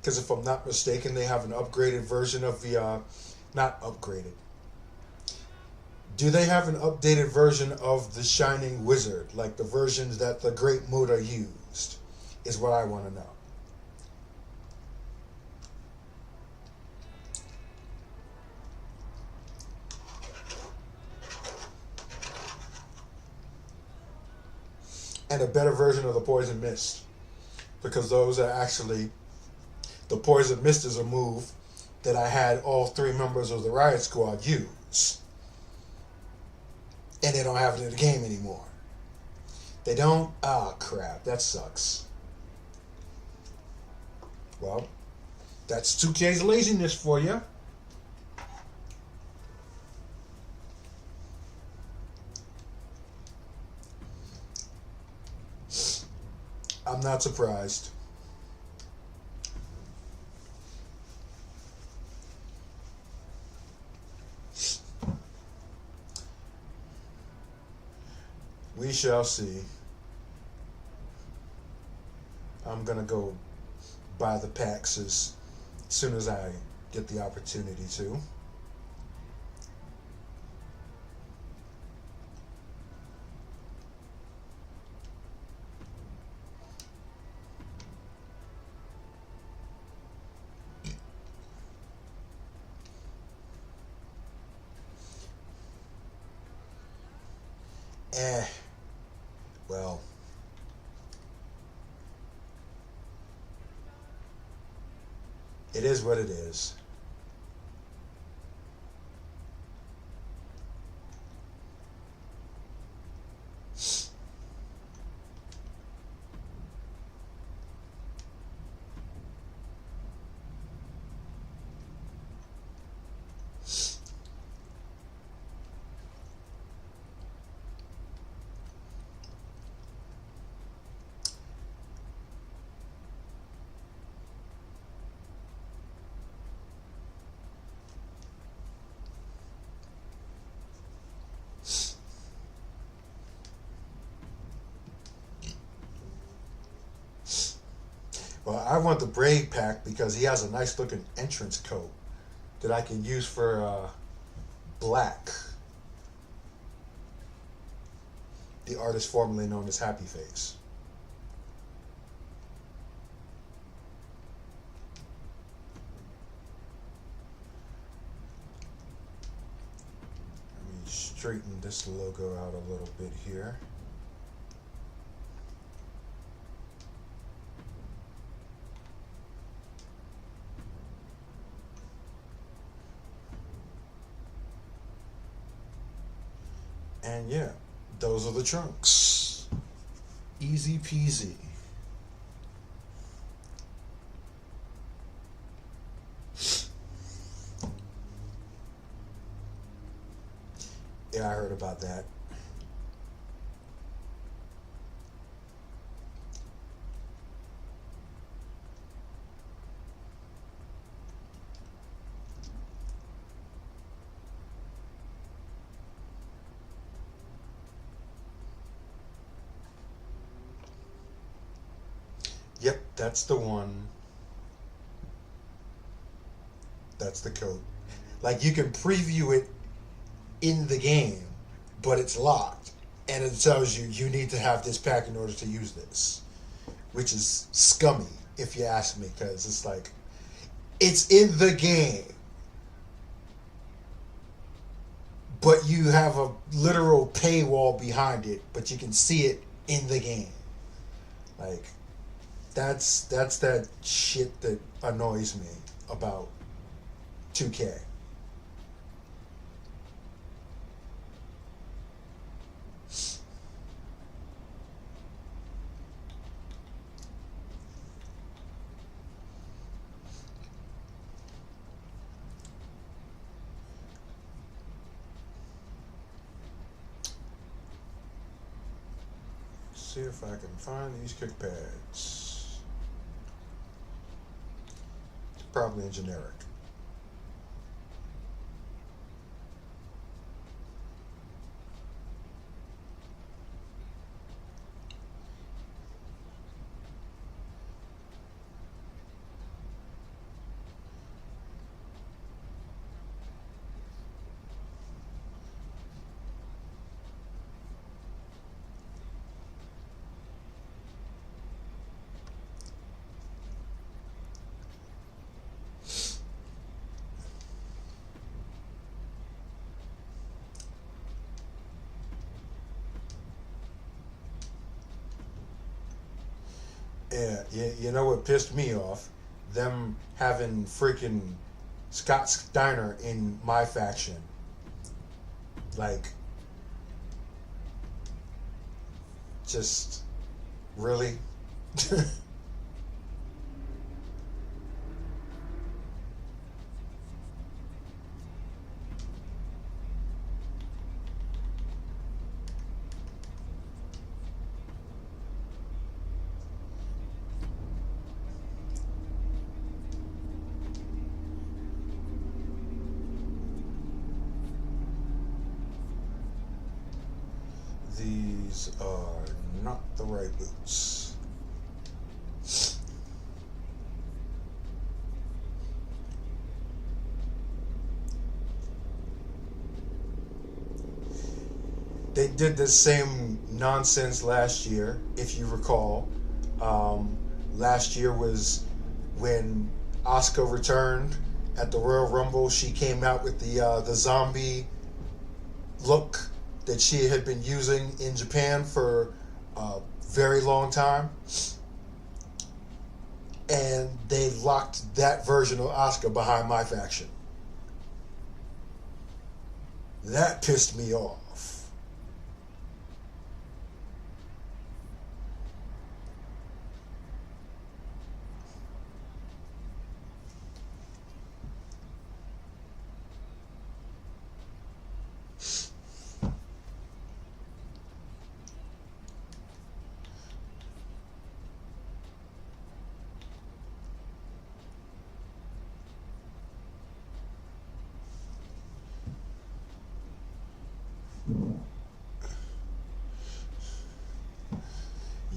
Because if I'm not mistaken, they have an upgraded version of the, not upgraded. Do they have an updated version of the Shining Wizard, like the versions that the Great Muta used, is what I want to know. And a better version of the Poison Mist. Because those are actually, the Poison Mist is a move that I had all three members of the Riot Squad use. And they don't have it in the game anymore. They don't? Ah, crap. That sucks. Well, that's 2K's laziness for you. I'm not surprised. We shall see. I'm gonna go buy the packs as soon as I get the opportunity to. Eh, well, it is what it is. Well, I want the Braid pack because he has a nice looking entrance coat that I can use for Black, the artist formerly known as Happy Face. Let me straighten this logo out a little bit here. And yeah, those are the trunks. Easy peasy. Yeah, I heard about that. Yep, that's the one. That's the code. Like you can preview it in the game, but it's locked. And it tells you you need to have this pack in order to use this. Which is scummy, if you ask me, because it's like, it's in the game. But you have a literal paywall behind it, but you can see it in the game. Like, that's that shit that annoys me about 2K. See if I can find these kick pads. It's probably in generic. Yeah, you know what pissed me off? Them having freaking Scott Steiner in my faction. Like, just really? These are not the right boots. They did the same nonsense last year, if you recall. Last year was when Asuka returned at the Royal Rumble. She came out with the zombie look that she had been using in Japan for a very long time, and they locked that version of Asuka behind my faction. That pissed me off.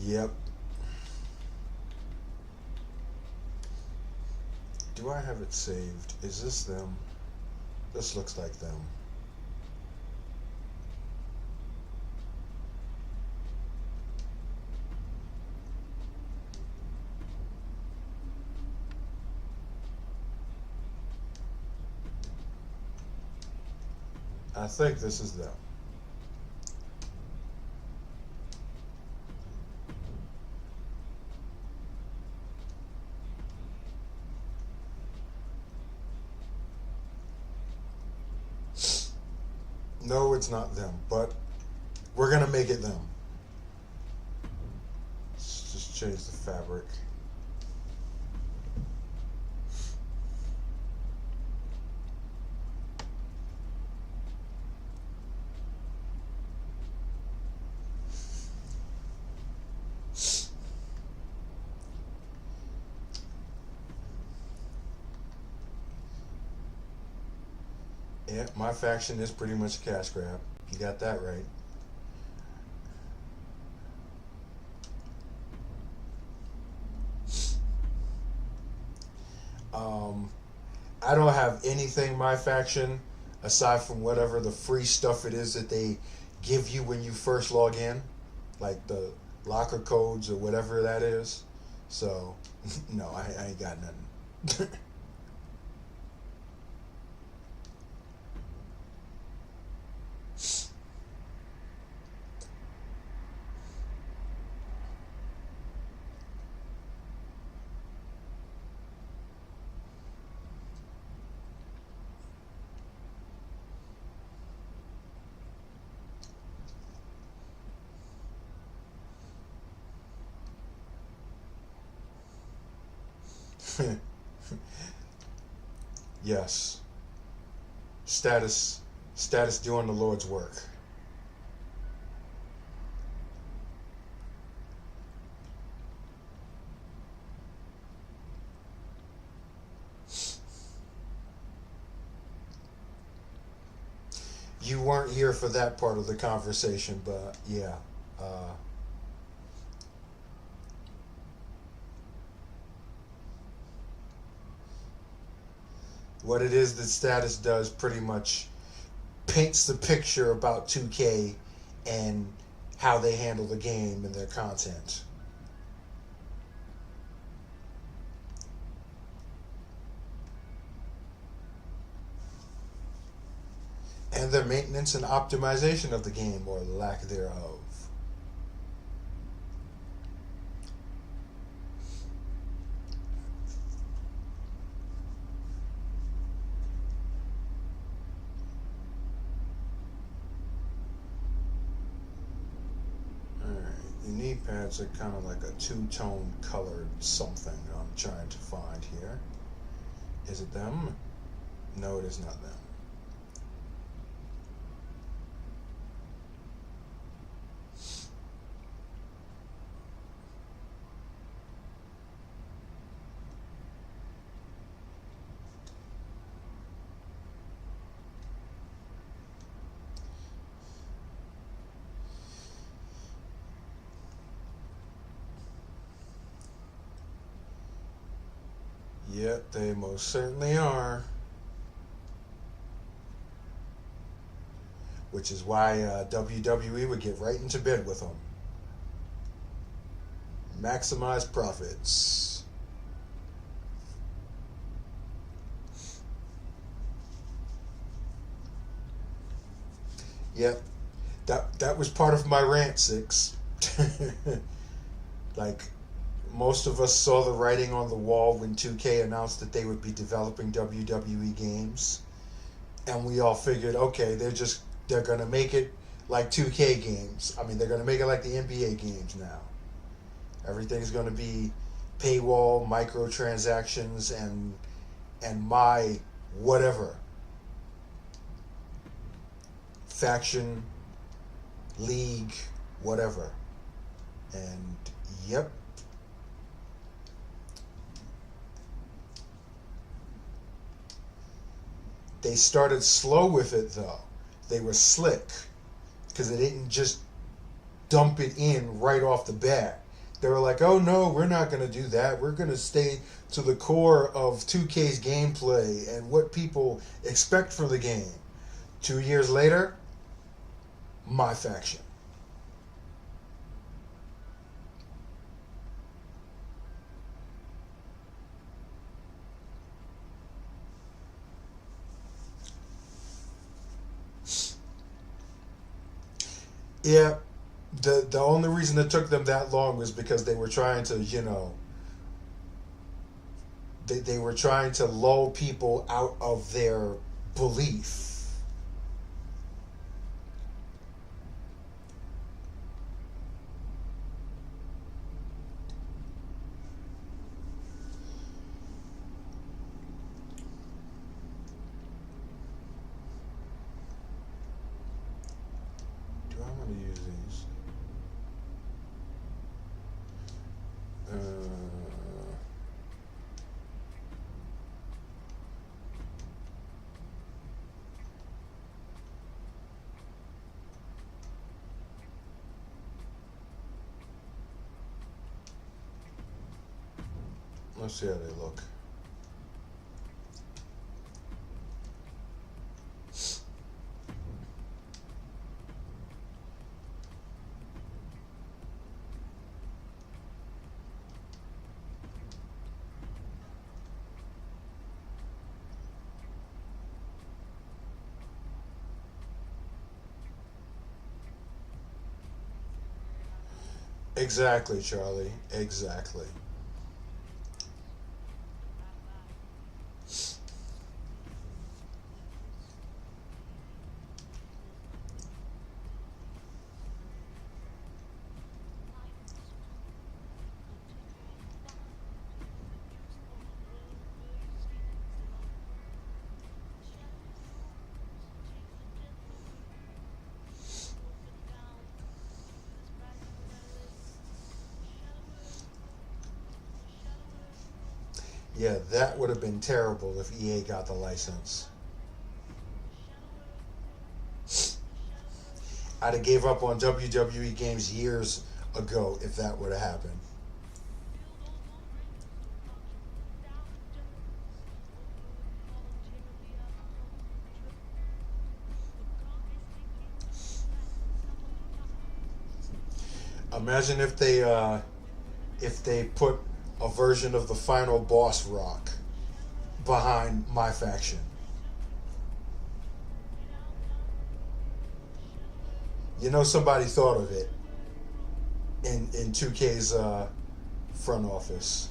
Yep. Do I have it saved? Is this them? This looks like them. I think this is them. No, it's not them, but we're gonna make it them. Let's just change the fabric. Yeah, my faction is pretty much a cash grab. You got that right. I don't have anything my faction aside from whatever the free stuff it is that they give you when you first log in, like the locker codes or whatever that is. So, no, I ain't got nothing. Yes. Status doing the Lord's work. You weren't here for that part of the conversation, but yeah. What it is that Status does pretty much paints the picture about 2K and how they handle the game and their content. And their maintenance and optimization of the game, or lack thereof. The knee pads are kind of like a two-tone colored something I'm trying to find here. Is it them? No, it is not them. Yep, they most certainly are. Which is why WWE would get right into bed with them. Maximize profits. Yep, that was part of my rant, Six. Like, most of us saw the writing on the wall when 2K announced that they would be developing WWE games, and we all figured, okay, they're gonna make it like 2K games. I mean, they're gonna make it like the NBA games now. Everything's gonna be paywall, microtransactions, and my whatever faction, league, whatever. And yep. They started slow with it though. They were slick because they didn't just dump it in right off the bat. They were like, oh no, we're not going to do that. We're going to stay to the core of 2K's gameplay and what people expect from the game. 2 years later, my faction. Yeah, the only reason it took them that long was because they were trying to, they were trying to lull people out of their belief. Do I want to use these? Uh, let's see how they look. Exactly, Charlie. Exactly. Yeah, that would have been terrible if EA got the license. I'd have gave up on WWE games years ago if that would have happened. Imagine if they put a version of the final boss rock behind my faction. Somebody thought of it in 2K's front office.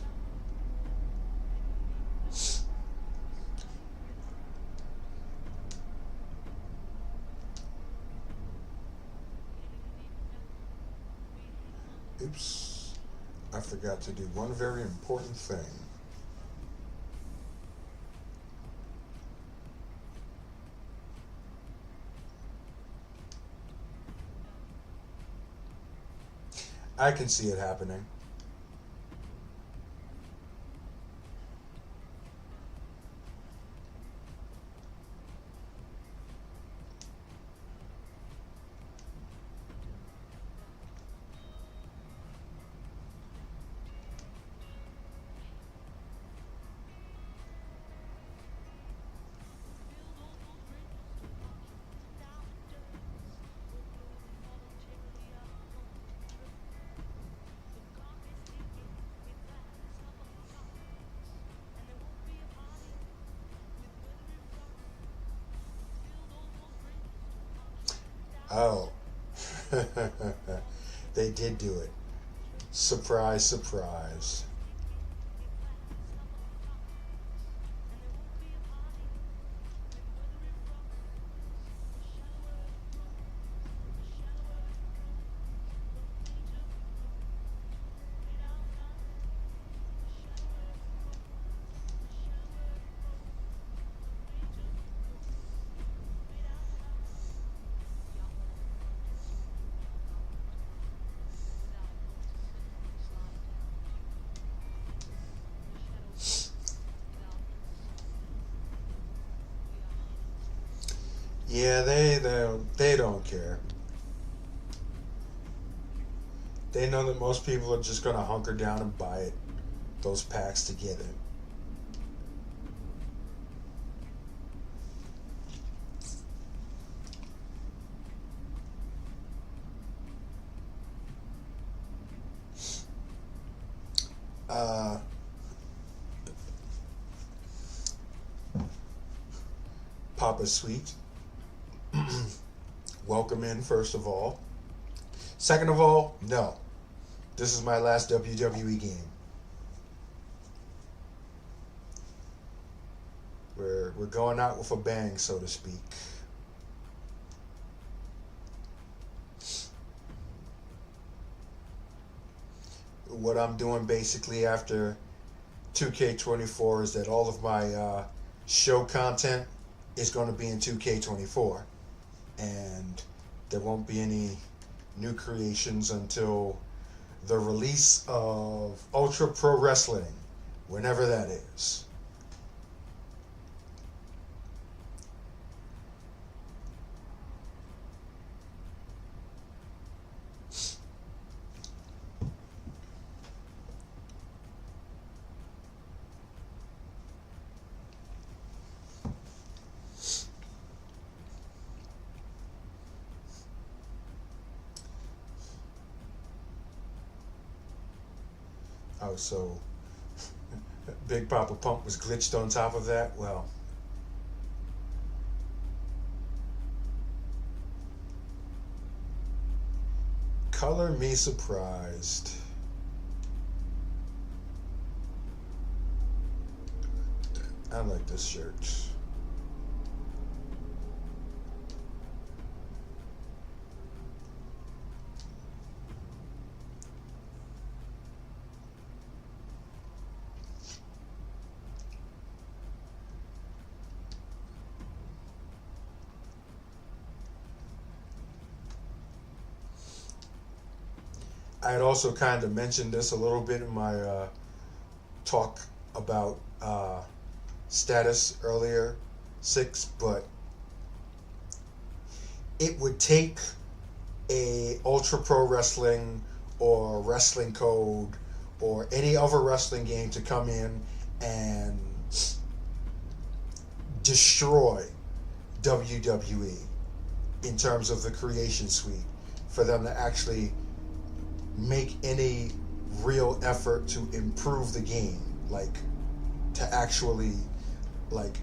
Oops, I forgot to do one very important thing. I can see it happening. Oh, they did do it. Surprise, surprise. Yeah, they don't care. They know that most people are just gonna hunker down and buy it, those packs to get it. Uh, Papa Sweet, welcome in first of all. Second of all, no. This is my last WWE game. We're going out with a bang, so to speak. What I'm doing basically after 2K24 is that all of my show content is going to be in 2K24, and there won't be any new creations until the release of Ultra Pro Wrestling, whenever that is. Oh, so Big Papa Pump was glitched on top of that? Well, color me surprised. I like this shirt. I had also kind of mentioned this a little bit in my talk about status earlier, 6, but it would take a Ultra Pro Wrestling or Wrestling Code or any other wrestling game to come in and destroy WWE in terms of the creation suite for them to actually make any real effort to improve the game, like to actually like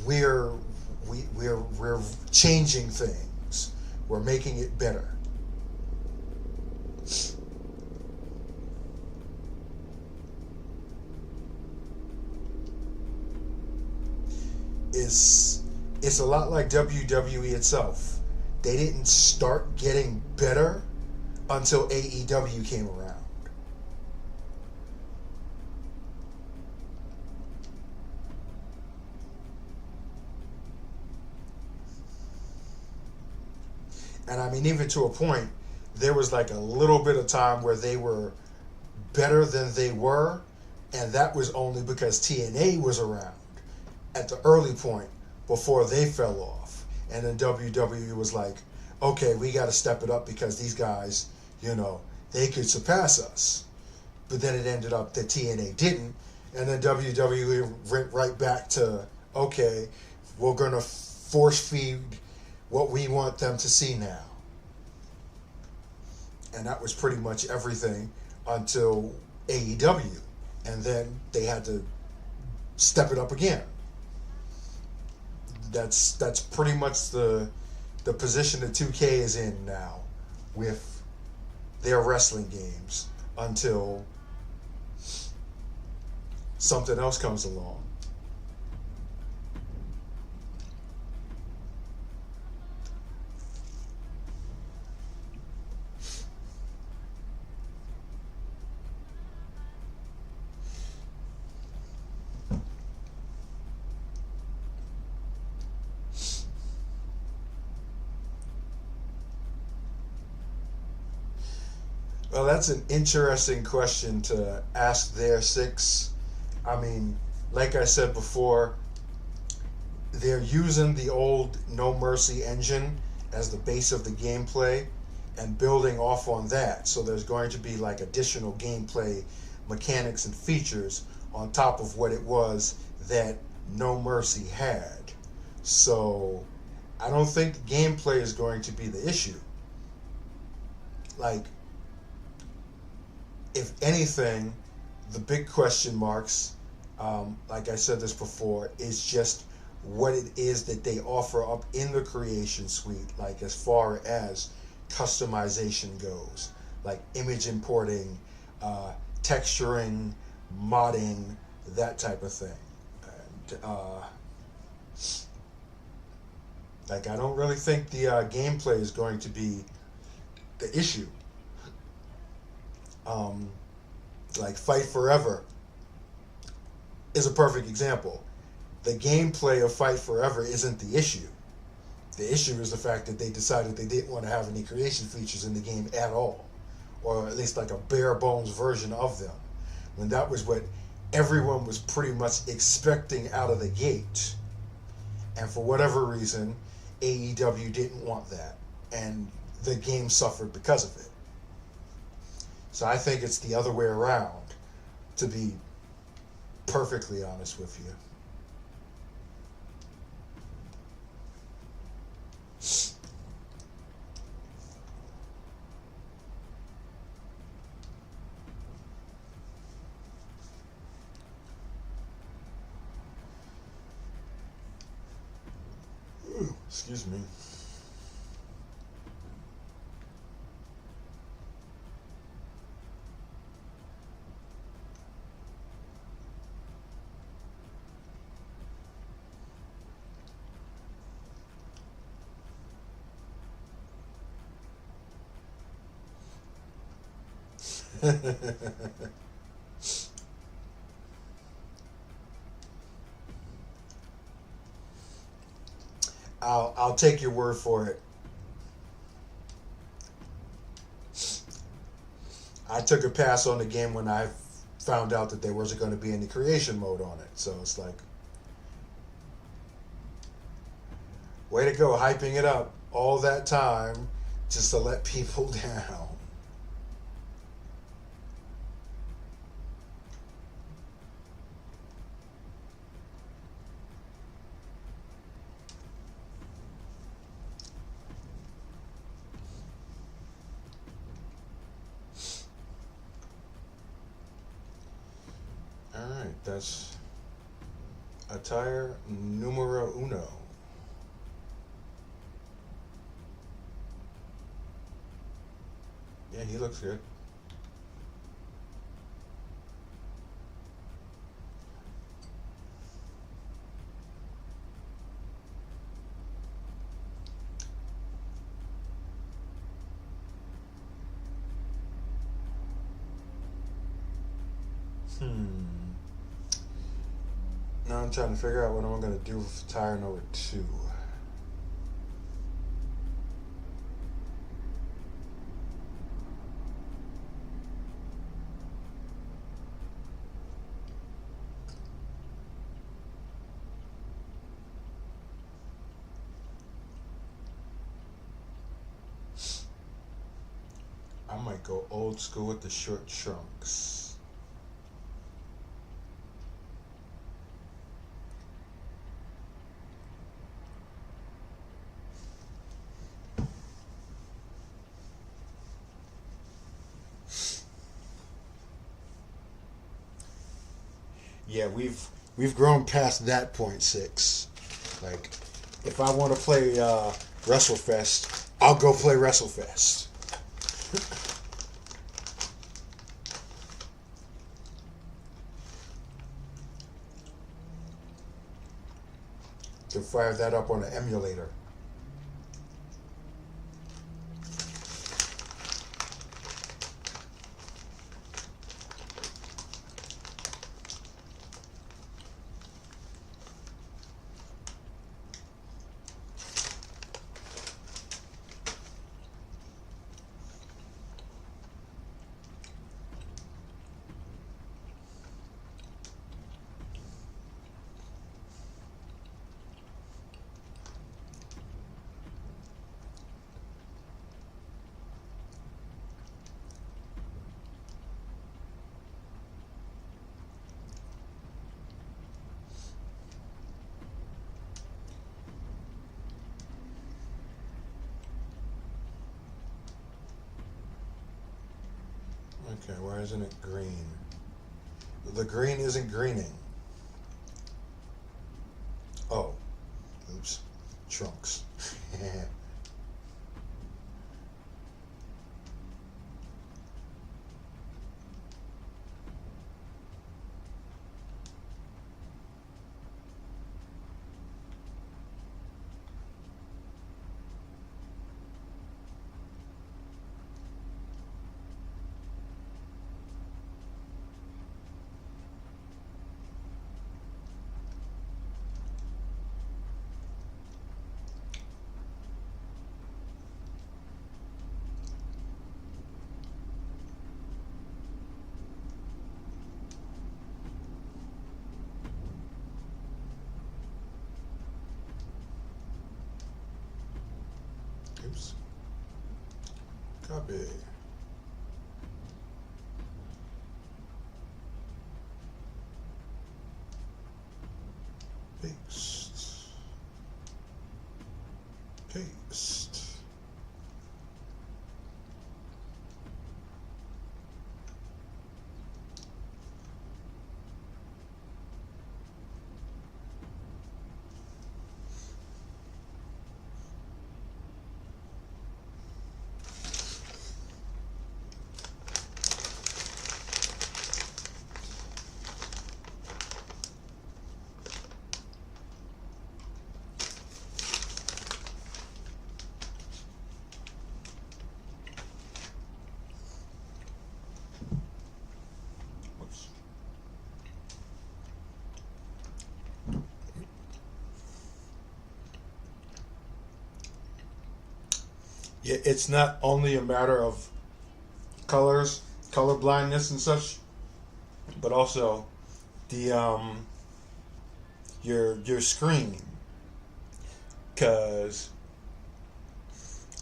we're we're changing things, we're making it better. It's a lot like WWE itself. They didn't start getting better until AEW came around. And I mean, even to a point, there was like a little bit of time where they were better than they were, and that was only because TNA was around at the early point before they fell off. And then WWE was like, okay, we got to step it up because these guys, they could surpass us. But then it ended up that TNA didn't, and then WWE went right back to, okay, we're going to force feed what we want them to see now. And that was pretty much everything until AEW. And then they had to step it up again. That's pretty much the the position that 2K is in now with their wrestling games until something else comes along. Well, that's an interesting question to ask there, Six. I mean, like I said before, they're using the old No Mercy engine as the base of the gameplay and building off on that. So there's going to be like additional gameplay mechanics and features on top of what it was that No Mercy had. So I don't think gameplay is going to be the issue. Like, if anything, the big question marks, like I said this before, is just what it is that they offer up in the creation suite, like as far as customization goes, like image importing, texturing, modding, that type of thing. And, like, I don't really think the gameplay is going to be the issue. Like Fight Forever is a perfect example. The gameplay of Fight Forever isn't the issue. The issue is the fact that they decided they didn't want to have any creation features in the game at all, or at least like a bare bones version of them, when that was what everyone was pretty much expecting out of the gate. And for whatever reason, AEW didn't want that, and the game suffered because of it. So I think it's the other way around, to be perfectly honest with you. Ooh, excuse me. I'll take your word for it. I took a pass on the game when I found out that there wasn't going to be any creation mode on it. So it's like, way to go, hyping it up all that time just to let people down. Alright, that's Attire numero uno. Yeah, he looks good. Now I'm trying to figure out what I'm going to do with Attire number 2. I might go old school with the short trunks. Yeah, we've grown past that point, 6. Like, if I want to play WrestleFest, I'll go play WrestleFest. To fire that up on an emulator. Okay, why isn't it green? The green isn't greening. Oh, oops, trunks. Oops. Copy. Paste. Paste. Yeah, it's not only a matter of colors, color blindness and such, but also the your screen. Cause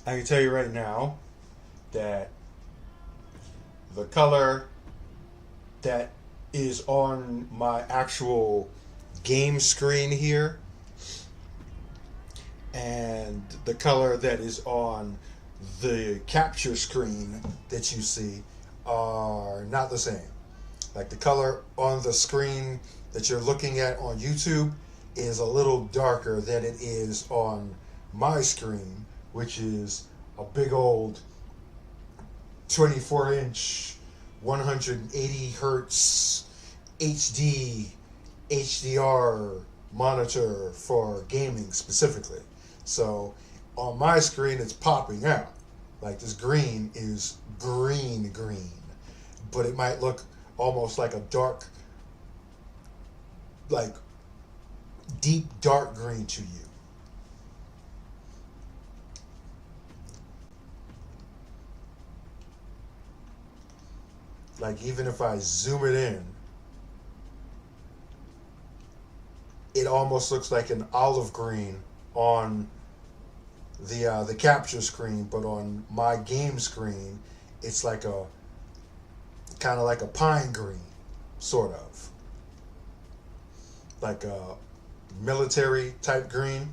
I can tell you right now that the color that is on my actual game screen here and the color that is on the capture screen that you see are not the same. Like the color on the screen that you're looking at on YouTube is a little darker than it is on my screen, which is a big old 24-inch 180 hertz HD HDR monitor for gaming specifically. So on my screen it's popping out. Like this green is green, but it might look almost like a dark, like deep dark green to you. Like even if I zoom it in, it almost looks like an olive green on the capture screen, but on my game screen, it's like a kind of like a pine green, sort of like a military type green.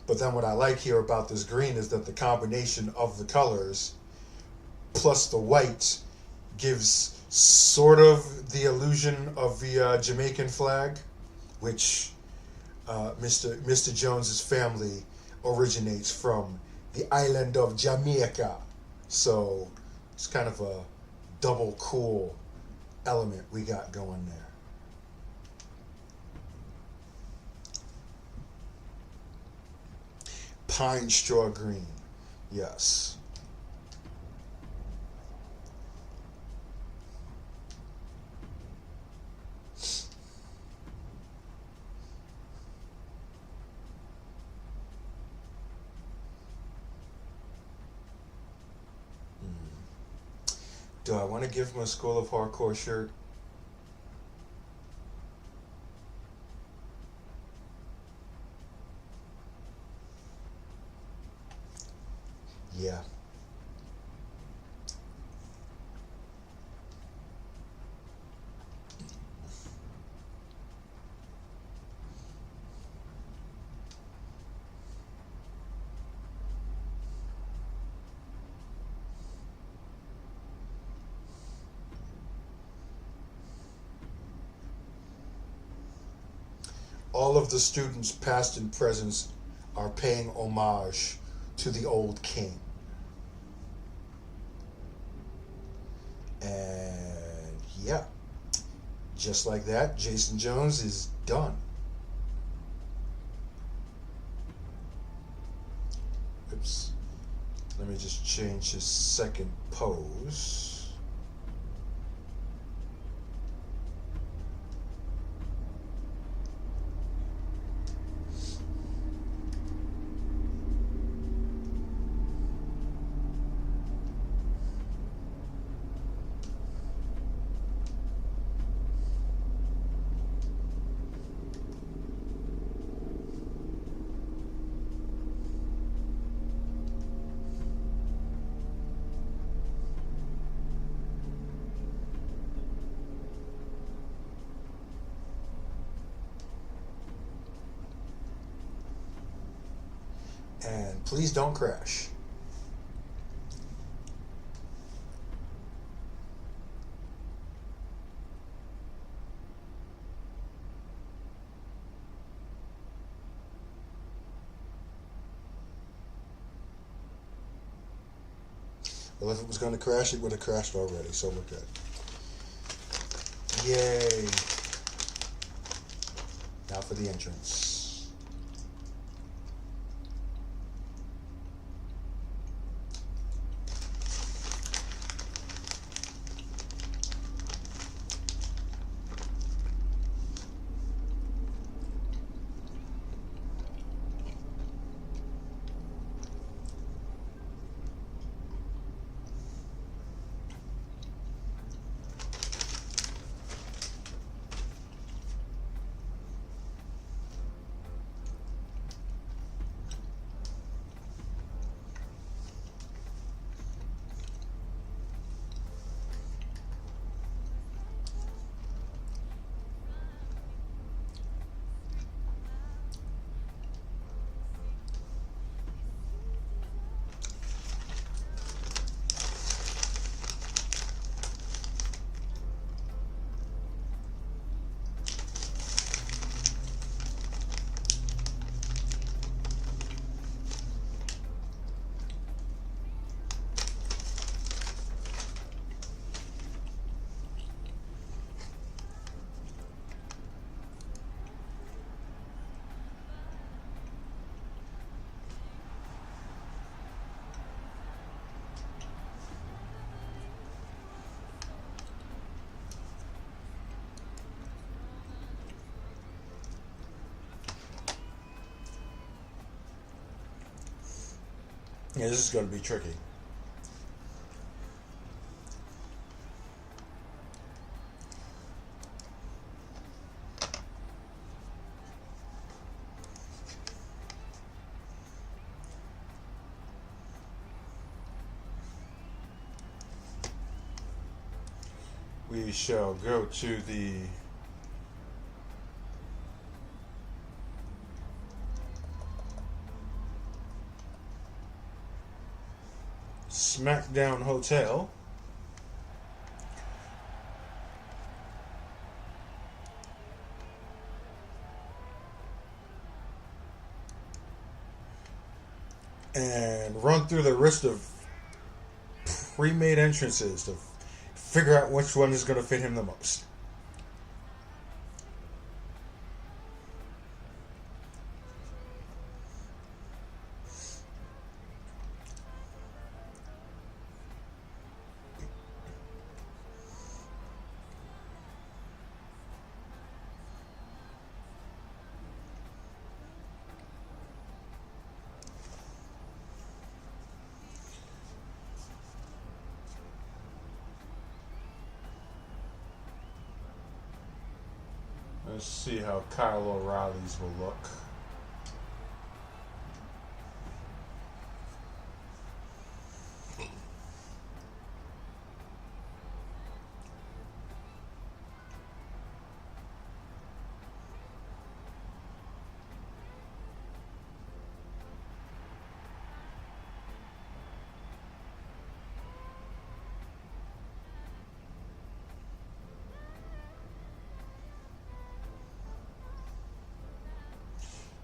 But then what I like here about this green is that the combination of the colors plus the white gives sort of the illusion of the Jamaican flag, which Mr. Jones's family originates from the island of Jamaica, so it's kind of a double cool element we got going there. Pine straw green, yes. Do I want to give him a School of Hardcore shirt? Yeah. All of the students, past and present, are paying homage to the old king. And yeah, just like that, Jason Jones is done. Oops. Let me just change his second pose. And please don't crash. Well, if it was going to crash, it would have crashed already, so we're good. Yay. Now for the entrance. Yeah, this is going to be tricky. We shall go to the SmackDown Hotel. and run through the list of pre-made entrances to figure out which one is going to fit him the most. Let's see how Kyle O'Reilly's will look.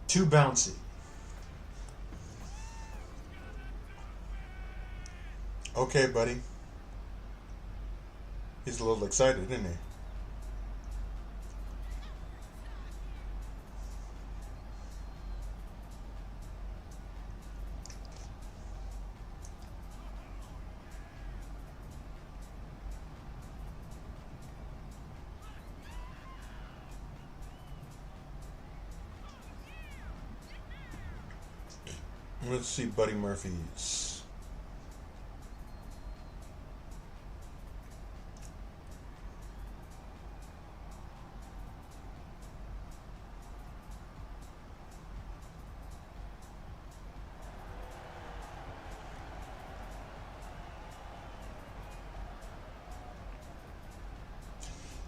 Too bouncy. Okay, buddy. He's a little excited, isn't he? Let's see Buddy Murphy's.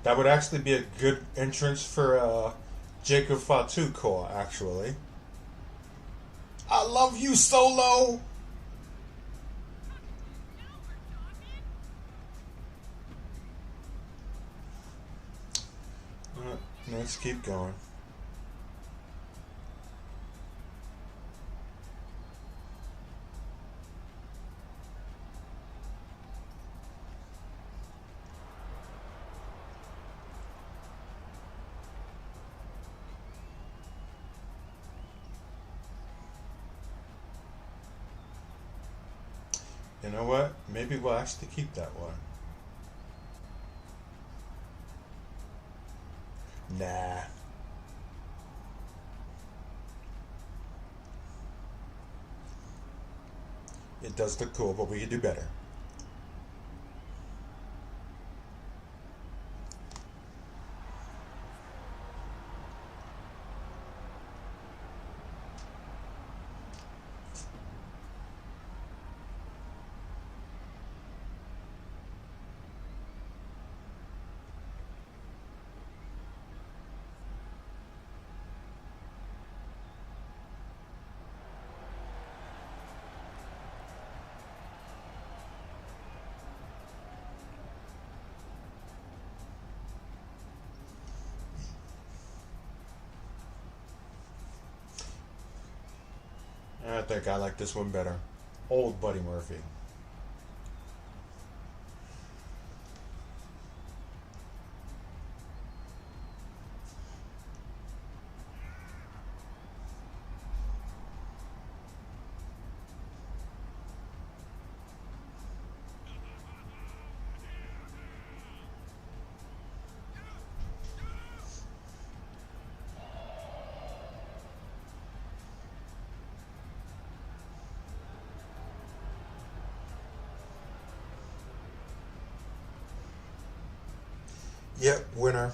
That would actually be a good entrance for Jacob Fatu core, actually. I love you, Solo! Let's keep going. You know what? Maybe we'll actually keep that one. Nah. It does look cool, but we could do better. I think I like this one better. Old Buddy Murphy. Yep, winner.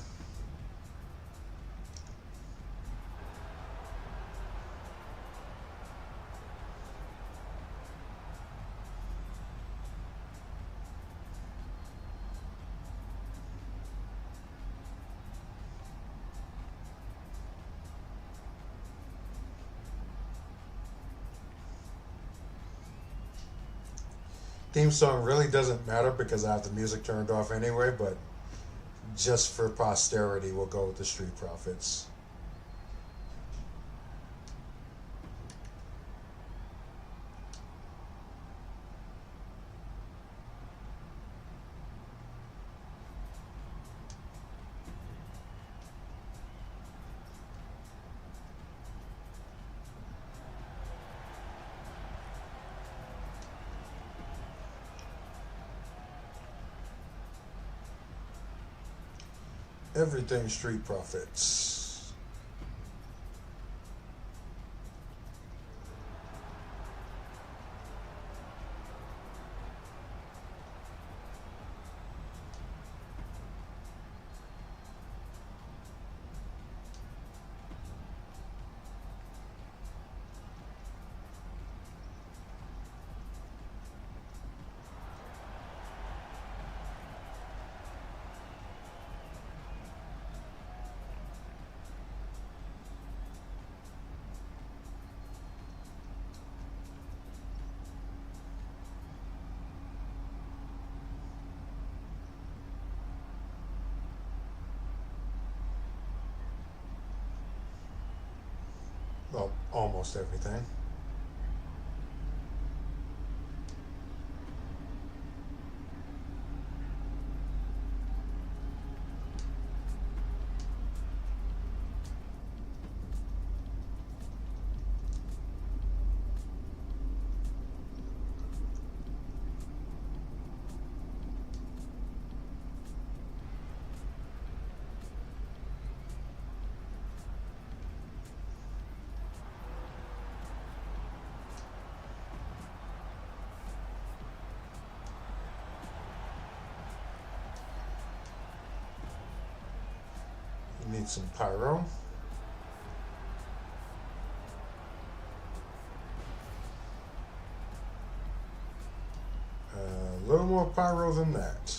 Theme song really doesn't matter because I have the music turned off anyway, but just for posterity, we'll go with the Street Profits. Everything Street Profits. Well, almost everything. You need some pyro. A little more pyro than that.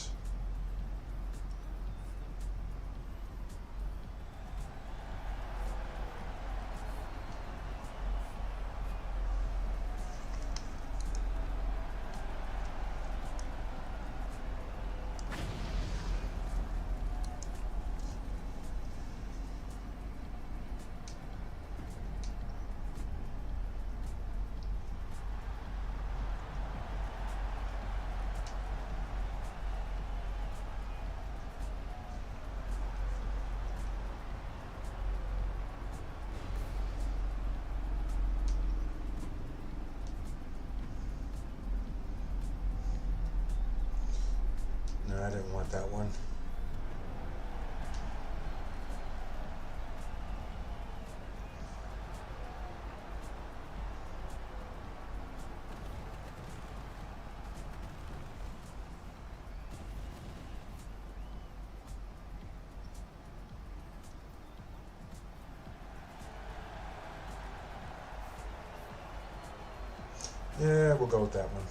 No, I didn't want that one. Yeah, we'll go with that one.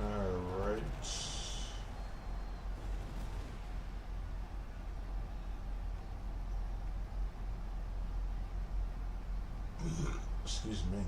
All right. Excuse me.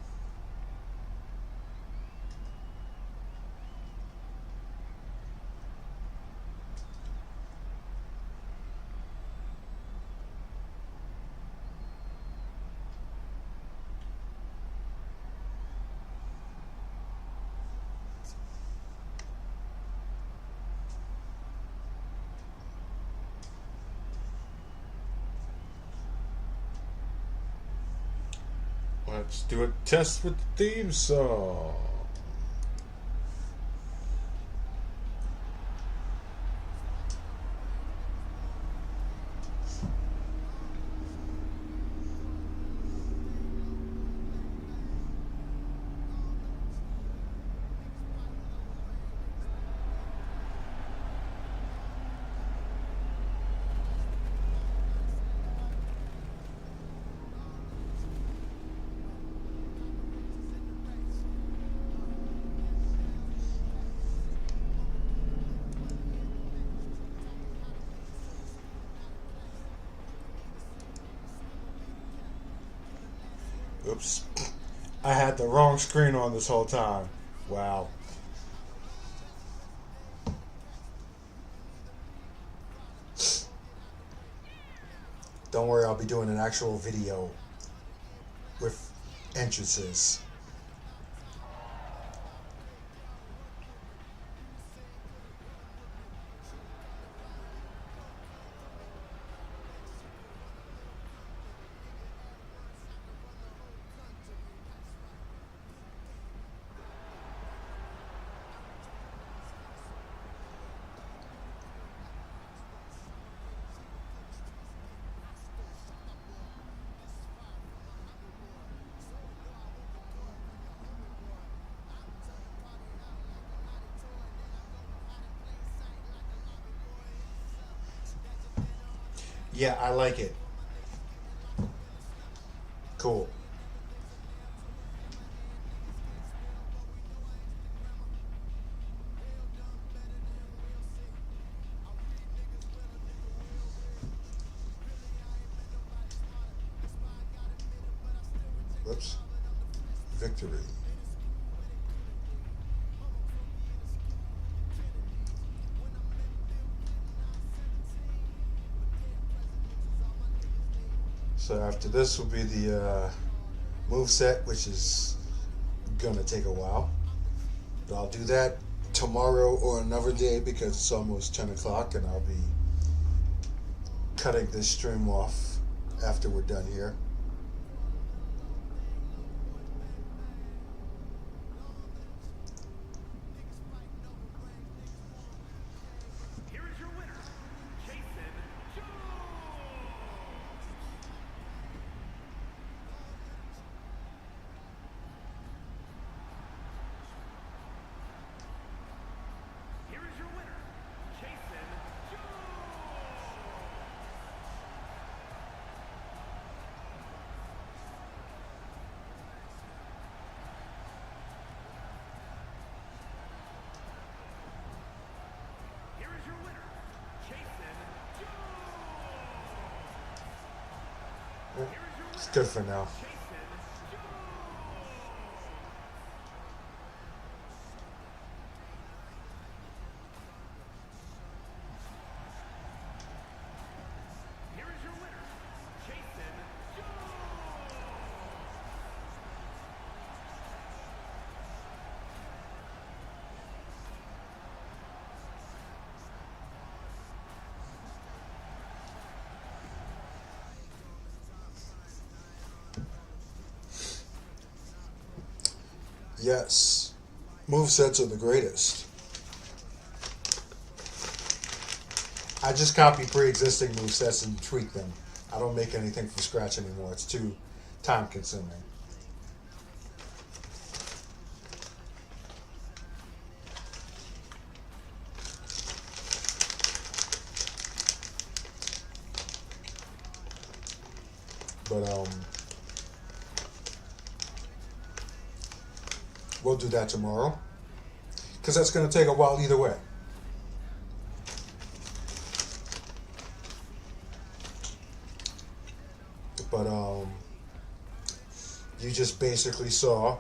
Let's do a test with the theme song. Oops. I had the wrong screen on this whole time. Wow. Don't worry, I'll be doing an actual video with entrances. Yeah, I like it. Cool. Whoops. Victory. So after this will be the move set, which is gonna take a while. But I'll do that tomorrow or another day because it's almost 10 o'clock and I'll be cutting this stream off after we're done here. It's good for now. Yes, movesets are the greatest. I just copy pre-existing movesets and tweak them. I don't make anything from scratch anymore. It's too time consuming. But we'll do that tomorrow because that's going to take a while either way. But you just basically saw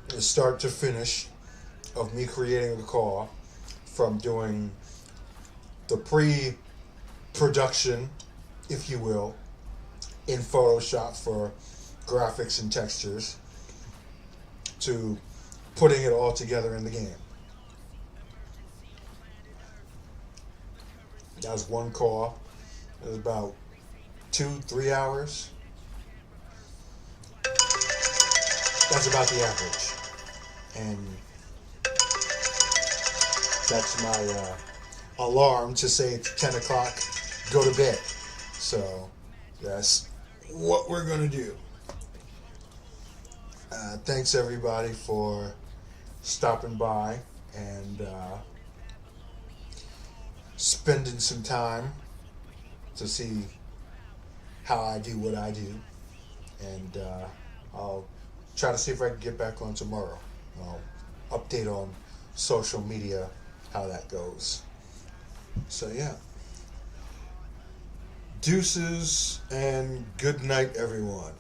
the start to finish of me creating the car from doing the pre-production, if you will, in Photoshop for graphics and textures to putting it all together in the game. That was one car. It was about 2-3 hours. That's about the average. And that's my alarm to say it's 10 o'clock, go to bed. So that's what we're going to do. Thanks everybody for stopping by and spending some time to see how I do what I do. And I'll try to see if I can get back on tomorrow. I'll update on social media how that goes. So yeah. Deuces and good night everyone.